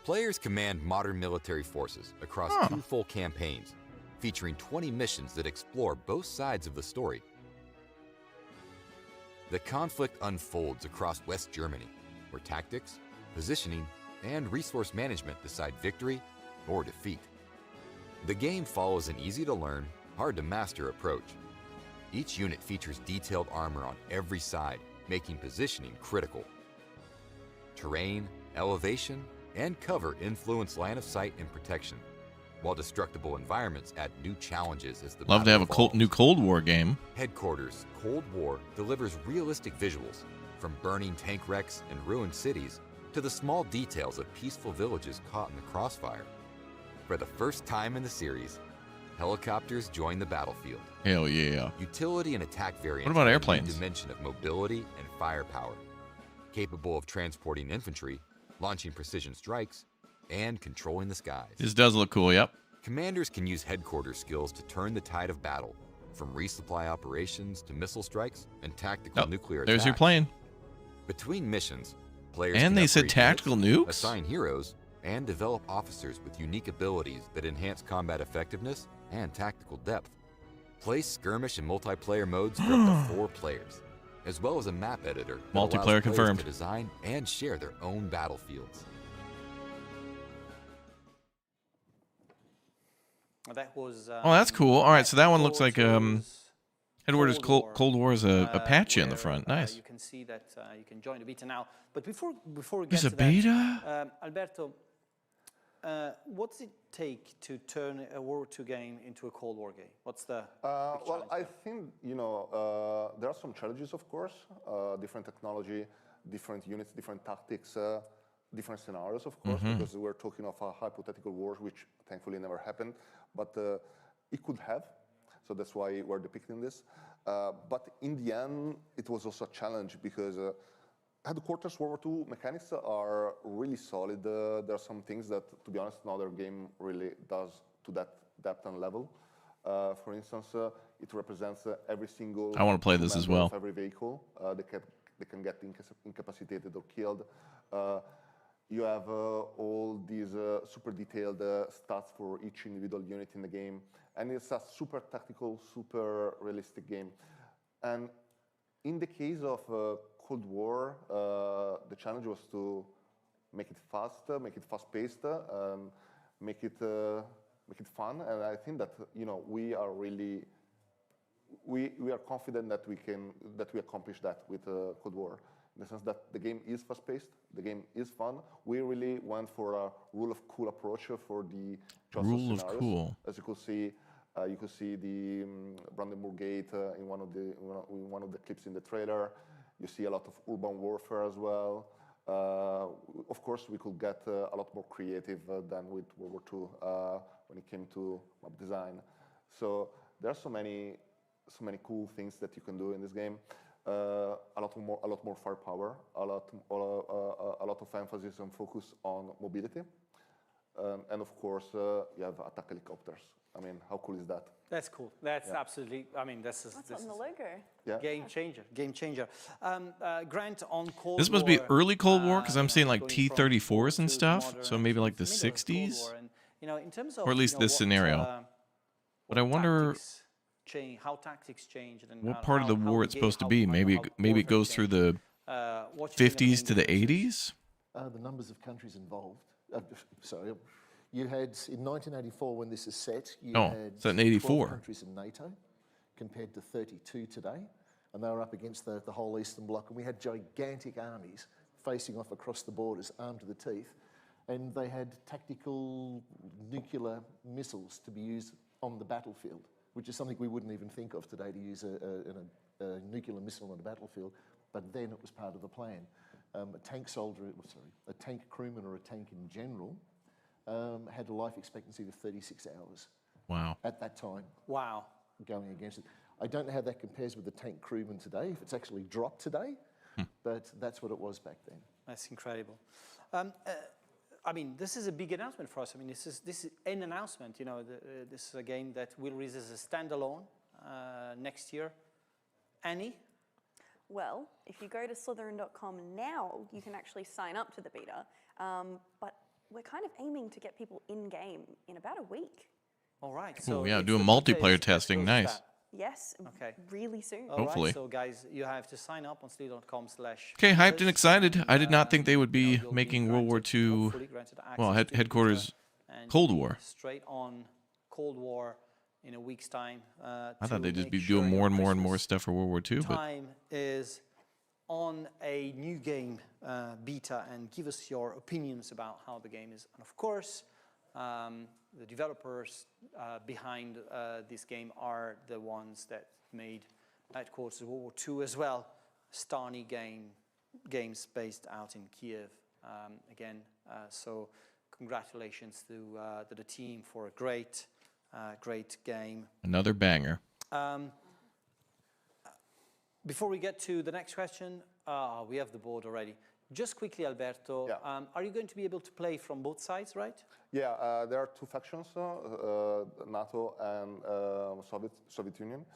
Players command modern military forces across 2 full campaigns, featuring 20 missions that explore both sides of the story. The conflict unfolds across West Germany, where tactics, positioning, and resource management decide victory or defeat. The game follows an easy-to-learn, hard-to-master approach. Each unit features detailed armor on every side, making positioning critical. Terrain, elevation, and cover influence line of sight and protection, while destructible environments add new challenges as the Love to have battle a new Cold War game. Headquarters Cold War delivers realistic visuals, from burning tank wrecks and ruined cities to the small details of peaceful villages caught in the crossfire. For the first time in the series, helicopters join the battlefield. Hell yeah. Utility and attack variants. What about airplanes? A dimension of mobility and firepower, capable of transporting infantry, launching precision strikes, and controlling the skies. This does look cool, yep. Commanders can use headquarters skills to turn the tide of battle, from resupply operations to missile strikes and tactical nuclear attacks. There's your plane. Between missions, players and can they said upgrade tactical units, nukes? assign heroes, and develop officers with unique abilities that enhance combat effectiveness and tactical depth. Play skirmish and multiplayer modes for up to 4 players, as well as a map editor that allows Multiplayer players confirmed. to design and share their own battlefields. That was. Oh, that's cool. All right, so that one looks like Headquarters Cold War is a patch in the front. Nice. You can see that you can join the beta now. But before we get There's to a beta? that, Alberto, what does it take to turn a World War II game into a Cold War game? What's the well, I think there are some challenges, of course. Different technology, different units, different tactics, different scenarios, of course, because we're talking of a hypothetical war, which thankfully never happened, but it could have. So that's why we're depicting this. But in the end, it was also a challenge because Headquarters World War II mechanics are really solid. There are some things that, to be honest, no other game really does to that depth and level. For instance, it represents every single. I want to play this as well. Of every vehicle, they can get incapacitated or killed. You have all these super detailed stats for each individual unit in the game, and it's a super tactical, super realistic game. And in the case of Cold War, the challenge was to make it fast, make it fast-paced, make it fun. And I think that we are really we are confident that we accomplish that with Cold War. In the sense that the game is fast-paced, the game is fun. We really went for a rule of cool approach for the rule of cool. As you could see the Brandenburg Gate in one of the clips in the trailer. You see a lot of urban warfare as well. Of course, we could get a lot more creative than with World War II when it came to map design. So there are so many cool things that you can do in this game. A lot more firepower, a lot of emphasis and focus on mobility. And of course, you have attack helicopters. I mean, how cool is that? That's cool. That's absolutely, I mean, this is... That's on the logo. Yeah. Game changer, game changer. Grant, on Cold This must War, be early Cold War, because I'm seeing like going from T-34s and to stuff, modern so maybe like the middle of Cold 60s? War, and, you know, in terms Or at of, least you know, this scenario. But I wonder how tactics changed. And what part of the war it's supposed to be. Maybe it goes through the 50s to the 80s? The numbers of countries involved. Sorry. You had, in 1984, when this is set, you had set in 84. 12 countries in NATO, compared to 32 today. And they were up against the whole Eastern Bloc. And we had gigantic armies facing off across the borders, armed to the teeth. And they had tactical nuclear missiles to be used on the battlefield, which is something we wouldn't even think of today, to use a nuclear missile on a battlefield. But then it was part of the plan. A tank crewman or a tank in general had a life expectancy of 36 hours. Wow. At that time. Wow. Going against it. I don't know how that compares with the tank crewman today, if it's actually dropped today, but that's what it was back then. That's incredible. I mean, this is a big announcement for us. I mean, this is an announcement. You know, this is a game that will release as a standalone next year. Annie? Well, if you go to Slitherine.com now, you can actually sign up to the beta. But we're kind of aiming to get people in-game in about a week. All right. So yeah, do a multiplayer testing. Nice. Yes, really soon. Hopefully. Right, so guys, you have to sign up on Slitherine.com/. Okay, hyped and excited. I did not think they would be making World War II, well, headquarters Cold War. Straight on Cold War in a week's time. I thought they'd just be doing more and more and more stuff for World War II. But Time is on a new game beta, and give us your opinions about how the game is. And of course, the developers behind this game are the ones that made Headquarters of World War II as well. Stani games based out in Kiev. Again, so congratulations to the team for a great game. Another banger. Before we get to the next question, we have the board already. Just quickly, Alberto, are you going to be able to play from both sides, right? Yeah, there are two factions, NATO and Soviet Union,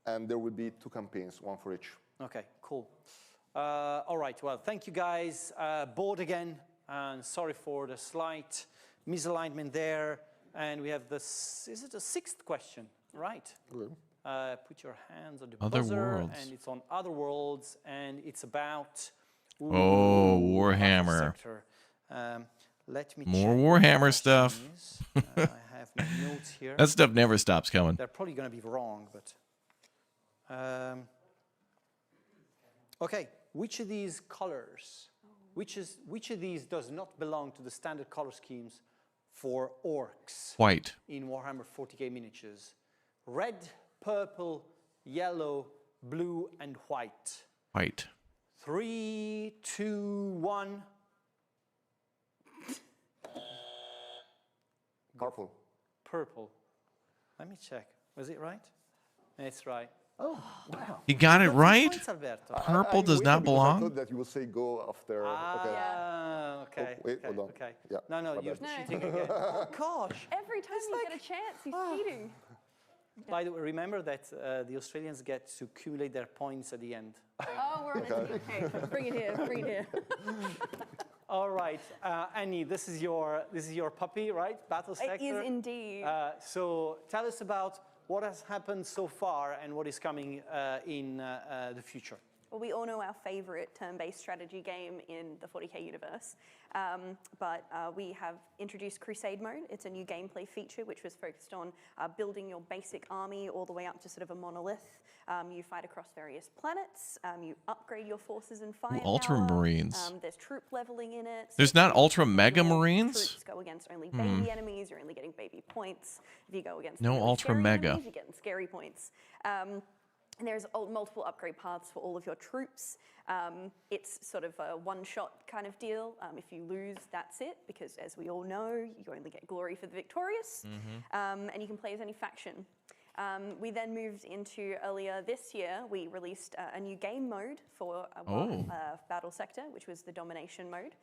and there will be two campaigns, one for each. Okay, cool. All right, well, thank you guys. Board again, and sorry for the slight misalignment there. And we have this, is it a sixth question? Right. Put your hands on the buzzer. Worlds. And it's on Other Worlds, and it's about... Warhammer. Let me more Warhammer stuff. I have my notes here. That stuff never stops coming. They're probably going to be wrong, but... okay, which of these colors, which of these does not belong to the standard color schemes for orcs? White. In Warhammer 40k miniatures. Red, purple, yellow, blue, and white. White. 3, 2, 1. Purple. Purple. Let me check. Was it right? It's right. Oh, wow. He got it right? Points, Alberto. Purple does not I belong? thought that you will say go after. Okay. Oh, wait, hold on. Okay. Yeah, No, you're cheating again. Oh, gosh. Every time you get a chance, he's cheating. By the way, remember that the Australians get to accumulate their points at the end. Oh, we're on it. Okay, bring it here. Bring it here. All right, Annie, this is your puppy, right? Battle Sector. It is indeed. So tell us about what has happened so far and what is coming in the future. Well, we all know our favorite turn-based strategy game in the 40k universe, but we have introduced Crusade Mode. It's a new gameplay feature which was focused on building your basic army all the way up to sort of a monolith. You fight across various planets. You upgrade your forces and firepower. Ultramarines. There's troop leveling in it. There's not Ultra Mega Marines? Troops go against only baby enemies. You're only getting baby points. If you go against no really Ultra scary Mega. enemies, you're getting scary points. And there's multiple upgrade paths for all of your troops. It's sort of a one-shot kind of deal. If you lose, that's it, because as we all know, you only get glory for the victorious. And you can play as any faction. We then moved into earlier this year, we released a new game mode for Battle Sector, which was the domination mode,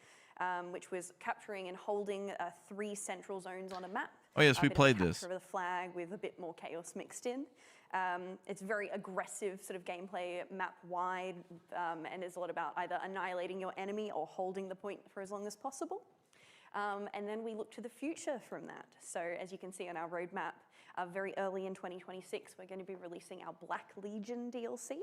which was capturing and holding 3 central zones on a map. Oh yes, we played this. Capture of the flag with a bit more chaos mixed in. It's very aggressive sort of gameplay, map-wide, and it's a lot about either annihilating your enemy or holding the point for as long as possible. And then we look to the future from that. So as you can see on our roadmap, very early in 2026, we're going to be releasing our Black Legion DLC.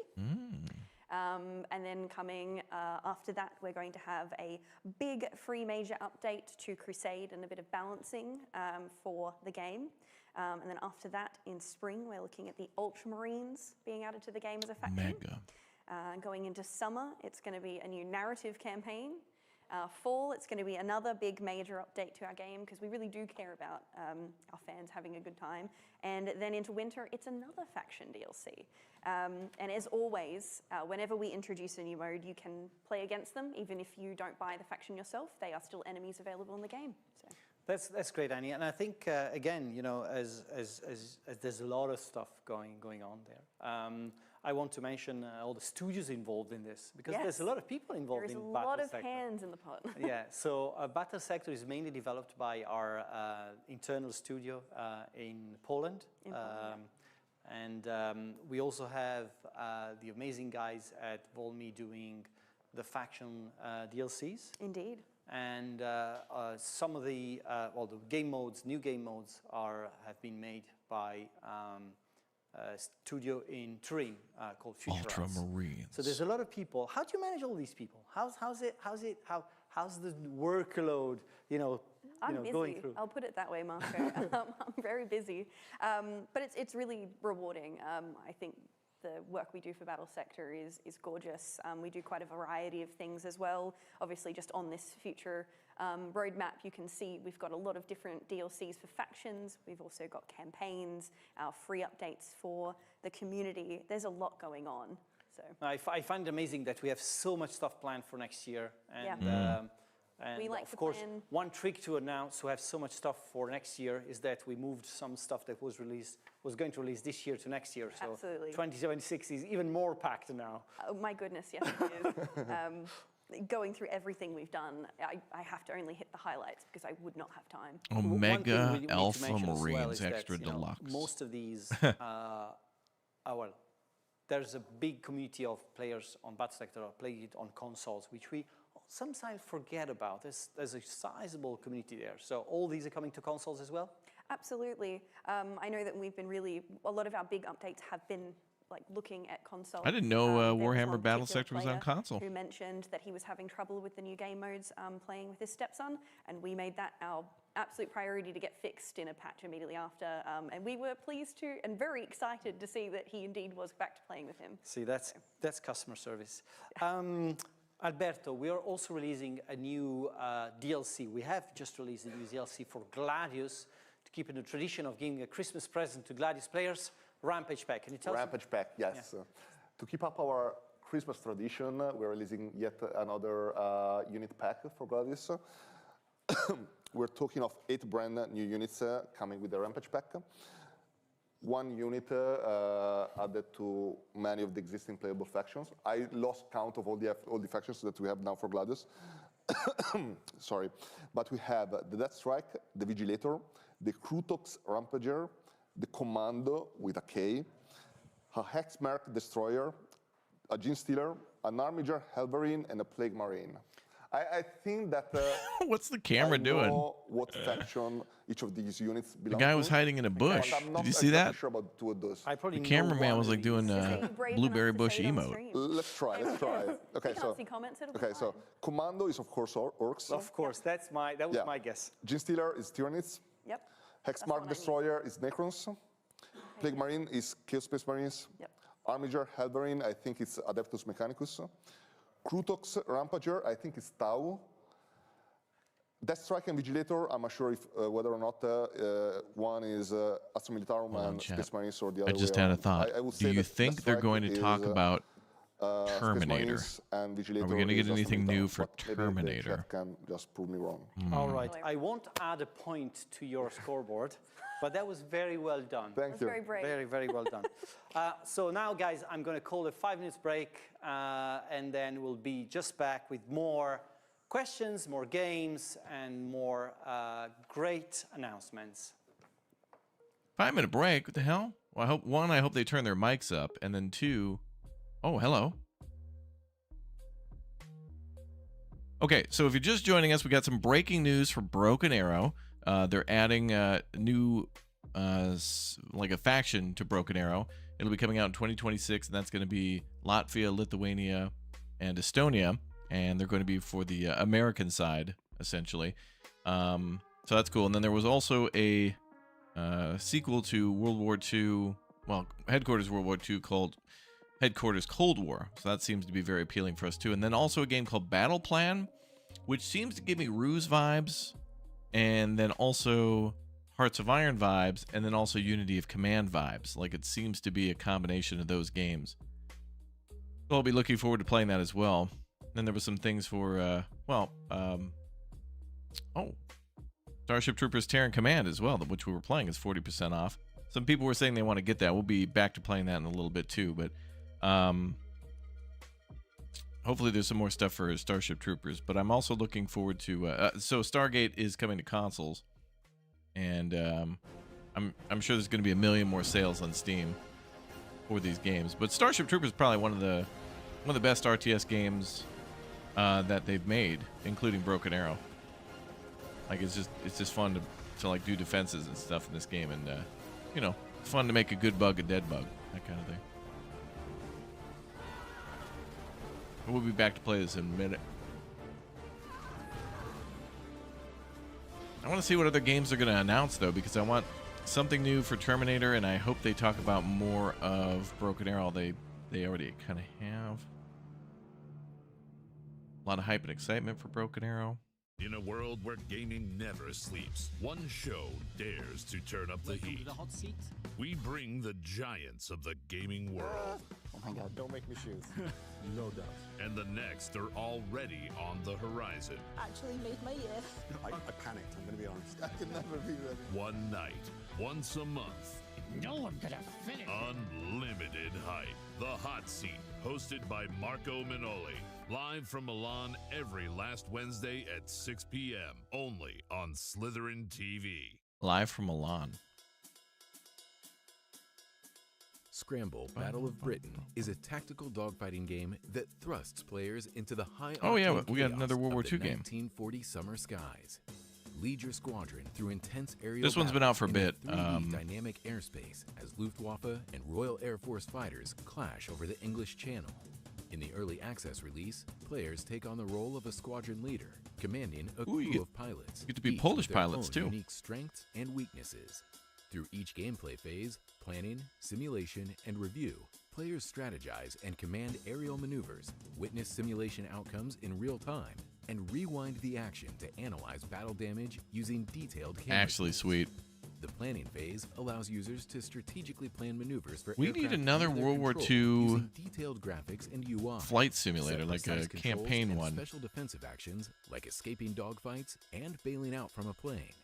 And then coming after that, we're going to have a big free major update to Crusade and a bit of balancing for the game. And then after that, in spring, we're looking at the Ultramarines being added to the game as a faction. Mega. Going into summer, it's going to be a new narrative campaign. Fall, it's going to be another big major update to our game because we really do care about our fans having a good time. And then into winter, it's another faction DLC. And as always, whenever we introduce a new mode, you can play against them. Even if you don't buy the faction yourself, they are still enemies available in the game. So. That's great, Annie. And I think, again, you know, as there's a lot of stuff going on there. I want to mention all the studios involved in this, because there's a lot of people involved in Battle Sector. There's a lot of hands in the pot. Yeah, so Battle Sector is mainly developed by our internal studio in Poland. And we also have the amazing guys at Volmi doing the faction DLCs. Indeed. And some of the the game modes, new game modes, have been made by a studio in Turin called Future Ultramarines. So there's a lot of people. How do you manage all these people? How's the workload? I'm busy. Going through. I'll put it that way, Marco. I'm very busy, but it's really rewarding. I think the work we do for Battle Sector is gorgeous. We do quite a variety of things as well. Obviously, just on this future roadmap, you can see we've got a lot of different DLCs for factions. We've also got campaigns, our free updates for the community. There's a lot going on. So I find it amazing that we have so much stuff planned for next year. And, and we like of to course, plan. one trick to announce to have so much stuff for next year is that we moved some stuff that was going to release this year to next year. So Absolutely. 2076 is even more packed now. Oh my goodness, yes it is. Going through everything we've done, I have to only hit the highlights because I would not have time. Omega Alpha Marines Extra Deluxe. Most of these, there's a big community of players on Battle Sector who play it on consoles, which we sometimes forget about. There's a sizable community there. So all these are coming to consoles as well? Absolutely. I know that we've been a lot of our big updates have been looking at console. I didn't know Warhammer Battle Sector was on console. Who mentioned that he was having trouble with the new game modes playing with his stepson, and we made that our absolute priority to get fixed in a patch immediately after. And we were pleased to and very excited to see that he indeed was back to playing with him. See, that's customer service. Alberto, we are also releasing a new DLC. We have just released a new DLC for Gladius to keep in the tradition of giving a Christmas present to Gladius players. Rampage Pack. Can you tell us? Rampage Pack, yes. Yeah. To keep up our Christmas tradition, we're releasing yet another unit pack for Gladius. We're talking of 8 brand new units coming with the Rampage Pack. 1 unit added to many of the existing playable factions. I lost count of all the factions that we have now for Gladius. Sorry. But we have the Death Strike, the Vigilator, the Krutox Rampager, the Commando with a K, a Hexmark Destroyer, a Gene Stealer, an Armiger Helverine, and a Plague Marine. I think that... What's the camera doing? What faction each of these units belong to. The guy was hiding in a bush. Did you see that? Sure about two of those. The cameraman was like doing blueberry bush emote. Let's try. Okay, so Commando is of course orcs. Of course, that was my guess. Gene Stealer is Tyranids. Yep. Hexmark Destroyer is Necrons. Plague Marine is Chaos Space Marines. Yep. Armiger Helverine, I think it's Adeptus Mechanicus. Krutox Rampager, I think it's Tau. Death Strike and Vigilator, I'm not sure if whether or not one is Astra Militarum and Space Marines or the other way. I just had a thought. Do you think they're going to talk about Terminator. And Are we going to get anything new for Terminator? Can just prove me wrong. All right, I won't add a point to your scoreboard, but that was very well done. Thank you. Very brave. Very, very well done. So now, guys, I'm going to call a 5-minute break, and then we'll be just back with more questions, more games, and more great announcements. 5-minute break? What the hell? Well, I hope they turn their mics up, and then 2, oh, hello. Okay, so if you're just joining us, we got some breaking news for Broken Arrow. They're adding new, like a faction to Broken Arrow. It'll be coming out in 2026, and that's going to be Latvia, Lithuania, and Estonia. And they're going to be for the American side, essentially. So that's cool. And then there was also a sequel to World War II, well, Headquarters World War II called Headquarters Cold War. So that seems to be very appealing for us, too. And then also a game called Battle Plan, which seems to give me Ruse vibes, and then also Hearts of Iron vibes, and then also Unity of Command vibes. Like, it seems to be a combination of those games. So I'll be looking forward to playing that as well. Then there were some things for, Starship Troopers Terran Command as well, which we were playing, is 40% off. Some people were saying they want to get that. We'll be back to playing that in a little bit too, but hopefully there's some more stuff for Starship Troopers. But I'm also looking forward to, so Stargate is coming to consoles, and I'm sure there's going to be a million more sales on Steam for these games. But Starship Troopers is probably one of the best RTS games that they've made, including Broken Arrow. Like, it's just fun to like do defenses and stuff in this game, and you know, it's fun to make a good bug a dead bug, that kind of thing. We'll be back to play this in a minute. I want to see what other games they're going to announce, though, because I want something new for Terminator, and I hope they talk about more of Broken Arrow. They already kind of have. A lot of hype and excitement for Broken Arrow. In a world where gaming never sleeps, one show dares to turn up the heat. To the hot seat. We bring the giants of the gaming world. Oh my god, don't make me shoot. No doubt. And the next are already on the horizon. Actually made my year. I panicked, I'm gonna be honest. I can never be ready. One night, once a month. No one could have finished. Unlimited hype. The Hot Seat, hosted by Marco Minoli. Live from Milan every last Wednesday at 6 p.m. only on Slitherine TV. Live from Milan. Scramble, Battle of Britain is a tactical dogfighting game that thrusts players into the high Oh yeah, we got another World War II game. 1940 summer skies. Lead your squadron through intense aerial This one's been out for a bit. 3D dynamic airspace as Luftwaffe and Royal Air Force fighters clash over the English Channel. In the early access release, players take on the role of a squadron leader, commanding a crew of pilots. You get to be each Polish with their pilots own too. Unique strengths and weaknesses. Through each gameplay phase, planning, simulation, and review, players strategize and command aerial maneuvers, witness simulation outcomes in real time, and rewind the action to analyze battle damage using detailed camera Actually, views. sweet. The planning phase allows users to strategically plan maneuvers for We need aircraft another under their World War control II using detailed graphics and UI, flight simulator, set like a precise controls campaign and one. Special defensive actions like escaping dogfights and bailing out from a plane.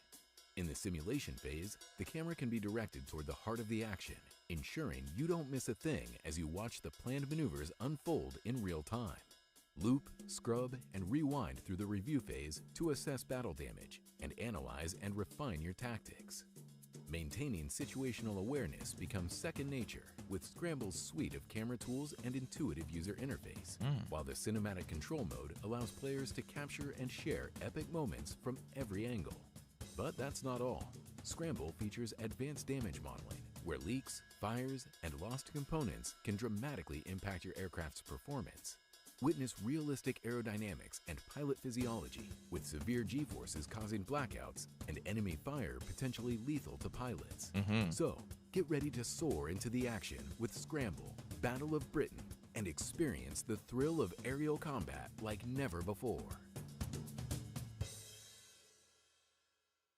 In the simulation phase, the camera can be directed toward the heart of the action, ensuring you don't miss a thing as you watch the planned maneuvers unfold in real time. Loop, scrub, and rewind through the review phase to assess battle damage and analyze and refine your tactics. Maintaining situational awareness becomes second nature with Scramble's suite of camera tools and intuitive user interface, while the cinematic control mode allows players to capture and share epic moments from every angle. But that's not all. Scramble features advanced damage modeling, where leaks, fires, and lost components can dramatically impact your aircraft's performance. Witness realistic aerodynamics and pilot physiology, with severe G-forces causing blackouts and enemy fire potentially lethal to pilots. So, get ready to soar into the action with Scramble, Battle of Britain, and experience the thrill of aerial combat like never before.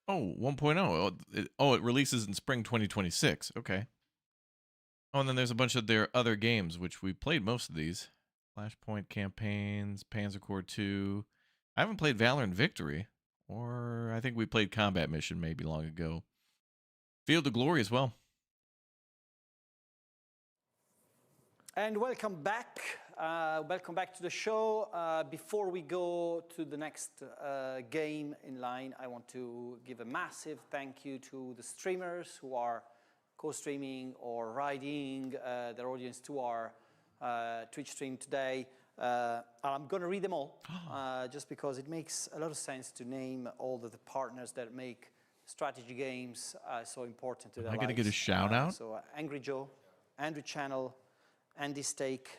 Oh, 1.0. It releases in spring 2026. Okay. Oh, and then there's a bunch of their other games, which we played most of these. Flashpoint campaigns, Panzer Corps 2. I haven't played Valor and Victory, or I think we played Combat Mission maybe long ago. Field of Glory as well. And welcome back. Welcome back to the show. Before we go to the next game in line, I want to give a massive thank you to the streamers who are co-streaming or riding their audience to our Twitch stream today. I'm going to read them all, just because it makes a lot of sense to name all the partners that make strategy games so important to their lives. Am I going to get a shout out? So Angry Joe, Andrew Channel, Andy Stake,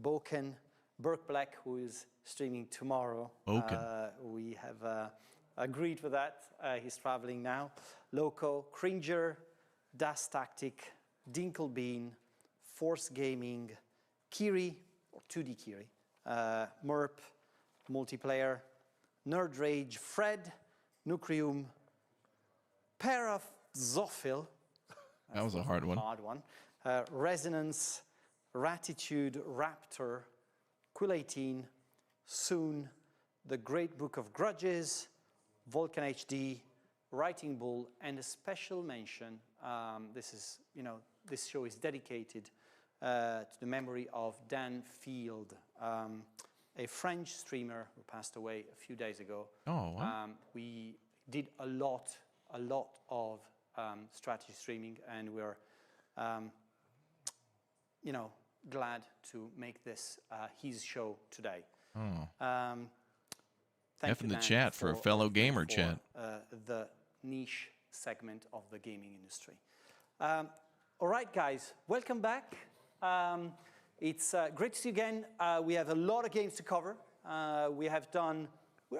Boken, Burke Black, who is streaming tomorrow. Boken. We have agreed with that. He's traveling now. Loco, Cringer, Das Tactic, Dinkelbean, Force Gaming, Kiri, or 2D Kiri, Merp, Multiplayer, Nerd Rage, Fred, Nucleum, Paraf Zophil. That was a hard one. Resonance, Ratitude, Raptor, Quill 18, Soon, The Great Book of Grudges, Vulcan HD, Writing Bull, and a special mention. This show is dedicated to the memory of Dan Field, a French streamer who passed away a few days ago. Oh, wow. We did a lot of strategy streaming, and we're, glad to make this his show today. Oh. Thank F in you, the Dan, chat for a fellow gamer chat. The niche segment of the gaming industry. All right, guys, welcome back. It's great to see you again. We have a lot of games to cover. We're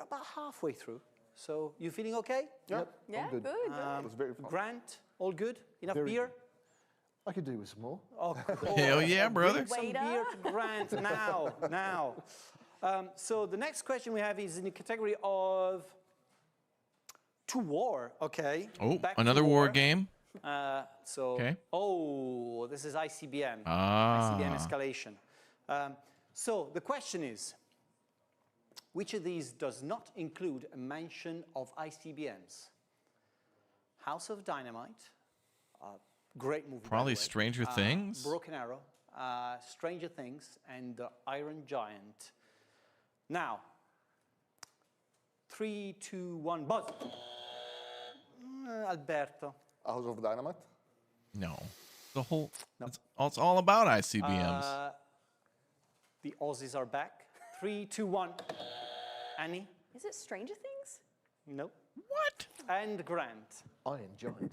about halfway through. So you feeling okay? Yep. Yeah, I'm good. good. It was very fun. Grant, all good? Enough Very beer? good. I could do with some more. Oh, Hell yeah, brother. Bring some beer to Grant now. So the next question we have is in the category of to war. Okay. Oh, Back to another war game. Okay. Oh, this is ICBM. Ah. ICBM escalation. So the question is, which of these does not include a mention of ICBMs? House of Dynamite, great movie. Probably Stranger Things. Broken Arrow, Stranger Things, and the Iron Giant. Now, 3, 2, 1, buzz. Alberto. House of Dynamite? No. It's all about ICBMs. The Aussies are back. 3, 2, 1. Annie? Is it Stranger Things? Nope. What? And Grant? Iron Giant.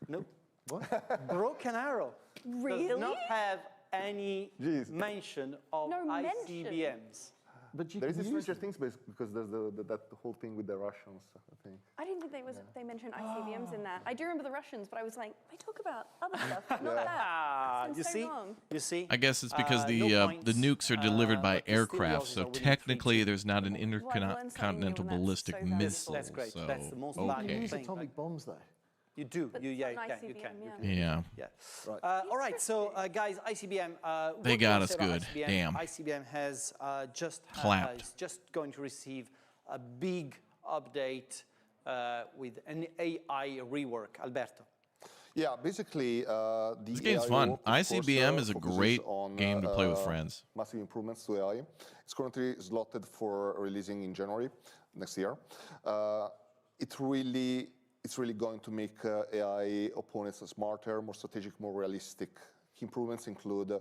Nope. What? Broken Arrow. Really? Does not have any mention of ICBMs. But there is a Stranger Things because there's that whole thing with the Russians, I think. I didn't think they mentioned ICBMs in that. I do remember the Russians, but I was like, they talk about other stuff, not that. You see? Wrong. You see? I guess it's because the nukes are delivered by aircraft, so technically there's not an intercontinental ballistic missile. That's great. So, That's the most You valuable use thing. atomic bombs, though. You do. But You an can. ICBM, Yeah. Right. All right. So, guys, ICBM. They what got can I us say about good. ICBM? Damn. ICBM has Clapped. is just going to receive a big update with an AI rework. Alberto. Yeah, basically, This game's fun. ICBM is a great game to play with friends. Massive improvements to AI. It's currently slotted for releasing in January next year. It's really going to make AI opponents smarter, more strategic, more realistic. Key improvements include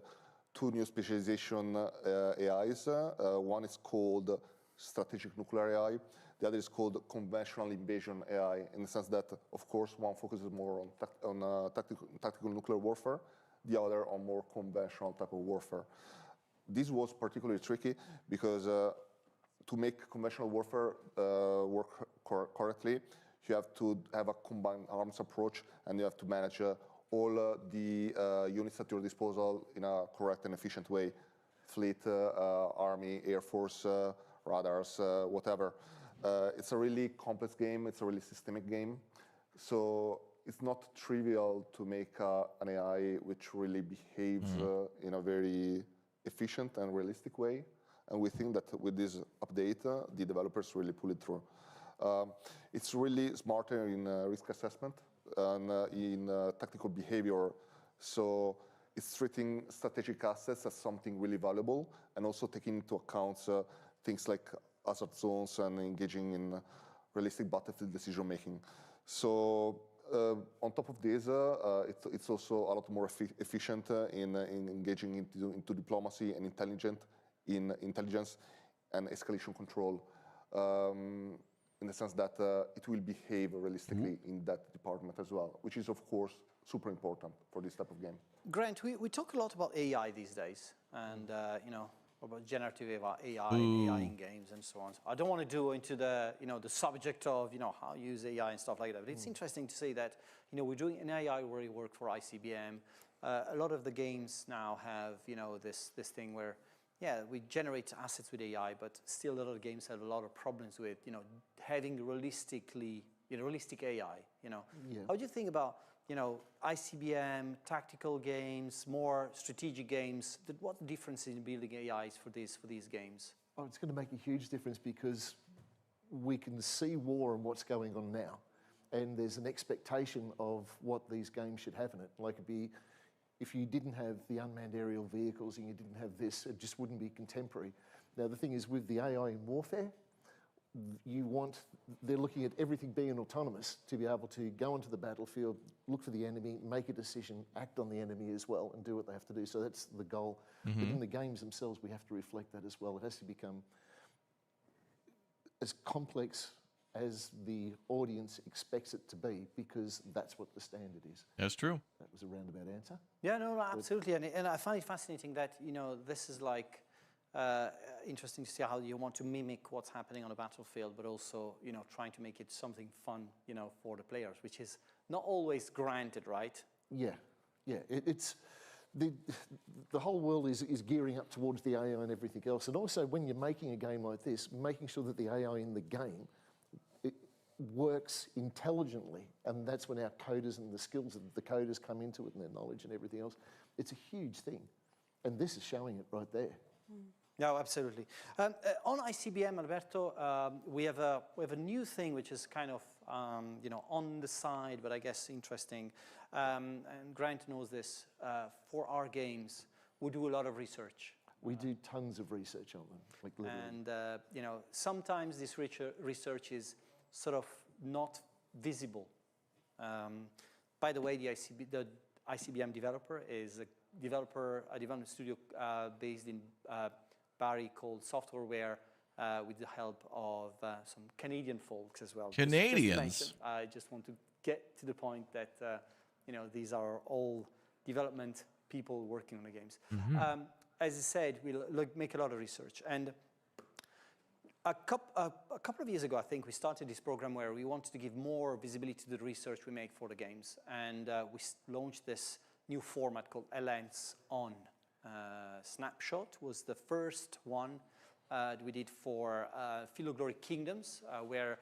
2 new specialization AIs. One is called strategic nuclear AI. The other is called conventional invasion AI, in the sense that, of course, one focuses more on tactical nuclear warfare, the other on more conventional type of warfare. This was particularly tricky because to make conventional warfare work correctly, you have to have a combined arms approach, and you have to manage all the units at your disposal in a correct and efficient way. Fleet, army, air force, radars, whatever. It's a really complex game. It's a really systemic game. So it's not trivial to make an AI which really behaves in a very efficient and realistic way. And we think that with this update, the developers really pull it through. It's really smarter in risk assessment and in tactical behavior. So it's treating strategic assets as something really valuable, and also taking into account things like hazard zones and engaging in realistic battlefield decision making. So on top of this, it's also a lot more efficient in engaging into diplomacy and intelligence and escalation control, in the sense that it will behave realistically in that department as well, which is, of course, super important for this type of game. Grant, we talk a lot about AI these days, and you know, about generative AI and AI in games and so on. I don't want to do into the the subject of how to use AI and stuff like that, but it's interesting to see that we're doing an AI work for ICBM. A lot of the games now have this thing where we generate assets with AI, but still a lot of games have a lot of problems with having realistic AI. How do you think about ICBM, tactical games, more strategic games? What difference in building AIs for these games? Oh, it's going to make a huge difference because we can see war and what's going on now, and there's an expectation of what these games should have in it. Like, it'd be, if you didn't have the unmanned aerial vehicles and you didn't have this, it just wouldn't be contemporary. Now, the thing is, with the AI in warfare, they're looking at everything being autonomous to be able to go onto the battlefield, look for the enemy, make a decision, act on the enemy as well, and do what they have to do. So that's the goal. But in the games themselves, we have to reflect that as well. It has to become as complex as the audience expects it to be, because that's what the standard is. That's true. That was a roundabout answer. Yeah, no, absolutely. And I find it fascinating that, this is like, interesting to see how you want to mimic what's happening on a battlefield, but also, trying to make it something fun, for the players, which is not always granted, right? Yeah, yeah. It's the whole world is gearing up towards the AI and everything else. And also, when you're making a game like this, making sure that the AI in the game works intelligently, and that's when our coders and the skills of the coders come into it and their knowledge and everything else. It's a huge thing, and this is showing it right there. No, absolutely. On ICBM, Alberto, we have a new thing which is kind of on the side, but I guess interesting. And Grant knows this. For our games, we do a lot of research. We do tons of research on them, like literally. And sometimes this research is sort of not visible. By the way, the ICBM developer is a development studio based in Barrie called Softwareware, with the help of some Canadian folks as well. Canadians? I just want to get to the point that these are all development people working on the games. As I said, we make a lot of research, and a couple of years ago, I think, we started this program where we wanted to give more visibility to the research we make for the games, and we launched this new format called A Lens On. Snapshot was the first one that we did for Field of Glory Kingdoms, where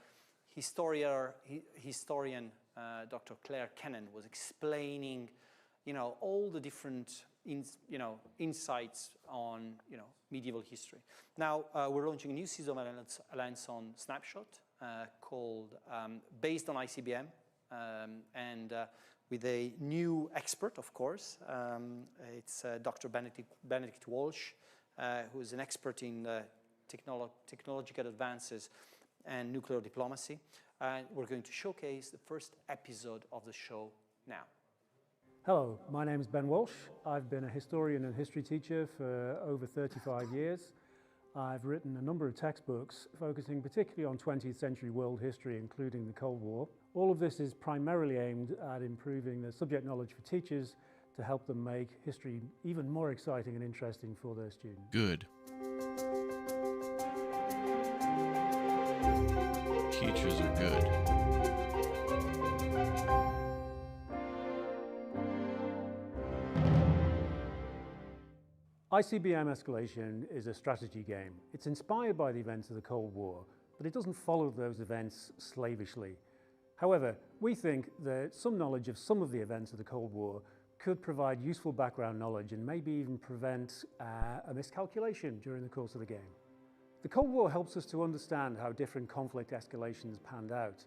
historian Dr. Claire Kennan was explaining, all the different insights on medieval history. Now we're launching a new season of A Lens On Snapshot called based on ICBM, and with a new expert, of course. It's Dr. Benedict Walsh, who is an expert in technological advances and nuclear diplomacy. And we're going to showcase the first episode of the show now. Hello, my name is Ben Walsh. I've been a historian and history teacher for over 35 years. I've written a number of textbooks focusing particularly on 20th century world history, including the Cold War. All of this is primarily aimed at improving the subject knowledge for teachers to help them make history even more exciting and interesting for their students. Good. Teachers are good. ICBM Escalation is a strategy game. It's inspired by the events of the Cold War, but it doesn't follow those events slavishly. However, we think that some knowledge of some of the events of the Cold War could provide useful background knowledge and maybe even prevent a miscalculation during the course of the game. The Cold War helps us to understand how different conflict escalations panned out.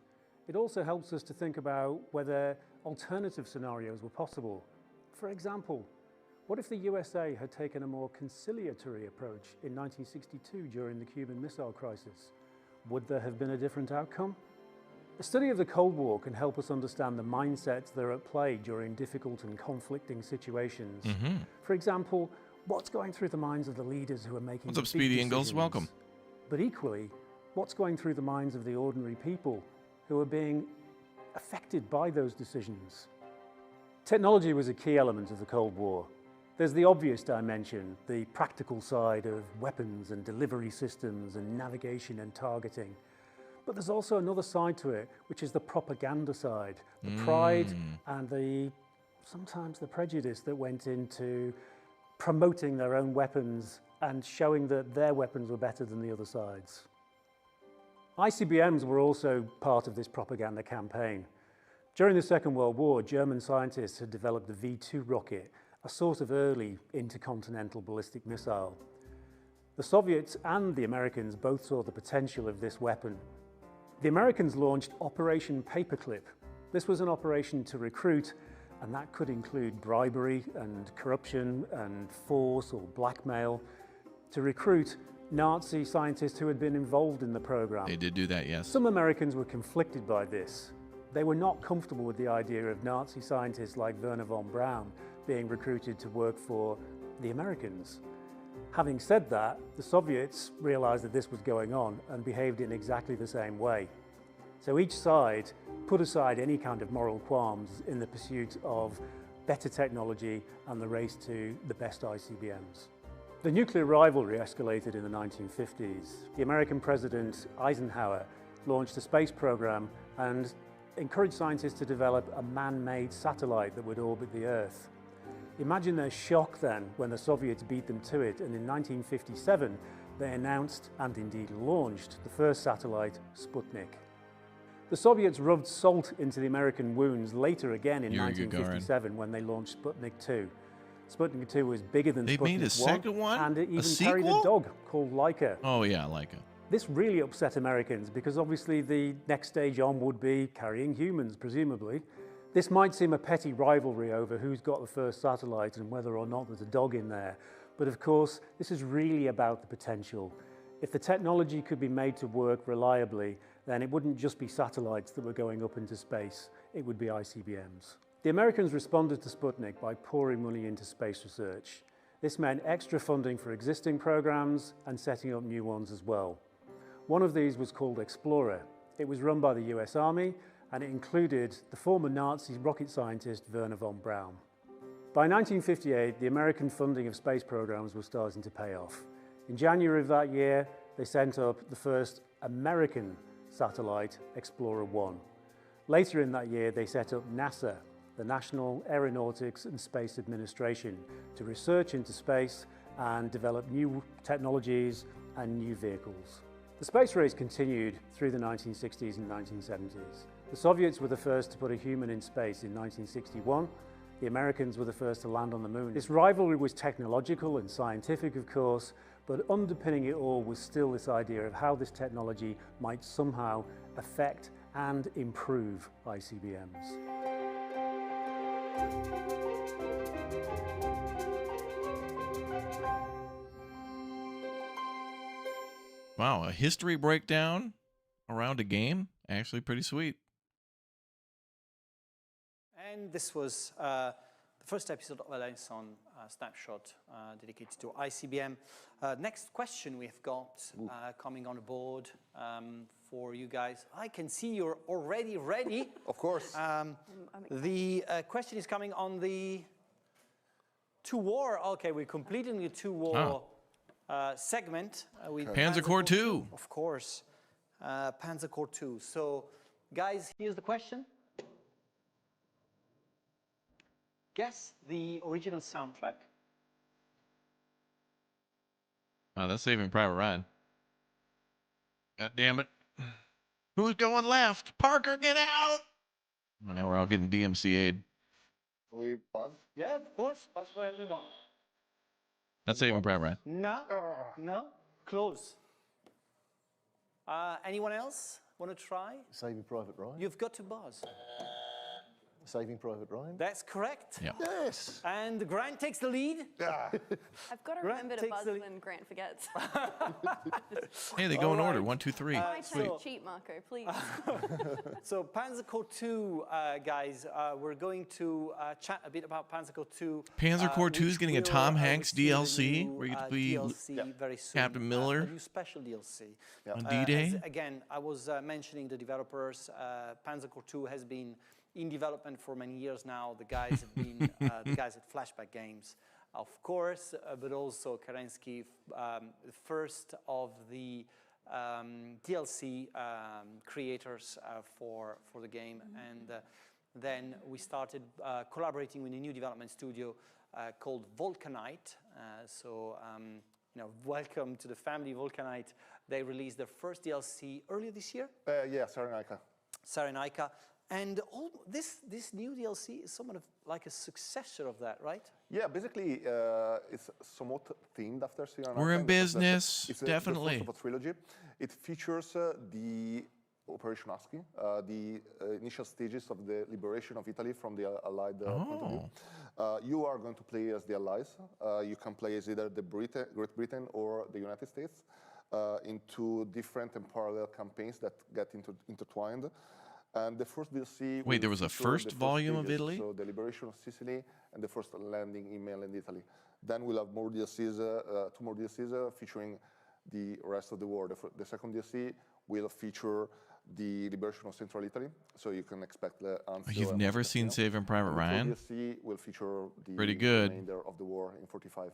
It also helps us to think about whether alternative scenarios were possible. For example, what if the USA had taken a more conciliatory approach in 1962 during the Cuban Missile Crisis? Would there have been a different outcome? A study of the Cold War can help us understand the mindsets that are at play during difficult and conflicting situations. For example, what's going through the minds of the leaders who are making What's up, big Speedy Ingalls? decisions? Welcome. But equally, what's going through the minds of the ordinary people who are being affected by those decisions? Technology was a key element of the Cold War. There's the obvious dimension, the practical side of weapons and delivery systems and navigation and targeting. But there's also another side to it, which is the propaganda side, the pride and sometimes the prejudice that went into promoting their own weapons and showing that their weapons were better than the other side's. ICBMs were also part of this propaganda campaign. During the Second World War, German scientists had developed the V-2 rocket, a sort of early intercontinental ballistic missile. The Soviets and the Americans both saw the potential of this weapon. The Americans launched Operation Paperclip. This was an operation to recruit, and that could include bribery and corruption and force or blackmail, to recruit Nazi scientists who had been involved in the program. They did do that, yes. Some Americans were conflicted by this. They were not comfortable with the idea of Nazi scientists like Wernher von Braun being recruited to work for the Americans. Having said that, the Soviets realized that this was going on and behaved in exactly the same way. So each side put aside any kind of moral qualms in the pursuit of better technology and the race to the best ICBMs. The nuclear rivalry escalated in the 1950s. The American President Eisenhower launched a space program and encouraged scientists to develop a man-made satellite that would orbit the Earth. Imagine their shock then when the Soviets beat them to it, and in 1957 they announced and indeed launched the first satellite, Sputnik. The Soviets rubbed salt into the American wounds later again in 1957 when they launched Sputnik 2. Sputnik 2 was bigger than They Sputnik made a second one? and it A even carried a sequel? dog called Laika. Oh, yeah, Laika. This really upset Americans because obviously the next stage on would be carrying humans, presumably. This might seem a petty rivalry over who's got the first satellite and whether or not there's a dog in there. But of course, this is really about the potential. If the technology could be made to work reliably, then it wouldn't just be satellites that were going up into space, it would be ICBMs. The Americans responded to Sputnik by pouring money into space research. This meant extra funding for existing programs and setting up new ones as well. One of these was called Explorer. It was run by the US Army and it included the former Nazi rocket scientist Wernher von Braun. By 1958, the American funding of space programs was starting to pay off. In January of that year, they sent up the first American satellite, Explorer 1. Later in that year, they set up NASA, the National Aeronautics and Space Administration, to research into space and develop new technologies and new vehicles. The space race continued through the 1960s and 1970s. The Soviets were the first to put a human in space in 1961. The Americans were the first to land on the moon. This rivalry was technological and scientific, of course, but underpinning it all was still this idea of how this technology might somehow affect and improve ICBMs. Wow, a history breakdown around a game? Actually pretty sweet. And this was the first episode of Alliance on Snapshot dedicated to ICBM. Next question we've got coming on board for you guys. I can see you're already ready. Of course. The question is coming on the two-war. Okay, we're completing the two-war segment. With Panzer Corps 2. Of course, Panzer Corps 2. So, guys, here's the question. Guess the original soundtrack. Oh, that's Saving Private Ryan. God damn it. Who's going left? Parker, get out! Well, now we're all getting DMCA'd. We won? Yeah, of course. That's where we want. That's Saving Private Ryan. No, no, close. Anyone else want to try? Saving Private Ryan. You've got to buzz. Saving Private Ryan. That's correct. Yeah. Yes. And Grant takes the lead. I've got to remember to buzz when Grant forgets. Hey, they go in order. 1, 2, 3. My turn to cheat, Marco, please. So Panzer Corps 2, guys, we're going to chat a bit about Panzer Corps 2. Panzer Corps 2 is getting a Tom Hanks receive a DLC new, where you get to be DLC very soon. Captain Miller. A new special DLC. On D-Day. Again, I was mentioning the developers. Panzer Corps 2 has been in development for many years now. The guys have been the guys at Flashback Games, of course, but also Kerensky, the first of the DLC creators for the game. And then we started collaborating with a new development studio called Vulcanite. Welcome to the family, Vulcanite. They released their first DLC earlier this year. Yeah, Cyrenaica. Cyrenaica. And this new DLC is somewhat of like a successor of that, right? Yeah, basically, it's somewhat themed after Cyrenaica. We're in business, it's definitely. The first of a trilogy. It features the Operation Husky, the initial stages of the liberation of Italy from the Allied point of view. You are going to play as the Allies. You can play as either the Great Britain or the United States in two different and parallel campaigns that get intertwined. And the first DLC. Wait, there was a first volume of Italy? So the liberation of Sicily and the first landing in mainland Italy. Then we'll have more DLCs, 2 more DLCs featuring the rest of the world. The second DLC will feature the liberation of Central Italy, so you can expect the answer. You've never seen Saving Private Ryan? The DLC will feature the Pretty good. remainder of the war in 45.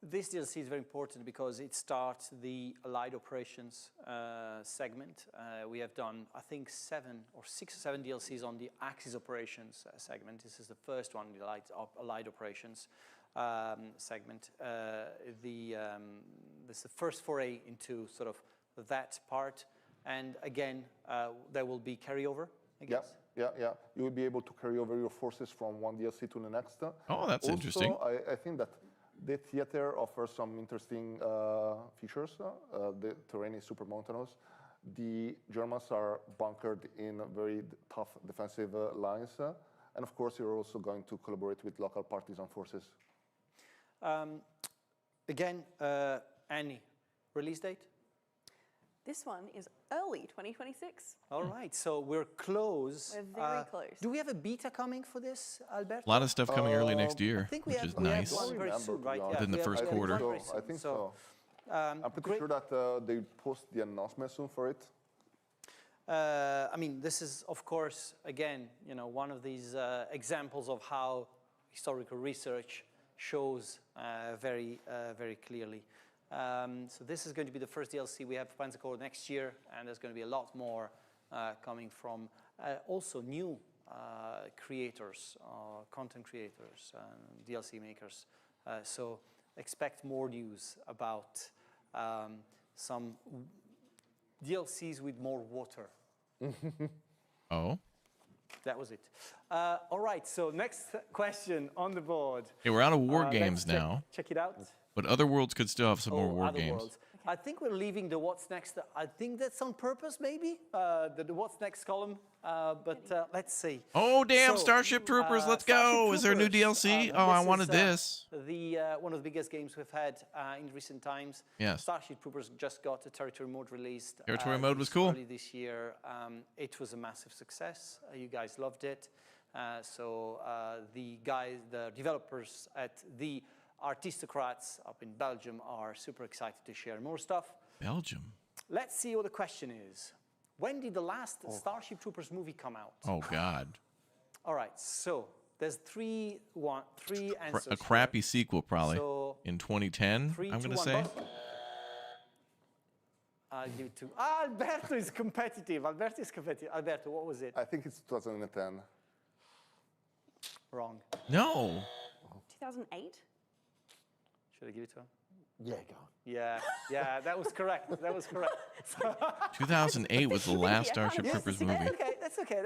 This DLC is very important because it starts the Allied Operations segment. We have done, I think, 6 or 7 DLCs on the Axis Operations segment. This is the first one, the Allied Operations segment. This is the first foray into sort of that part. And again, there will be carryover, I guess. Yeah. You will be able to carry over your forces from one DLC to the next. Oh, that's interesting. I think that the theater offers some interesting features. The terrain is super mountainous. The Germans are bunkered in very tough defensive lines. And of course, you're also going to collaborate with local partisan forces. Again, Annie, release date? This one is early 2026. All right, so we're close. We're very close. Do we have a beta coming for this, Alberto? A lot of stuff coming early next year, which is nice. We have one very soon, right? Within the first quarter. I think so. I'm pretty sure that they post the announcement soon for it. I mean, this is, of course, again, one of these examples of how historical research shows very clearly. So this is going to be the first DLC we have for Panzer Corps next year, and there's going to be a lot more coming from also new creators, content creators, DLC makers. So expect more news about some DLCs with more water. Oh? That was it. All right, so next question on the board. Hey, we're out of war games let's now. Check it out. But other worlds could still have some more war other games. worlds. I think we're leaving the what's next. I think that's on purpose, maybe, the what's next column. But let's see. Oh, damn, So, Starship Troopers, let's go. Is there a new DLC? Oh, I wanted this. One of the biggest games we've had in recent times. Yes. Starship Troopers just got a territory mode released. Territory mode was cool. Early this year. It was a massive success. You guys loved it. The developers at the Artistocrats up in Belgium are super excited to share more stuff. Belgium. Let's see what the question is. When did the last Starship Troopers movie come out? Oh, God. All right, so there's three answers. A crappy sequel, probably. So, in 2010, 3, I'm going 2, to 1, say. buzz. I'll give it to Alberto is competitive. Alberto, what was it? I think it's 2010. Wrong. No. 2008? Should I give it to him? Yeah, go on. Yeah, that was correct. 2008 was the last Starship Troopers movie. That's okay.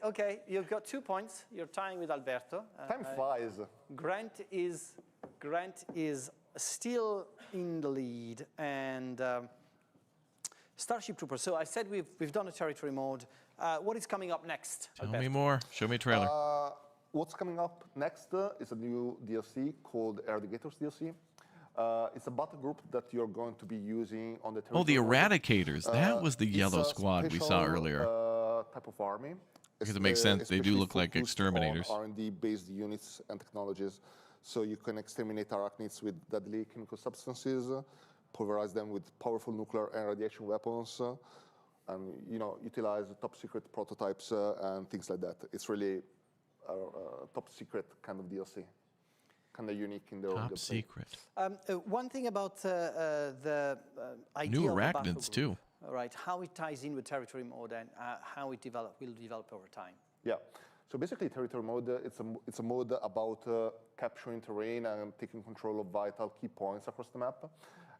Okay, you've got 2 points. You're tying with Alberto. Time flies. Grant is still in the lead, and Starship Troopers. So I said we've done a territory mode. What is coming up next? Tell me more. Show me a trailer. What's coming up next is a new DLC called Eradicators DLC. It's a battle group that you're going to be using on the territory. Oh, the Eradicators. That was the yellow squad we saw earlier. Type of army. Because it makes sense. They do look like exterminators. R&D-based units and technologies. So you can exterminate arachnids with deadly chemical substances, pulverize them with powerful nuclear and radiation weapons, and utilize top secret prototypes and things like that. It's really a top secret kind of DLC. Kind of unique in their own Top secret. One thing about the idea New of the battle arachnids group, too. right? How it ties in with territory mode and how it will develop over time. Yeah. So basically, territory mode it's a mode about capturing terrain and taking control of vital key points across the map.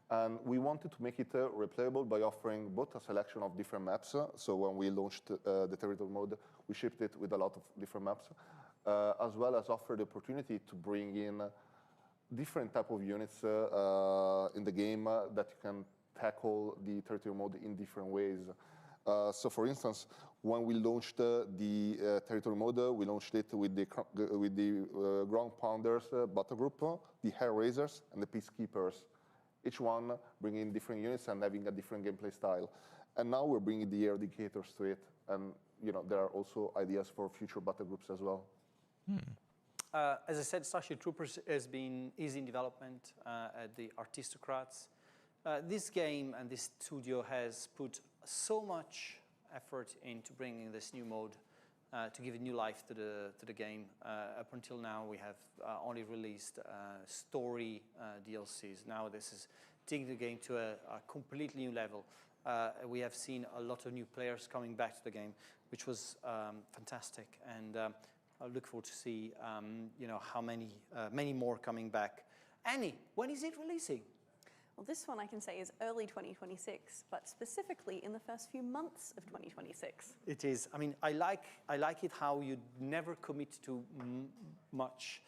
And we wanted to make it replayable by offering both a selection of different maps. So when we launched the territory mode, we shipped it with a lot of different maps. As well as offer the opportunity to bring in different type of units in the game that you can tackle the territory mode in different ways. So for instance, when we launched the territory mode, we launched it with the Ground Pounders battle group, the Hellraisers, and the Peacekeepers. Each one bringing different units and having a different gameplay style. And now we're bringing the Eradicators to it. And there are also ideas for future battle groups as well. As I said, Starship Troopers is in development at the Artistocrats. This game and this studio has put so much effort into bringing this new mode to give a new life to the game. Up until now, we have only released story DLCs. Now this is taking the game to a completely new level. We have seen a lot of new players coming back to the game, which was fantastic. And I look forward to see, how many more coming back. Annie, when is it releasing? Well, this one I can say is early 2026, but specifically in the first few months of 2026. It is. I mean, I like it how you never commit to much,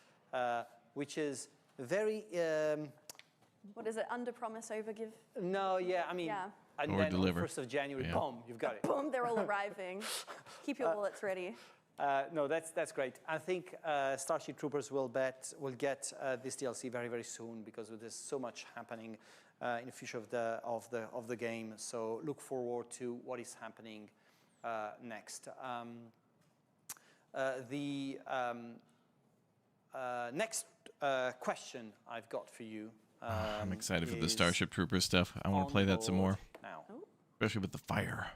which is very. What is it? Under promise, over give. No, yeah. I mean, yeah. And or then deliver. on 1st of January, boom, you've got it. Boom, they're all arriving. Keep your wallets ready. No, that's great. I think Starship Troopers will get this DLC very, very soon because there's so much happening in the future of the game. So look forward to what is happening next. The next question I've got for you. I'm excited for the Starship Troopers stuff. I want to play that some more, now. Especially with the fire.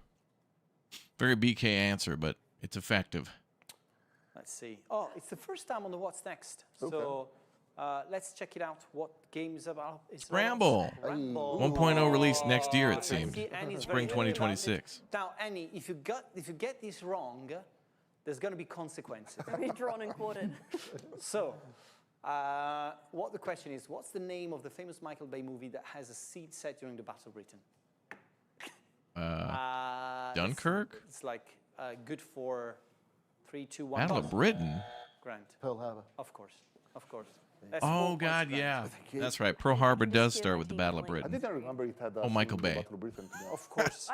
Very BK answer, but it's effective. Let's see. Oh, it's the first time on the What's Next. Okay. So let's check it out. What game is about? Scramble. 1.0 release next year, it seems. Spring 2026. Now, Annie, if you get this wrong, there's going to be consequences. Very drawn and quartered. So, what the question is, what's the name of the famous Michael Bay movie that has a seed set during the Battle of Britain? Dunkirk? It's like good for 3, 2, 1. Battle of Britain? Grant. Pearl Harbor. Of course. That's God, yeah. That's right. Pearl Harbor does start with the Battle of Britain. I didn't remember it had Michael Bay. Battle of Britain. Of course.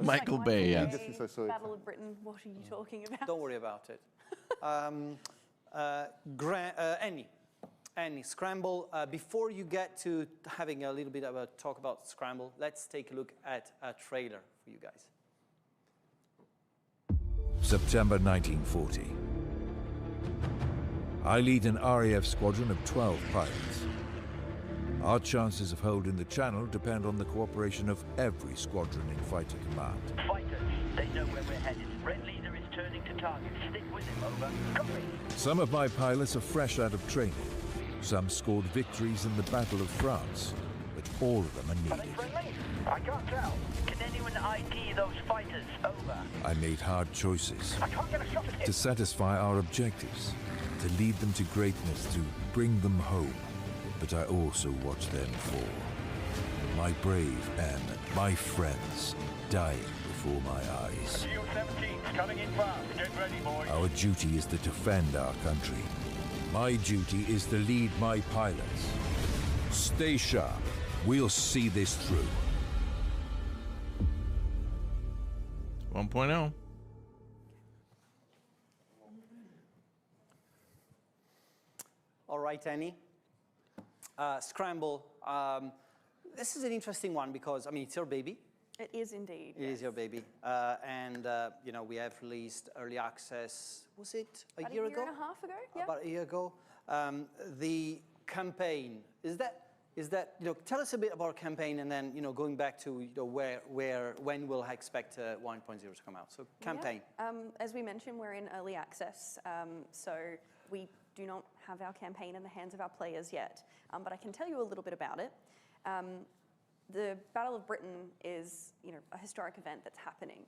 Michael Bay, yeah. Battle of Britain, what are you talking about? Don't worry about it. Annie, Scramble. Before you get to having a little bit of a talk about Scramble, let's take a look at a trailer for you guys. September 1940. I lead an RAF squadron of 12 pilots. Our chances of holding the channel depend on the cooperation of every squadron in fighter command. Fighters, they know where we're headed. Red leader is turning to target. Stick with him, over. Copy. Some of my pilots are fresh out of training. Some scored victories in the Battle of France, but all of them are needed. Are they friendly? I can't tell. Can anyone ID those fighters? Over. I made hard choices I can't get a shot at him. to satisfy our objectives, to lead them to greatness, to bring them home. But I also watched them fall. My brave men, my friends, dying before my eyes. U-17's coming in fast. Get ready, boys. Our duty is to defend our country. My duty is to lead my pilots. Stay sharp. We'll see this through. 1.0. All right, Annie. Scramble. This is an interesting one because, I mean, it's your baby. It is indeed. It is your baby. You know, we have released early access, was it a year ago? About a year and a half ago, yeah. About a year ago. The campaign, is that, you know, tell us a bit about campaign and then, you know, going back to, you know, when we'll expect 1.0 to come out. So campaign. Yeah. As we mentioned, we're in early access, so we do not have our campaign in the hands of our players yet, but I can tell you a little bit about it. The Battle of Britain is, you know, a historic event that's happening,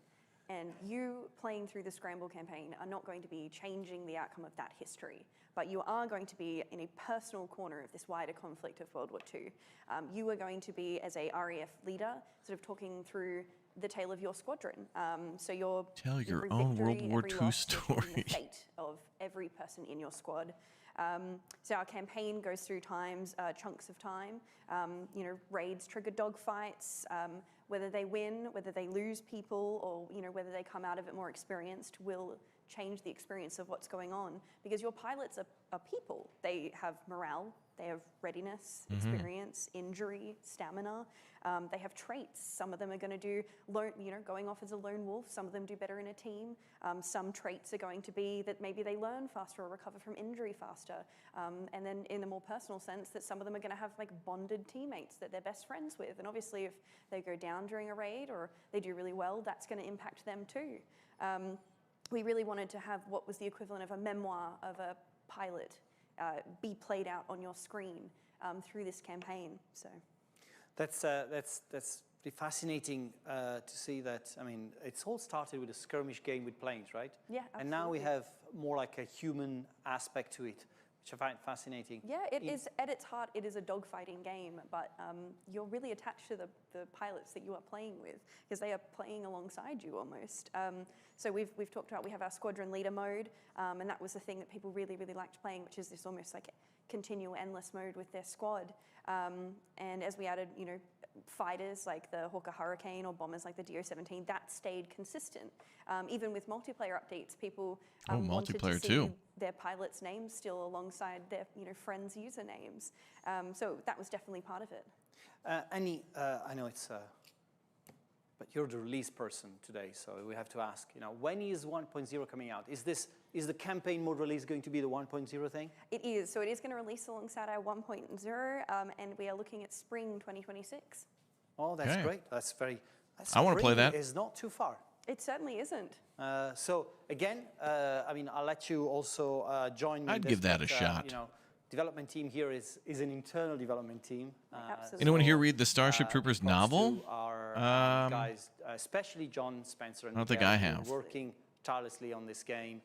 and you playing through the Scramble campaign are not going to be changing the outcome of that history, but you are going to be in a personal corner of this wider conflict of World War II. You are going to be, as a RAF leader, sort of talking through the tale of your squadron. So your Tell your every own victory, World War every II loss, story. the fate of every person in your squad. So our campaign goes through chunks of time. You know, raids trigger dogfights. Whether they win, whether they lose people, or you know, whether they come out of it more experienced, will change the experience of what's going on. Because your pilots are people. They have morale. They have readiness, experience, injury, stamina. They have traits. Some of them are going to do, going off as a lone wolf. Some of them do better in a team. Some traits are going to be that maybe they learn faster or recover from injury faster. And then in a more personal sense, that some of them are going to have like bonded teammates that they're best friends with. And obviously if they go down during a raid or they do really well, that's going to impact them too. We really wanted to have what was the equivalent of a memoir of a pilot be played out on your screen through this campaign. So that's pretty fascinating to see that. I mean, it's all started with a skirmish game with planes, right? Yeah, absolutely. And now we have more like a human aspect to it, which I find fascinating. Yeah, it is at its heart. It is a dogfighting game, but you're really attached to the pilots that you are playing with because they are playing alongside you almost. So we've talked about, we have our squadron leader mode, and that was the thing that people really, really liked playing, which is this almost like continual endless mode with their squad. And as we added, you know, fighters like the Hawker Hurricane or bombers like the DO-17, that stayed consistent. Even with multiplayer updates, people wanted to see their pilots' names still alongside their, you know, friends' usernames. So that was definitely part of it. Annie, I know it's, but you're the release person today, so we have to ask, you know, when is 1.0 coming out? Is the campaign mode release going to be the 1.0 thing? It is. So it is going to release alongside our 1.0, and we are looking at spring 2026. Oh, that's great. That's very. I want to play that. It's not too far. It certainly isn't. So again, I mean, I'll let you also join me. I'd give that a shot. You know, development team here is an internal development team. Absolutely. Anyone here read the Starship Troopers novel? Our guys, especially John Spencer and I don't think I have. Working tirelessly on this game.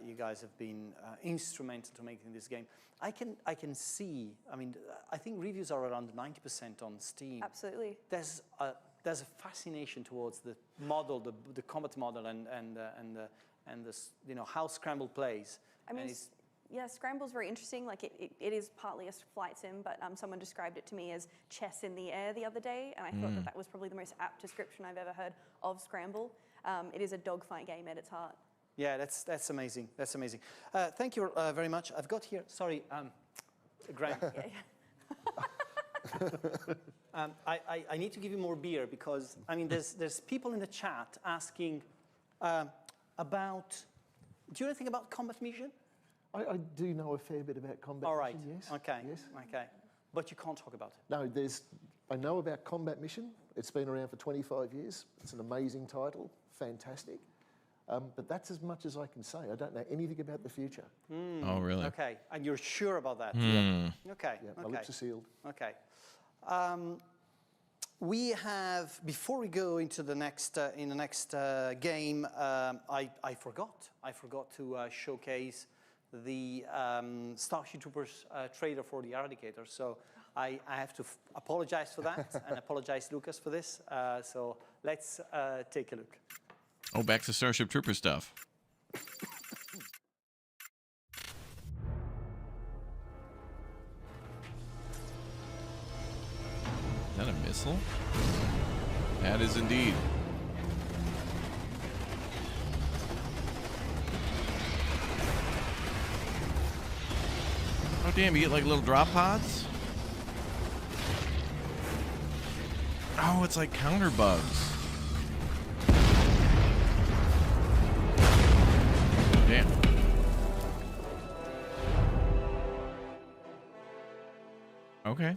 You guys have been instrumental to making this game. I can see. I mean, I think reviews are around 90% on Steam. Absolutely. There's a fascination towards the model, the combat model, and the you know, how Scramble plays. I mean, yeah, Scramble's very interesting. Like it is partly a flight sim, but someone described it to me as chess in the air the other day, and I thought that was probably the most apt description I've ever heard of Scramble. It is a dogfight game at its heart. Yeah, that's amazing. That's amazing. Thank you very much. I've got here. Sorry, Greg. I need to give you more beer because I mean, there's people in the chat asking about. Do you know anything about combat mission? I do know a fair bit about combat All right. mission, yes. Okay. Yes. Okay. But you can't talk about it. No, I know about Combat Mission. It's been around for 25 years. It's an amazing title, fantastic. But that's as much as I can say. I don't know anything about the future. Oh, really? Okay. And you're sure about that? Yeah. Okay. Yeah, my lips are sealed. Okay. We have, before we go into the next, game, I forgot to showcase the Starship Troopers trailer for the Eradicator. So I have to apologize for that and apologize, Lucas, for this. So let's take a look. Oh, back to Starship Trooper stuff. Is that a missile? That is indeed. Oh, damn, you get like little drop pods? Oh, it's like counter bugs. Oh, damn. Okay.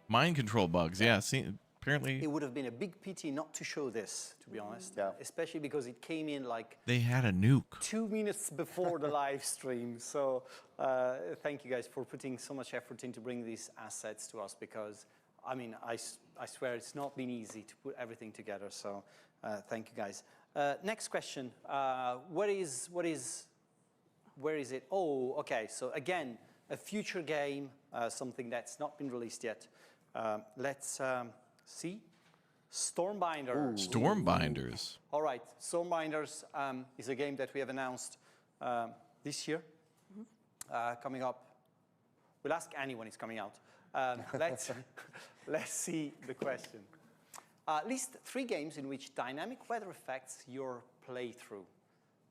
Mind control bugs, yeah. See, apparently It would have been a big pity not to show this, to be honest. Yeah. Especially because it came in like they had a nuke 2 minutes before the live stream. So thank you guys for putting so much effort into bringing these assets to us, because I mean, I swear it's not been easy to put everything together. So thank you guys. Next question. Where is it? Oh, okay. So again, a future game, something that's not been released yet. Let's see. Stormbinders. Stormbinders. All right. Stormbinders is a game that we have announced this year, coming up. We'll ask Annie when it's coming out. Let's see the question. List 3 games in which dynamic weather affects your playthrough.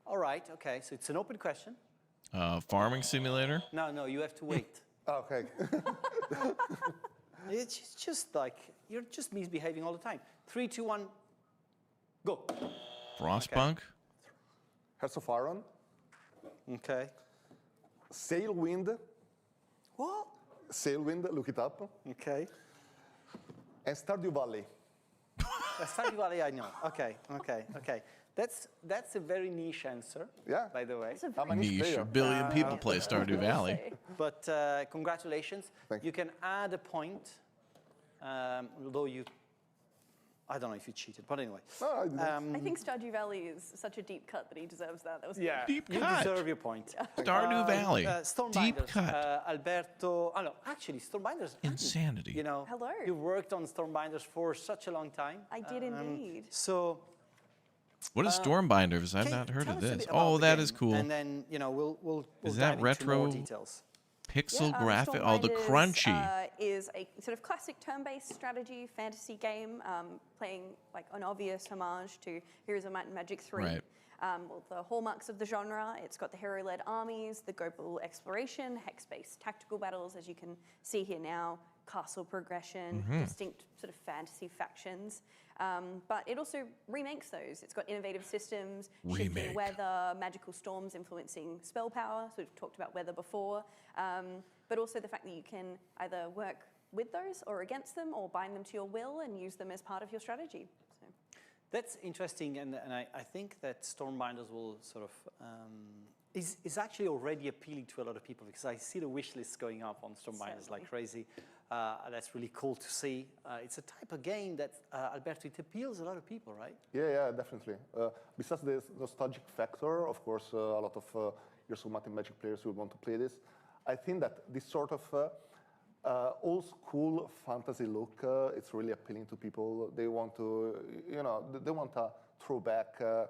All right. Okay. So it's an open question. Farming simulator? No, you have to wait. Okay. It's just like, you're just misbehaving all the time. 3, 2, 1, go. Frostpunk? Okay. Hearts of Iron. Okay. Sailwind. What? Sailwind, look it up. Okay. And Stardew Valley. Stardew Valley, I know. Okay. That's a very niche answer. Yeah. By the way. I'm a niche player. A billion people play Stardew Valley. But congratulations. You can add a point, although I don't know if you cheated, but anyway. I think Stardew Valley is such a deep cut that he deserves that. That was Deep you cut. deserve your point. Stardew Valley. Stormbinders, Deep cut. Alberto. Oh no, actually, Stormbinders. Insanity. You know, Hello. You worked on Stormbinders for such a long time. I did indeed. So. What is Stormbinders? I've not heard of this. Oh, that is cool. And then we'll is dive that retro into more details. pixel graphic? Oh, the crunchy. Is a sort of classic turn-based strategy fantasy game, playing like an obvious homage to Heroes of Might and Magic 3. Right. Well, the hallmarks of the genre, it's got the hero-led armies, the global exploration, hex-based tactical battles, as you can see here now, castle progression, distinct sort of fantasy factions. But it also remakes those. It's got innovative systems, shifting weather, magical storms influencing spell power. So we've talked about weather before. But also the fact that you can either work with those or against them, or bind them to your will and use them as part of your strategy. So. That's interesting, and I think that Stormbinders will sort of is actually already appealing to a lot of people, because I see the wish lists going up on Stormbinders like crazy. That's really cool to see. It's a type of game that, Alberto, it appeals a lot of people, right? Yeah, definitely. Besides the nostalgic factor, of course, a lot of Heroes of Might and Magic players will want to play this. I think that this sort of old school fantasy look, it's really appealing to people. They want to, they want a throwback to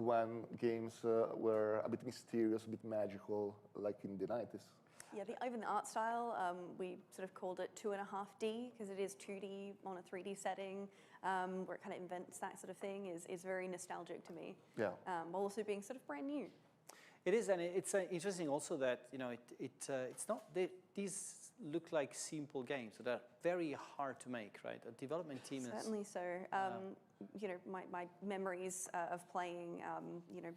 when games were a bit mysterious, a bit magical, like in the 90s. Yeah, even the art style, we sort of called it 2.5D, because it is 2D on a 3D setting, where it kind of invents that sort of thing, is very nostalgic to me. Yeah. While also being sort of brand new. It is, and it's interesting also that it's not these look like simple games, so they're very hard to make, right? A development team Certainly is so. My memories of playing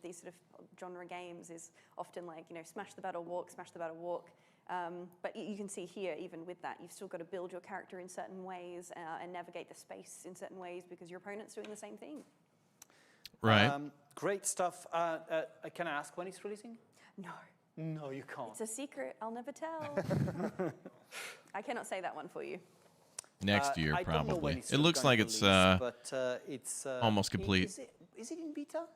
these sort of genre games is often like smash the battle walk. But you can see here, even with that, you've still got to build your character in certain ways and navigate the space in certain ways, because your opponent's doing the same thing. Right. Great stuff. Can I ask when it's releasing? No, you can't. It's a secret. I'll never tell. I cannot say that one for you. Next year, I don't know when probably. it's It looks like it's it's almost complete. Is it in beta?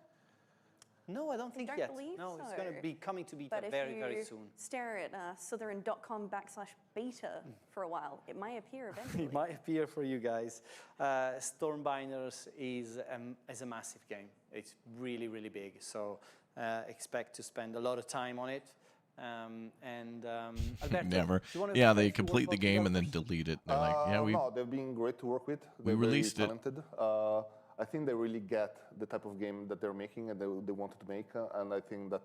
No, I don't think yet. No, it's going to be coming to beta very soon. But if you stare at Slitherine.com/beta for a while, it might appear eventually. It might appear for you guys. Stormbinders is a massive game. It's really, really big. So expect to spend a lot of time on it. Alberto, never. Yeah, they complete the game and then delete it. They're like, yeah, no, they've been great to work with. We released very talented. I think they really get the type of game that they're making and they wanted to make, and I think that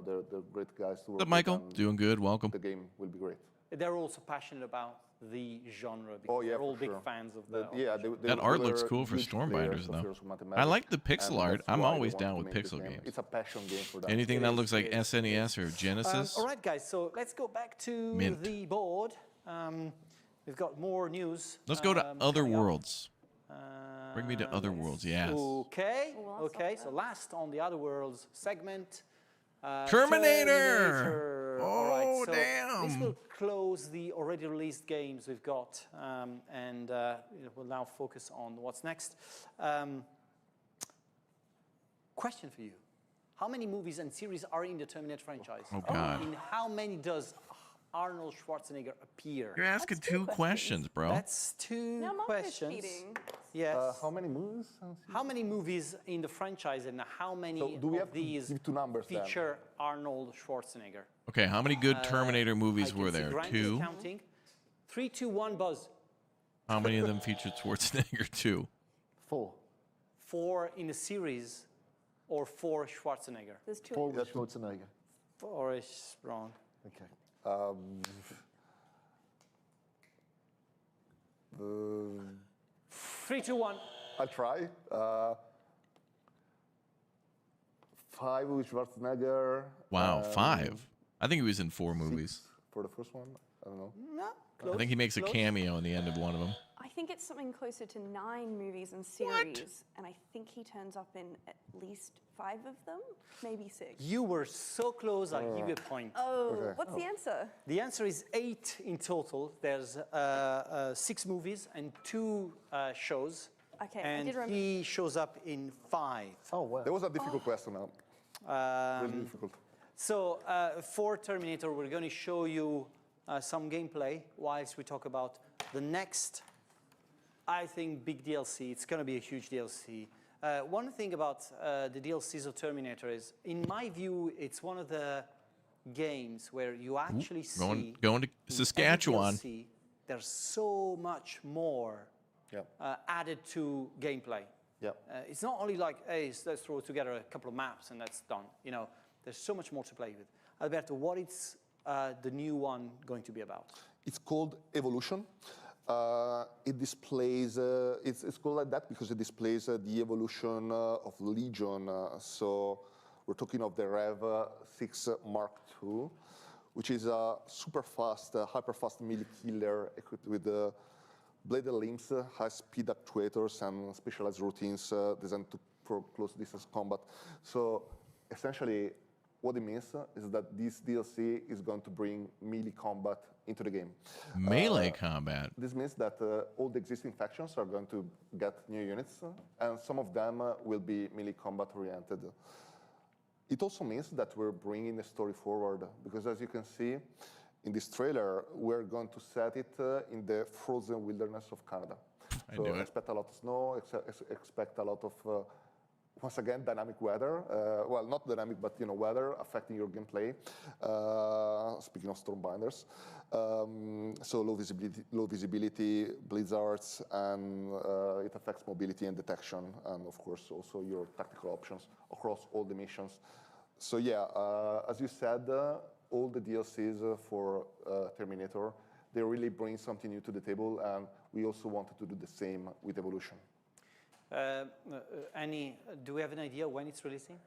they're great guys to work What's up, with, Michael? and Doing good. Welcome. The game will be great. They're also passionate about the genre because they're all big fans of the. That art looks cool for Stormbinders, though. I like the pixel art. I'm always down with pixel games. It's a passion game for them. Anything that looks like SNES or Genesis. All right, guys. So let's go back to the board. We've got more news. Let's go to Other Worlds. Bring me to Other Worlds, yes. Okay. So last on the Other Worlds segment. Terminator! All right, so damn! This will close the already released games we've got, and we'll now focus on what's next. Question for you. How many movies and series are in the Terminator franchise? Oh, God. In how many does Arnold Schwarzenegger appear? You're asking two questions, bro. That's two questions. Yes. How many movies? How many movies in the franchise, and how many of these two numbers feature Arnold Schwarzenegger? Okay, how many good Terminator movies were there? Grant is 2? counting. 3, 2, 1, buzz. How many of them featured Schwarzenegger? 2. 4. 4 in the series, or 4 Schwarzenegger? There's 2. 4 with Schwarzenegger. 4 is wrong. Okay. 3, 2, 1. I'll try. 5 with Schwarzenegger. Wow, 5? I think he was in 4 movies. For the first one? I don't know. No, I think he makes a cameo in the end of one of them. I think it's something closer to 9 movies and series, and I think he turns up in at least 5 of them, maybe 6. You were so close, I'll give you a point. Oh, what's the answer? The answer is 8 in total. There's 6 movies and 2 shows. Okay, and I did remember. he shows up in 5. Oh, wow. That was a difficult question now. Really difficult. So for Terminator, we're going to show you some gameplay whilst we talk about the next, I think, big DLC. It's going to be a huge DLC. One thing about the DLCs of Terminator is, in my view, it's one of the games where you actually see going to Saskatchewan. DLC, there's so much more added to gameplay. It's not only like, hey, let's throw together a couple of maps and that's done. There's so much more to play with. Alberto, what is the new one going to be about? It's called Evolution. It displays, it's called like that because it displays the evolution of Legion. So we're talking of the Rev 6 Mark II, which is a super fast, hyper fast melee killer equipped with bladed limbs, high-speed actuators, and specialized routines designed for close distance combat. So essentially, what it means is that this DLC is going to bring melee combat into the game. Melee combat? This means that all the existing factions are going to get new units, and some of them will be melee combat oriented. It also means that we're bringing the story forward, because as you can see in this trailer, we're going to set it in the frozen wilderness of Canada. I knew it. Expect a lot of snow, expect a lot of once again, dynamic weather. Well, not dynamic, but weather affecting your gameplay. Speaking of Stormbinders, so low visibility, blizzards, and it affects mobility and detection, and of course also your tactical options across all the missions. So yeah, as you said, all the DLCs for Terminator, they really bring something new to the table, and we also wanted to do the same with Evolution. Annie, do we have an idea when it's releasing?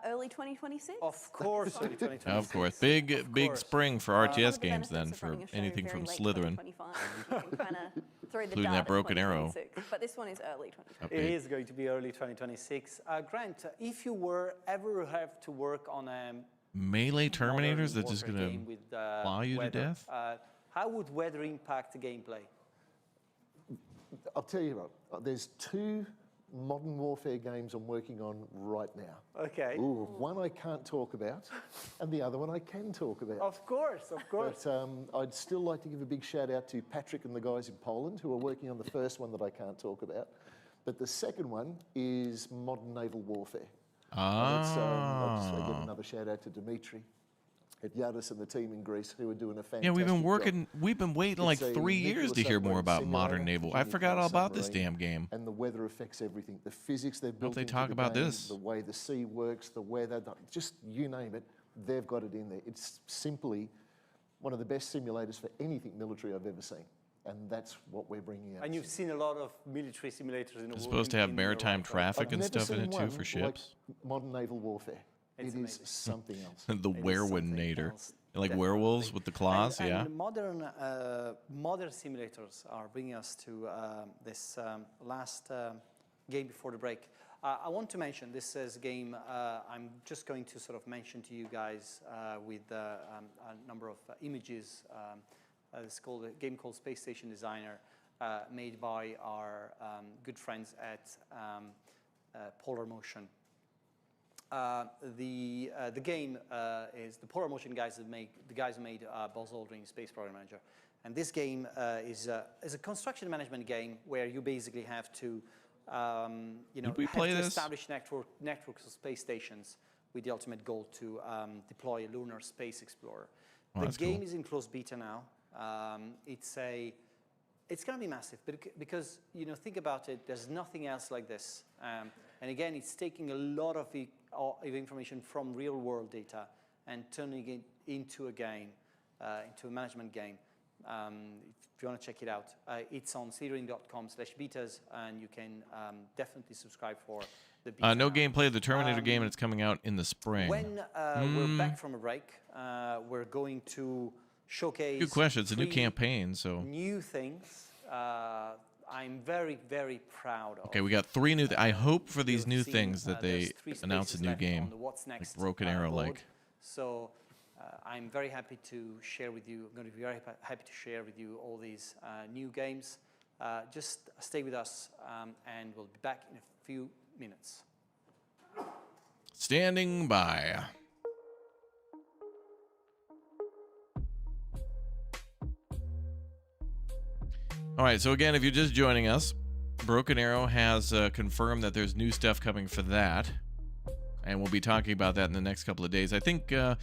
Early 2026? Of course, early 2026. Of course. Big spring for RTS games then, for anything from Slytherin. Including that broken arrow. But this one is early 2026. It is going to be early 2026. Grant, if you were ever have to work on a melee Terminators that just gonna plow you to death? How would weather impact the gameplay? I'll tell you what, there's 2 modern warfare games I'm working on right now. Okay. Ooh, one I can't talk about, and the other one I can talk about. Of course, of course. But I'd still like to give a big shout out to Patrick and the guys in Poland who are working on the first one that I can't talk about. But the second one is modern naval warfare. And it's, I'll just give another shout out to Dimitri. at Yadis and the team in Greece who are doing a fantastic Yeah, we've been working. job. We've been waiting like It's a 3 years to nuclear hear more submarine about modern simulator, naval. I nuclear forgot all about this submarine, damn game. And the weather affects everything. The physics they've built they into talk the about game, this. the way the sea works, the weather, just you name it, they've got it in there. It's simply one of the best simulators for anything military I've ever seen. And that's what we're bringing out. And you've seen a lot of military simulators in the world. It's supposed to have maritime traffic and stuff in it too for ships. Like modern naval warfare. It is something else. The Werewolf-nator. Like werewolves with the claws, yeah. And modern simulators are bringing us to this last game before the break. I want to mention this is a game I'm just going to sort of mention to you guys with a number of images. It's called a game called Space Station Designer, made by our good friends at Polar Motion. The game is the Polar Motion guys who made Buzz Aldrin Space Program Manager, and this game is a construction management game where you basically have to establish networks of space stations with the ultimate goal to deploy a lunar space explorer. Oh, the game cool. is in closed beta now. It's going to be massive, but because think about it, there's nothing else like this. And again, it's taking a lot of information from real-world data and turning it into a game, into a management game. If you want to check it out, it's on slitherine.com/betas, and you can definitely subscribe for the beta. No gameplay of the Terminator game, and it's coming out in the spring. When we're back from a break, we're going to showcase. Good question. It's a new campaign, so new things. I'm very, very proud of. Okay, we got 3 new. I hope for these new things that they announce a new game, What's Next, like Broken Arrow, board. like. So I'm very happy to share with you. I'm going to be very happy to share with you all these new games. Just stay with us, and we'll be back in a few minutes. Standing by. All right, so again, if you're just joining us, Broken Arrow has confirmed that there's new stuff coming for that, and we'll be talking about that in the next couple of days. I think, I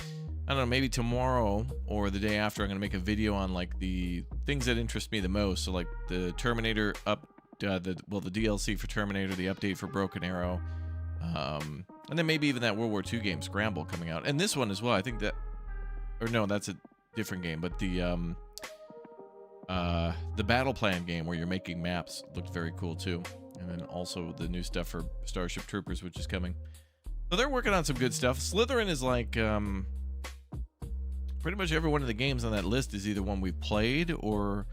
don't know, maybe tomorrow or the day after, I'm going to make a video on like the things that interest me the most. So like the Terminator the DLC for Terminator, the update for Broken Arrow, and then maybe even that World War II game, Scramble, coming out, and this one as well. I think that, or no, that's a different game, but the battle plan game where you're making maps looked very cool too. And then also the new stuff for Starship Troopers, which is coming. So they're working on some good stuff. Slitherine is like, pretty much every one of the games on that list is either one we've played or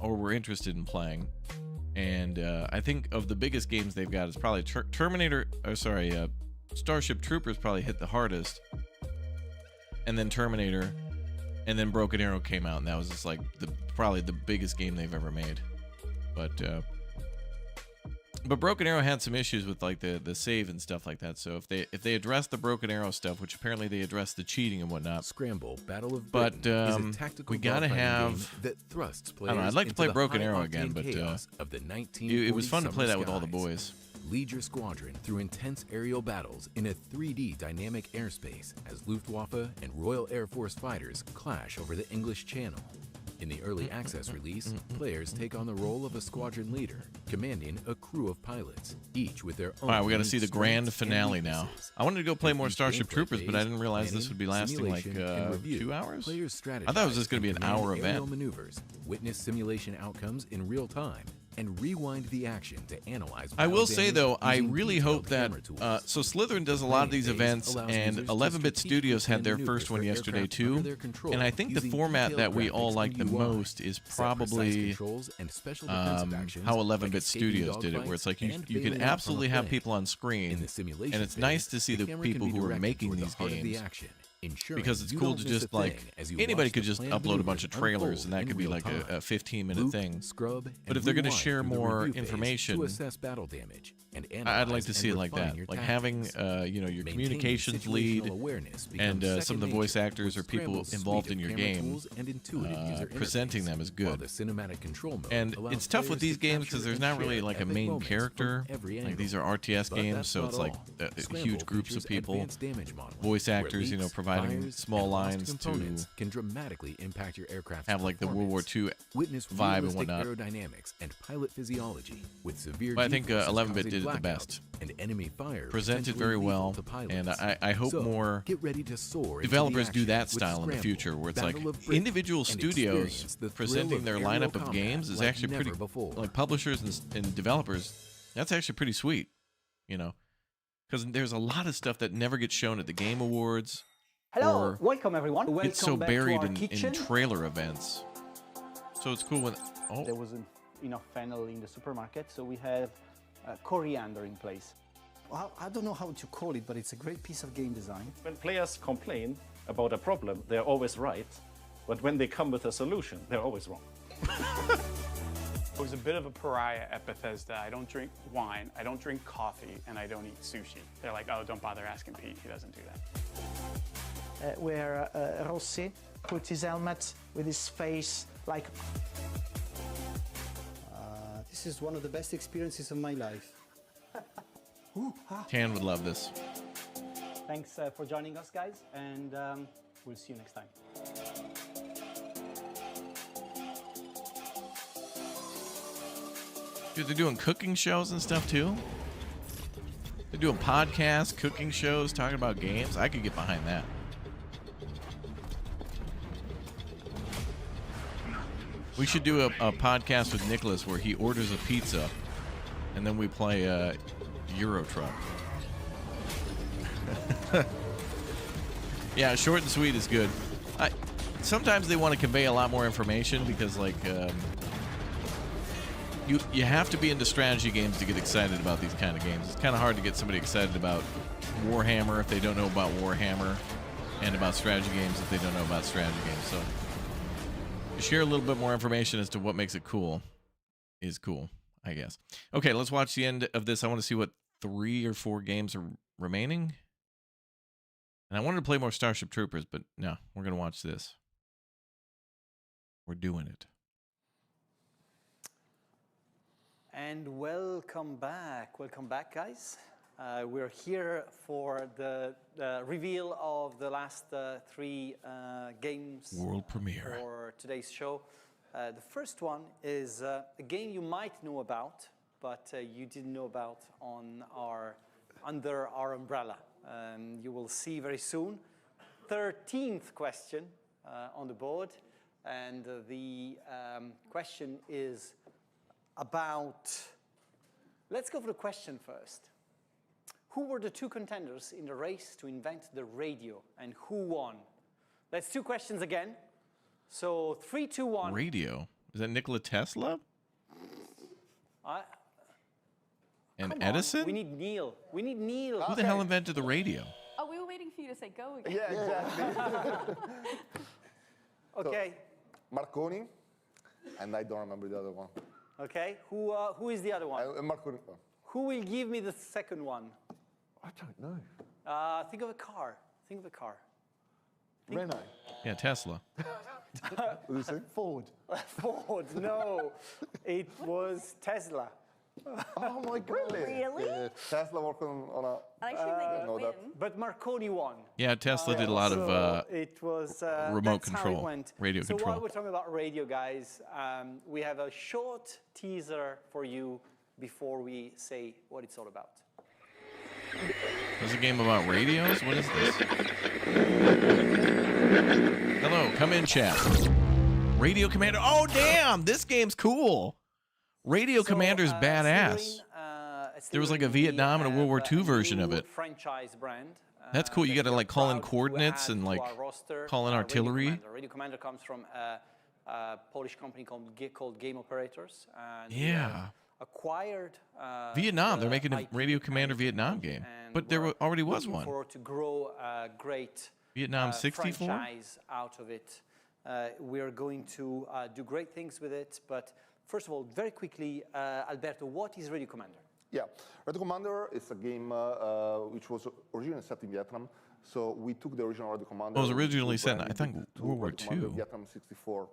we're interested in playing. And I think of the biggest games they've got is probably Starship Troopers probably hit the hardest. And then Terminator. And then Broken Arrow came out, and that was just like probably the biggest game they've ever made. But Broken Arrow had some issues with like the save and stuff like that. So if they address the Broken Arrow stuff, which apparently they address the cheating and whatnot. Scramble Battle of Britain is a tactical we gotta have. That thrusts I don't know. I'd like to play Broken Arrow again, but of the it was fun to play that with all the boys. Lead your squadron through intense aerial battles in a 3D dynamic airspace as Luftwaffe and Royal Air Force fighters clash over the English Channel. In the early access release, players take on the role of a squadron leader, commanding a crew of pilots, each with their own. All right, we got to see the grand finale now. I wanted to go play more Starship Troopers, but I didn't realize this would be lasting like 2 hours. I thought it was just going to be an hour event. Maneuvers, witness simulation outcomes in real time, and rewind the action to analyze. I will say though, I really hope that so Slitherine does a lot of these events, and 11-Bit Studios had their first one yesterday too. And I think the format that we all like the most is probably how 11-Bit Studios did it, where it's like you can absolutely have people on screen, and it's nice to see the people who are making these games. Because it's cool to just like anybody could just upload a bunch of trailers and that could be like a 15-minute thing. But if they're going to share more information, I'd like to see it like that, like having your communications lead and some of the voice actors or people involved in your game presenting them is good. And it's tough with these games because there's not really like a main character. Like these are RTS games, so it's like huge groups of people, voice actors, providing providing Fires small and lost lines components to can dramatically impact your aircraft's have like the World War II Witness vibe and realistic whatnot. aerodynamics and pilot physiology with severe But I think G-forces 11-bit causing did it the blackouts best. and enemy fire Presented potentially very lethal well, to pilots. and I hope So, more get ready to soar into the developers do action that with style in the Scramble, future, where it's like Battle of Britain, individual and studios experience the thrill presenting of their aerial lineup of combat games is like actually never pretty. before. Like publishers and developers, that's actually pretty sweet, you know, because there's a lot of stuff that never gets shown at the Game Awards. Hello, or welcome everyone. Welcome it's so back to buried our in kitchen. trailer events. So it's cool when There wasn't enough fennel in the supermarket, so we have coriander in place. Well, I don't know how to call it, but it's a great piece of game design. When players complain about a problem, they're always right. But when they come with a solution, they're always wrong. I was a bit of a pariah at Bethesda. I don't drink wine, I don't drink coffee, and I don't eat sushi. They're like, oh, don't bother asking Pete, he doesn't do that. Where Rossi put his helmet with his face like... This is one of the best experiences of my life. Tan would love this. Thanks for joining us, guys, and we'll see you next time. Dude, they're doing cooking shows and stuff too. They're doing podcasts, cooking shows, talking about games. I could get behind that. We should do a podcast with Nicholas where he orders a pizza and then we play Euro Truck. Yeah, short and sweet is good. Sometimes they want to convey a lot more information because, like, you have to be into strategy games to get excited about these kind of games. It's kind of hard to get somebody excited about Warhammer if they don't know about Warhammer, and about strategy games if they don't know about strategy games. So, to share a little bit more information as to what makes it cool is cool, I guess. Okay, let's watch the end of this. I want to see what 3 or 4 games are remaining. And I wanted to play more Starship Troopers, but no, we're going to watch this. We're doing it. And welcome back, guys. We're here for the reveal of the last 3 games World premiere for today's show. The first one is a game you might know about, but you didn't know about under our umbrella. You will see very soon. 13th question on the board, and the question is about, let's go for the question first. Who were the 2 contenders in the race to invent the radio, and who won? That's 2 questions again. So 3, 2, 1. Radio? Is that Nikola Tesla? And Edison? We need Neil. We need Neil. Who the hell invented the radio? Oh, we were waiting for you to say go again. Yeah, exactly. Okay. So, Marconi, and I don't remember the other one. Okay. Who is the other one? Marconi. Who will give me the second one? I don't know. Think of a car. Think of a car. Renault. Yeah, Tesla. What did you say? Ford. Ford, no. It was Tesla. Oh my God. Really? Tesla working on a... I actually think they win. But Marconi won. Yeah, Tesla did a lot of it was, remote that's how it control, went. radio so control. while we're talking about radio, guys, we have a short teaser for you before we say what it's all about. Is a game about radios? What is this? Hello, come in, chat. Radio Commander. Oh, damn! This game's cool. Radio Commander's badass. There was like a Vietnam and a World War II version of it. Franchise brand. That's cool. You got to like call in coordinates and like call in artillery. Radio Commander comes from a Polish company called Game Operators. And Yeah. Acquired Vietnam. They're making a Radio Commander Vietnam game, but there already was one. To grow a great Vietnam 64 franchise out of it. We're going to do great things with it, but first of all, very quickly, Alberto, what is Radio Commander? Yeah, Radio Commander is a game which was originally set in Vietnam. So we took the original Radio Commander. It was originally set in, I think, World War II. Vietnam 64.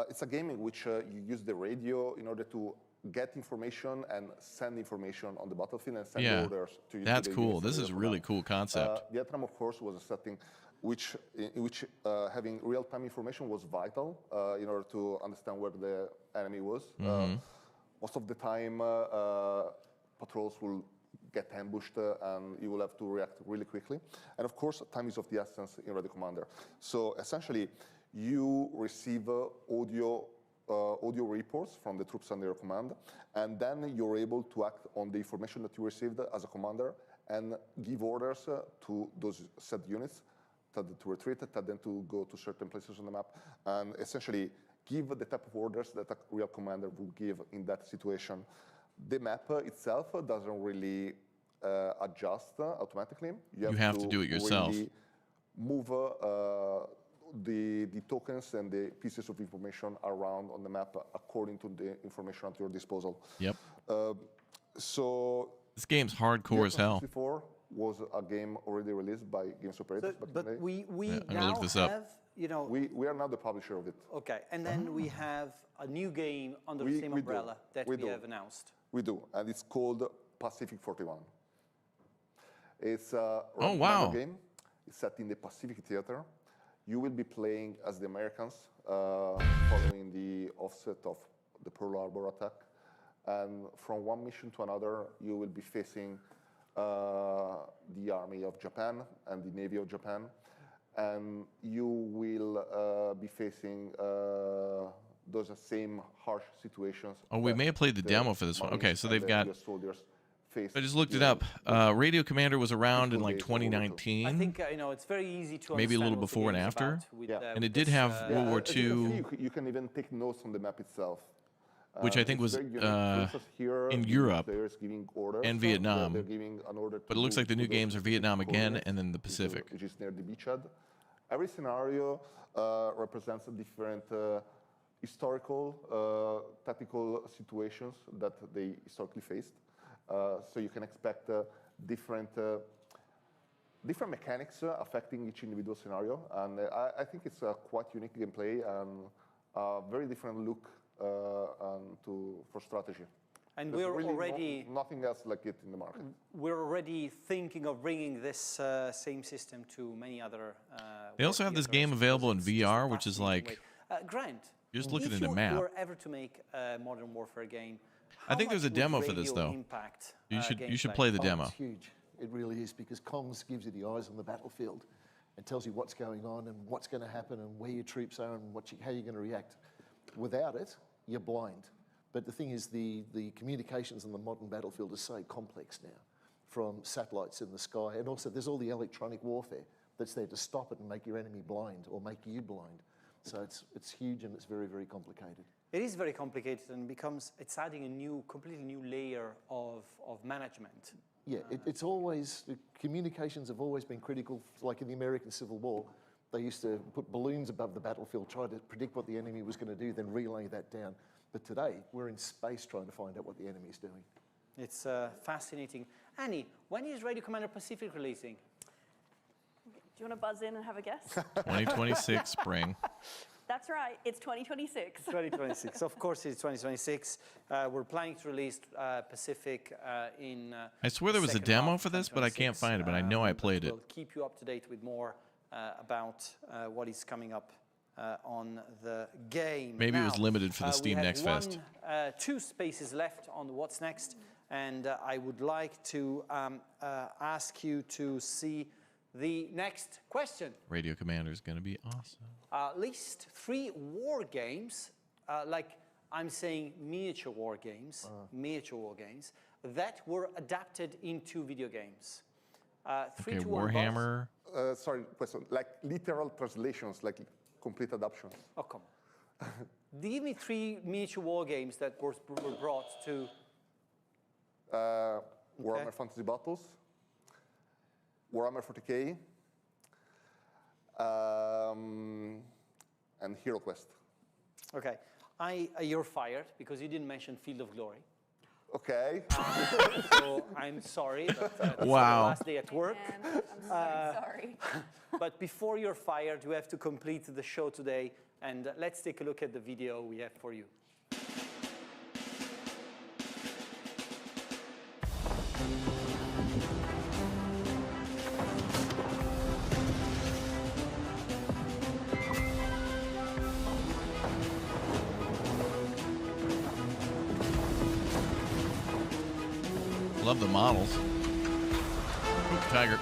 It's a game in which you use the radio in order to get information and send information on the battlefield and send orders to you. That's cool. This is a really cool concept. Vietnam, of course, was a setting in which having real-time information was vital in order to understand where the enemy was. Most of the time, patrols will get ambushed and you will have to react really quickly. And of course, time is of the essence in Radio Commander. So essentially, you receive audio reports from the troops under your command, and then you're able to act on the information that you received as a commander and give orders to those set units, tell them to retreat, tell them to go to certain places on the map, and essentially give the type of orders that a real commander would give in that situation. The map itself doesn't really adjust automatically. You have to do it yourself. Really move the tokens and the pieces of information around on the map according to the information at your disposal. Yep. So this game's hardcore as hell. Before was a game already released by Games Operators. So, but we I'm now look this have, up. you know... We are now the publisher of it. Okay, and then we have a new game under the same umbrella that we have announced. We do, and it's called Pacific 41. It's a game. It's set in the Pacific Theater. You will be playing as the Americans following the offset of the Pearl Harbor attack. And from one mission to another, you will be facing the Army of Japan and the Navy of Japan. And you will be facing those same harsh situations. Oh, we may have played the demo for this one. Okay, so they've got... I just looked it up. Radio Commander was around in like 2019. I think it's very easy to maybe a little before and after. And it did have World War II. You can even take notes on the map itself. Which I think was in Europe and Vietnam. But it looks like the new games are Vietnam again and then the Pacific. Which is near the beachhead. Every scenario represents a different historical, tactical situations that they historically faced. So you can expect different mechanics affecting each individual scenario. And I think it's a quite unique gameplay and a very different look for strategy. And There's we're really already... nothing else like it in the market. We're already thinking of bringing this same system to many other... They also have this game available in VR, which is like... Grant, you're just looking at a if map. you were ever to make a Modern Warfare game, I think there's a demo for this, though. You should play the demo. It's huge. It really is, because comms gives you the eyes on the battlefield and tells you what's going on and what's going to happen and where your troops are and how you're going to react. Without it, you're blind. But the thing is, the communications on the modern battlefield are so complex now, from satellites in the sky, and also there's all the electronic warfare that's there to stop it and make your enemy blind or make you blind. So it's huge and it's very, very complicated. It is very complicated and it's adding a completely new layer of management. Yeah, it's always, the communications have always been critical, like in the American Civil War. They used to put balloons above the battlefield, try to predict what the enemy was going to do, then relay that down. But today, we're in space trying to find out what the enemy is doing. It's fascinating. Annie, when is Radio Commander Pacific releasing? Do you want to buzz in and have a guess? 2026 spring. That's right, it's 2026. 2026, of course it's 2026. We're planning to release Pacific in... I swear there was a demo for this, but I can't find it, but I know I played it. We'll keep you up to date with more about what is coming up on the game. Maybe it was limited for the Steam Next Fest. We have 2 spaces left on What's Next, and I would like to ask you to see the next question. Radio Commander is going to be awesome. List 3 war games, like I'm saying miniature war games, that were adapted into video games. 3, okay, 2, 1, Warhammer. Sorry, question. Like literal translations, like complete adaptions. Oh, come on. Give me 3 miniature war games that were brought to... Warhammer Fantasy Battles, Warhammer 40K, and Hero Quest. Okay, you're fired because you didn't mention Field of Glory. Okay. So I'm sorry, but it's the last day at work. I'm so sorry. But before you're fired, you have to complete the show today, and let's take a look at the video we have for you. Love the models. Ooh, tiger.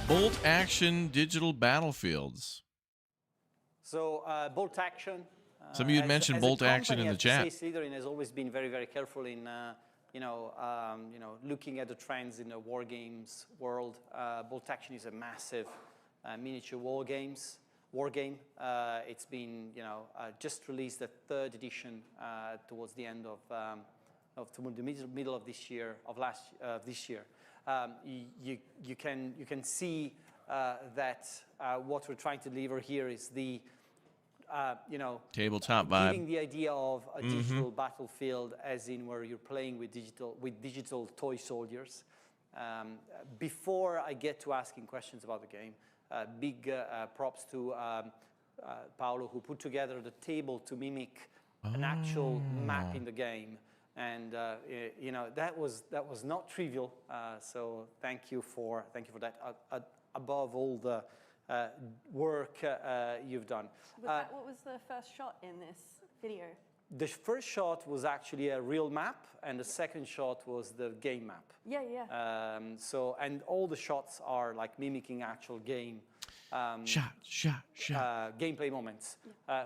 Bolt action digital battlefields. So bolt action. Some of you had mentioned bolt action in the chat. Slitherine has always been very, very careful in, looking at the trends in the war games world. Bolt action is a massive miniature war game. It's been, just released the 3rd edition towards the end of the middle of this year, this year. You can see that what we're trying to deliver here is the tabletop vibe, giving the idea of a digital battlefield, as in where you're playing with digital toy soldiers. Before I get to asking questions about the game, big props to Paolo, who put together the table to mimic an actual map in the game. And that was not trivial. So thank you for that. Above all the work you've done. What was the first shot in this video? The first shot was actually a real map, and the second shot was the game map. Yeah, yeah. And all the shots are like mimicking actual game. Shot. Gameplay moments,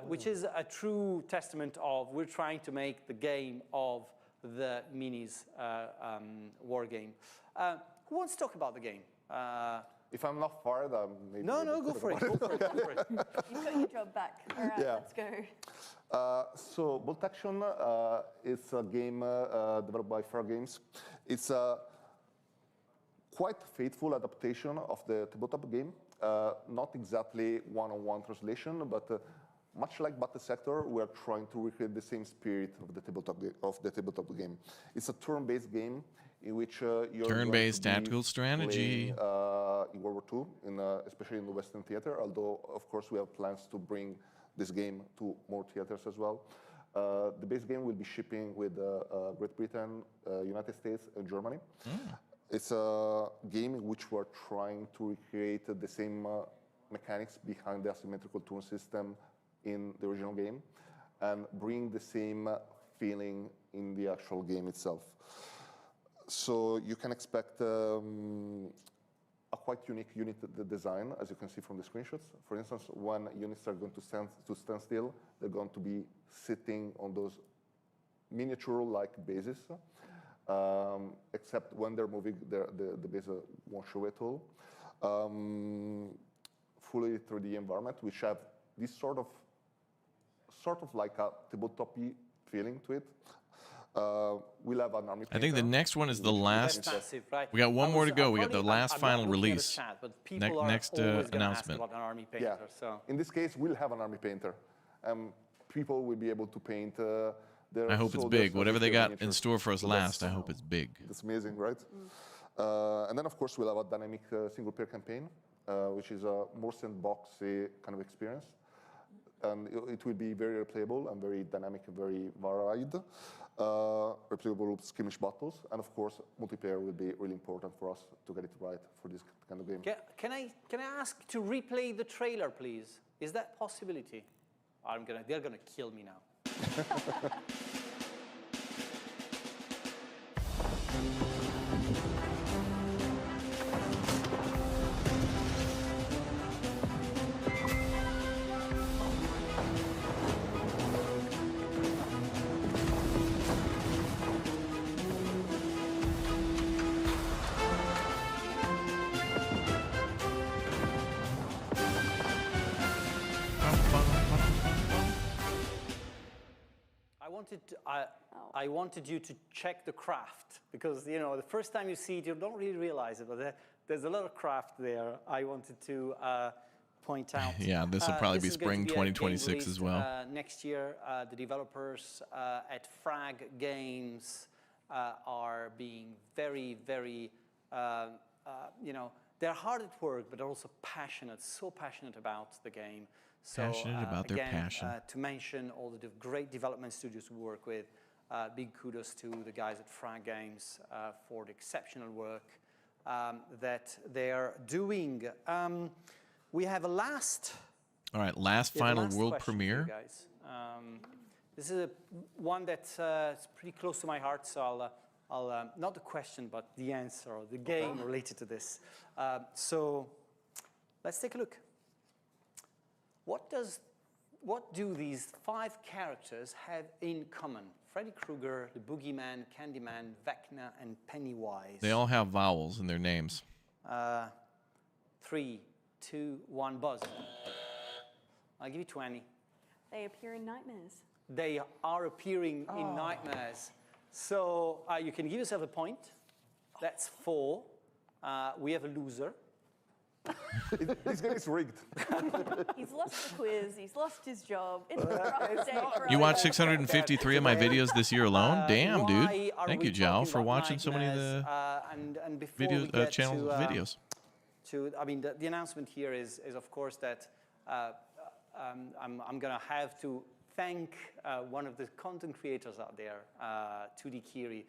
which is a true testament of we're trying to make the game of the minis war game. Who wants to talk about the game? If I'm not fired, maybe... No, go for it. Go for it. You've got your job back. All right, yeah. Let's go. So Bolt Action is a game developed by Fair Games. It's a quite faithful adaptation of the tabletop game. Not exactly one-on-one translation, but much like Battle Sector, we are trying to recreate the same spirit of the tabletop game. It's a turn-based game in which you're turn-based tactical strategy in World War II, especially in the Western theater. Although, of course, we have plans to bring this game to more theaters as well. The base game will be shipping with Great Britain, United States, and Germany. It's a game in which we're trying to recreate the same mechanics behind the asymmetrical turn system in the original game and bring the same feeling in the actual game itself. So you can expect a quite unique unit design, as you can see from the screenshots. For instance, when units are going to stand still, they're going to be sitting on those miniature-like bases. Except when they're moving, the base won't show at all. Fully 3D environment, which have this sort of like a tabletop-y feeling to it. We'll have an army painter. I think the next one is the last. We got one more to go. We got the last final release. Next announcement. Yeah. In this case, we'll have an army painter. People will be able to paint. I hope it's big. Whatever they got in store for us last, I hope it's big. That's amazing, right? And then, of course, we'll have a dynamic single-player campaign, which is a more sandboxy kind of experience. And it will be very replayable and very dynamic and very varied. Replayable skirmish battles. And, of course, multiplayer will be really important for us to get it right for this kind of game. Can I ask to replay the trailer, please? Is that a possibility? They're gonna kill me now. I wanted you to check the craft, because the first time you see it, you don't really realize it, but there's a lot of craft there. I wanted to point out. Yeah, this will probably be spring 2026 as well. Next year, the developers at Frag Games are being very, very, they're hard at work, but they're also passionate, so passionate about the game. So, passionate about their passion. To mention all the great development studios we work with, big kudos to the guys at Frag Games for the exceptional work that they're doing. We have a last. All right, last final world premiere. Guys. This is one that's pretty close to my heart, so I'll not the question, but the answer, or the game related to this. So let's take a look. What do these 5 characters have in common? Freddy Krueger, the Boogeyman, Candyman, Vecna, and Pennywise. They all have vowels in their names. 3, 2, 1, buzz. I'll give you 20. They appear in nightmares. They are appearing in nightmares. So you can give yourself a point. That's 4. We have a loser. This game is rigged. He's lost the quiz. He's lost his job. It's a rough day for You us. watched 653 of my videos this year alone? Damn, dude. Thank you, Jao, for watching so many of the videos, channel videos. I mean, the announcement here is of course, that I'm going to have to thank one of the content creators out there, 2D Kiri,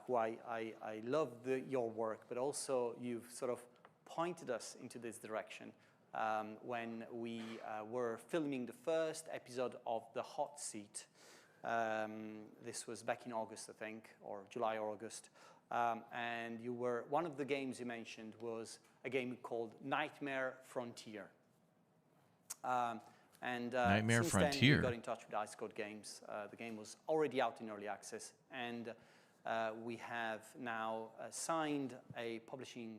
who I love your work, but also you've sort of pointed us into this direction when we were filming the first episode of The Hot Seat. This was back in August, I think, or July or August. And one of the games you mentioned was a game called Nightmare Frontier. Nightmare since Frontier. Then we got in touch with Ice Code Games. The game was already out in early access, and we have now signed a publishing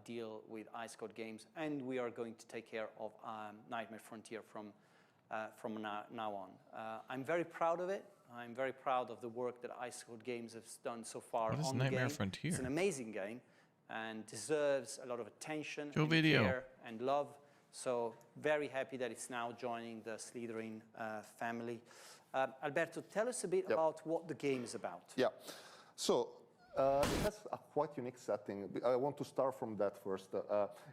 deal with Ice Code Games, and we are going to take care of Nightmare Frontier from now on. I'm very proud of it. I'm very proud of the work that Ice Code Games has done so far What is on the Nightmare game. Frontier? It's an amazing game and deserves a lot of attention Show and video. care and love. So very happy that it's now joining the Slitherine family. Alberto, tell us a bit about what the game is about. Yeah. So it has a quite unique setting. I want to start from that first.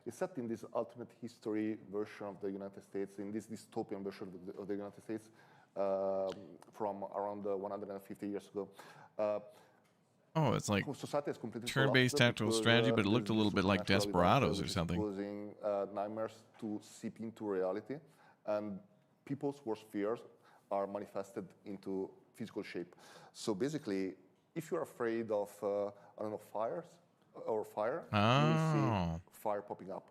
It's set in this alternate history version of the United States, in this dystopian version of the United States from around 150 years ago. Oh, it's like society has completely turn-based collapsed tactical because, strategy, but it looked a there's little bit like supernatural Desperados event, or something. Causing nightmares to seep into reality, and people's worst fears are manifested into physical shape. So basically, if you're afraid of, I don't know, fire, you will see fire popping up.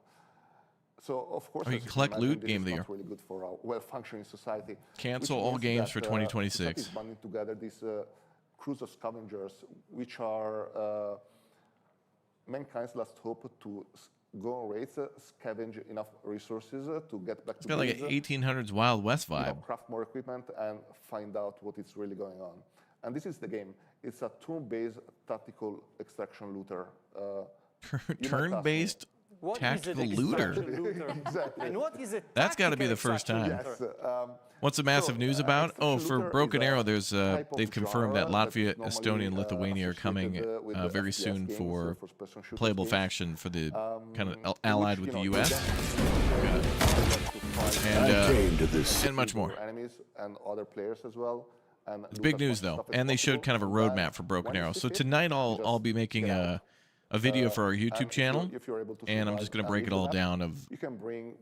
So of course, you as can collect imagine, loot this game is of the not year. really good for our well-functioning society. Cancel which all means games for that, 2026. society is banding together these crews of scavengers, which are mankind's last hope to go on raids, scavenge enough resources to get back It's to got like base, an 1800s Wild West you know, vibe. craft more equipment and find out what is really going on. And this is the game. It's a turn-based tactical extraction looter. Turn-based tactical looter. Exactly. And what is it? That's got to be the first time. Yes. What's the massive news about? Oh, for Broken Arrow, there's they've confirmed that Latvia, Estonia, and Lithuania are coming very soon for playable faction for the kind of allied with the U.S. And much more. Enemies and other players as well. And It's big news though, and they showed kind of a roadmap for Broken Arrow. So tonight I'll be making a video for our YouTube channel, and I'm just going to break it all down of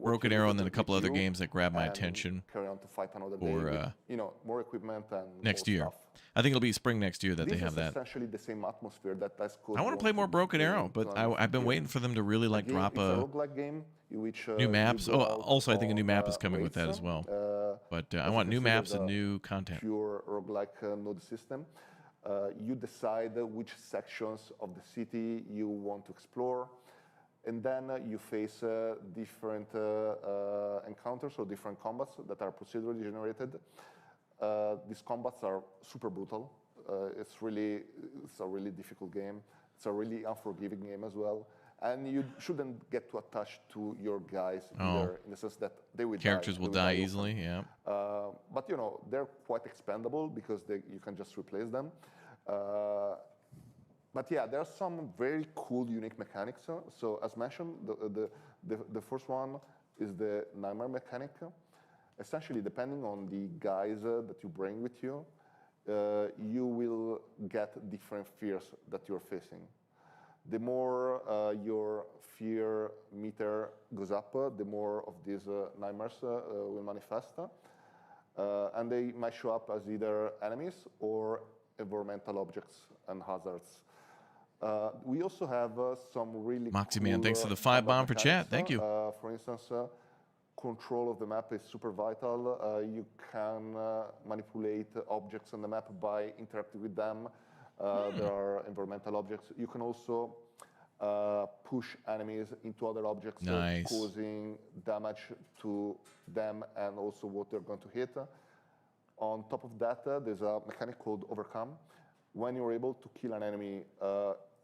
Broken Arrow and then a couple other games that grab my attention carry on to fight another for day with, you know, more equipment and next more year. stuff. I think it'll be spring next year that they have This that. is essentially the same atmosphere that Ice Code I want to play more Broken Arrow, but I've been waiting for them to really like drop roguelike game in which, new maps. you Oh, go out also I think a new map is on, coming with that raids, as well. But I as want you new can see, maps there's and a new content. Pure roguelike node system. You decide which sections of the city you want to explore, and then you face different encounters or different combats that are procedurally generated. These combats are super brutal. It's a really difficult game. It's a really unforgiving game as well. And you shouldn't get too attached to your guys either, in the sense that they will Characters will die often. easily, yeah. But you know, they're quite expendable because you can just replace them. But yeah, there are some very cool, unique mechanics. So as mentioned, the first one is the nightmare mechanic. Essentially, depending on the guys that you bring with you, you will get different fears that you're facing. The more your fear meter goes up, the more of these nightmares will manifest. And they might show up as either enemies or environmental objects and hazards. We also have some really Moxie cool, Man, thanks for the 5 bomb for chat. Thank you. For instance, control of the map is super vital. You can manipulate objects on the map by interacting with them. There are environmental objects. You can also push enemies into other objects, nice. Causing damage to them and also what they're going to hit. On top of that, there's a mechanic called Overcome. When you're able to kill an enemy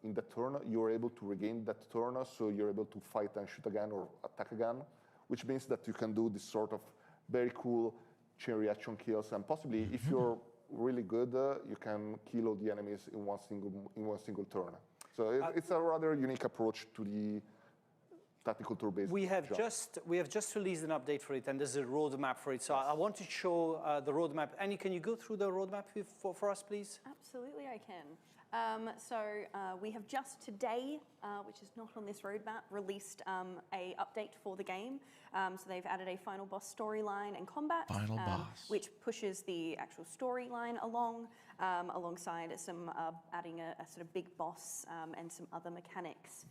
in that turn, you're able to regain that turn, so you're able to fight and shoot again or attack again, which means that you can do this sort of very cool chain reaction kills, and possibly, if you're really good, you can kill all the enemies in one single turn. So it's a rather unique approach to the tactical tour-based we have just released an update for it, and there's a roadmap for it. So I want to show the roadmap. Annie, can you go through the roadmap for us, please? Absolutely, I can. We have just today, which is not on this roadmap, released a update for the game. So they've added a final boss storyline and combat, which pushes the actual storyline along, alongside some adding a sort of big boss and some other mechanics.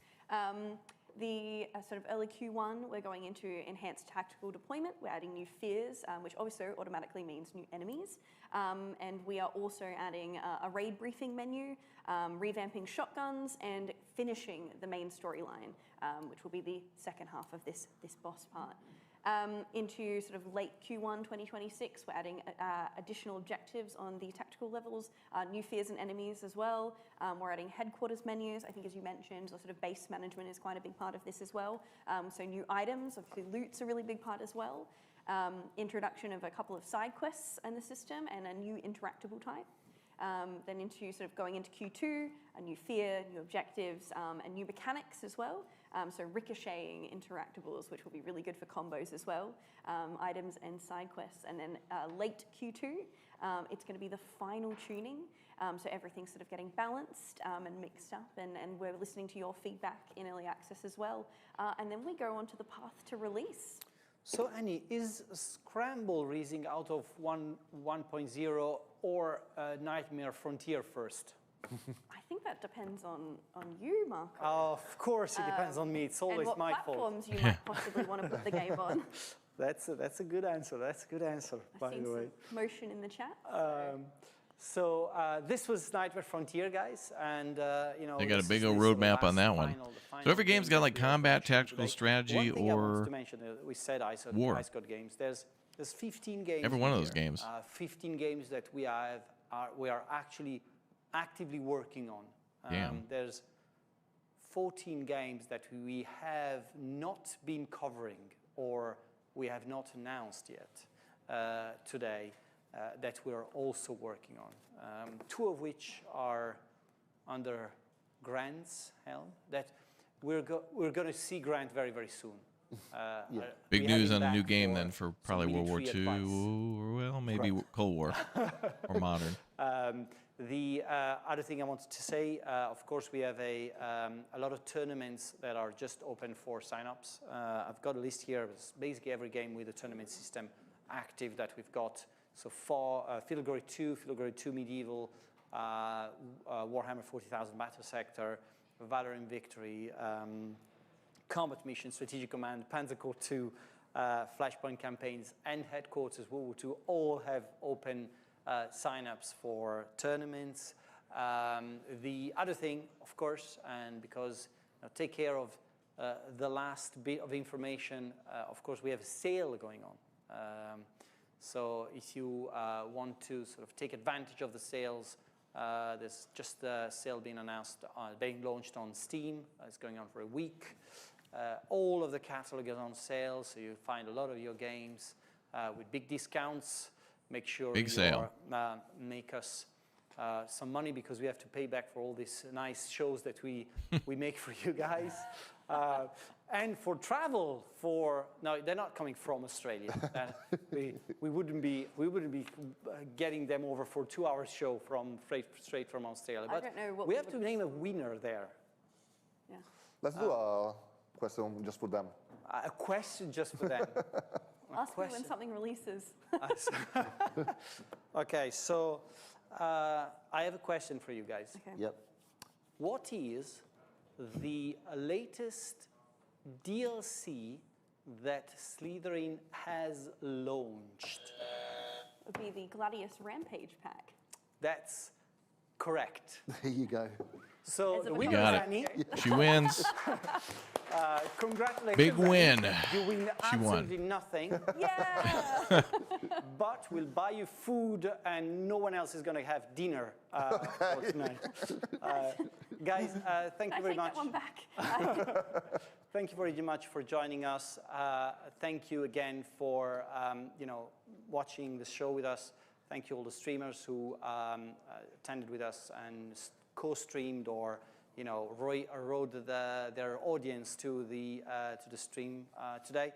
The sort of early Q1, we're going into enhanced tactical deployment. We're adding new fears, which also automatically means new enemies. And we are also adding a raid briefing menu, revamping shotguns, and finishing the main storyline, which will be the second half of this boss part. Into sort of late Q1 2026, we're adding additional objectives on the tactical levels, new fears and enemies as well. We're adding headquarters menus. I think, as you mentioned, the sort of base management is quite a big part of this as well. So new items, obviously loot's a really big part as well. Introduction of a couple of side quests in the system and a new interactable type. Then into sort of going into Q2, a new fear, new objectives, and new mechanics as well. So ricocheting interactables, which will be really good for combos as well, items and side quests. And then late Q2, it's going to be the final tuning. So everything's sort of getting balanced and mixed up, and we're listening to your feedback in early access as well. And then we go on to the path to release. So Annie, is Scramble releasing out of 1.0 or Nightmare Frontier first? I think that depends on you, Marco. Of course, it depends on me. It's always my fault. And what platforms you might possibly want to put the game on. That's a good answer. That's a good answer, by the way. Some motion in the chat. So this was Nightmare Frontier, guys, and you know they got a big old roadmap on that one. So every game's got like combat, tactical, strategy, or to mention, we said Ice Code games. There's 15 games. Every one of those games. 15 games that we are actually actively working on. There's 14 games that we have not been covering or we have not announced yet today. That we're also working on. 2 of which are under Grant's helm. That we're going to see Grant very, very soon. Big news on a new game then for probably World War II, or well, maybe Cold War or modern. The other thing I wanted to say, of course, we have a lot of tournaments that are just open for signups. I've got a list here. It's basically every game with a tournament system active that we've got. So far, Field Glory 2, Field Glory 2 Medieval, Warhammer 40,000 Battle Sector, Valor in Victory, Combat Mission, Strategic Command, Panzer Corps 2, Flashpoint Campaigns, and Headquarters World War 2 all have open sign-ups for tournaments. The other thing, of course, and because take care of the last bit of information, of course, we have a sale going on. So if you want to sort of take advantage of the sales, there's just a sale being announced, being launched on Steam. It's going on for a week. All of the catalog is on sale, so you find a lot of your games with big discounts. Make sure make us some money because we have to pay back for all these nice shows that we make for you guys. And for travel, no, they're not coming from Australia. We wouldn't be getting them over for a 2-hour show straight from Australia. But I don't know what we have to name a winner there. Yeah. Let's do a question just for them. A question just for them. Ask me when something releases. Okay, so I have a question for you guys. Okay. Yep. What is the latest DLC that Slitherine has launched? Would be the Gladius Rampage pack. That's correct. There you go. So the You winner got is it. Annie. She wins. Congratulations. Big win. Annie. You win She won. absolutely nothing. Yeah. But we'll buy you food, and no one else is going to have dinner for tonight. Guys, thank you very much. That one back. Thank you very much for joining us. Thank you again for watching the show with us. Thank you all the streamers who attended with us and co-streamed or rode their audience to the stream today.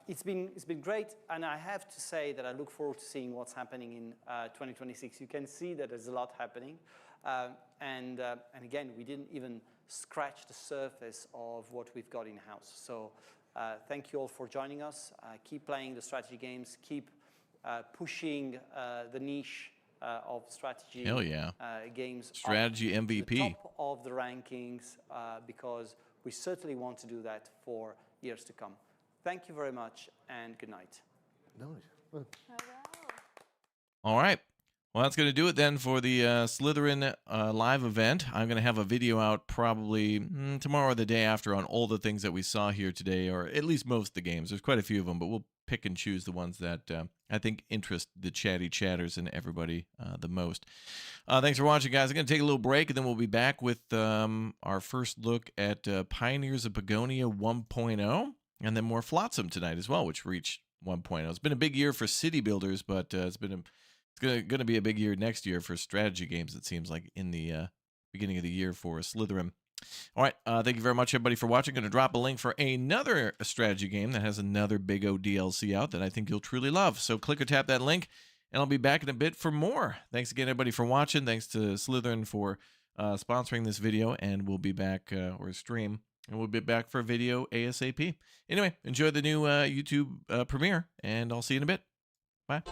It's been great, and I have to say that I look forward to seeing what's happening in 2026. You can see that there's a lot happening, and again, we didn't even scratch the surface of what we've got in house. So thank you all for joining us. Keep playing the strategy games. Keep pushing the niche of strategy Hell yeah. Games. Strategy up to MVP. the top of the rankings, because we certainly want to do that for years to come. Thank you very much, and good night. Nice. All right. Well, that's going to do it then for the Slitherine live event. I'm going to have a video out probably tomorrow or the day after on all the things that we saw here today, or at least most of the games. There's quite a few of them, but we'll pick and choose the ones that I think interest the chatty chatters and everybody the most. Thanks for watching, guys. I'm going to take a little break, and then we'll be back with our first look at Pioneers of Pagonia 1.0, and then more Flotsam tonight as well, which reached 1.0. It's been a big year for city builders, but it's going to be a big year next year for strategy games, it seems like, in the beginning of the year for Slitherine. All right, thank you very much, everybody, for watching. Going to drop a link for another strategy game that has another big O DLC out that I think you'll truly love. So click or tap that link, and I'll be back in a bit for more. Thanks again, everybody, for watching. Thanks to Slitherine for sponsoring this video, and we'll be back, or stream, and we'll be back for a video ASAP. Anyway, enjoy the new YouTube premiere, and I'll see you in a bit. Bye.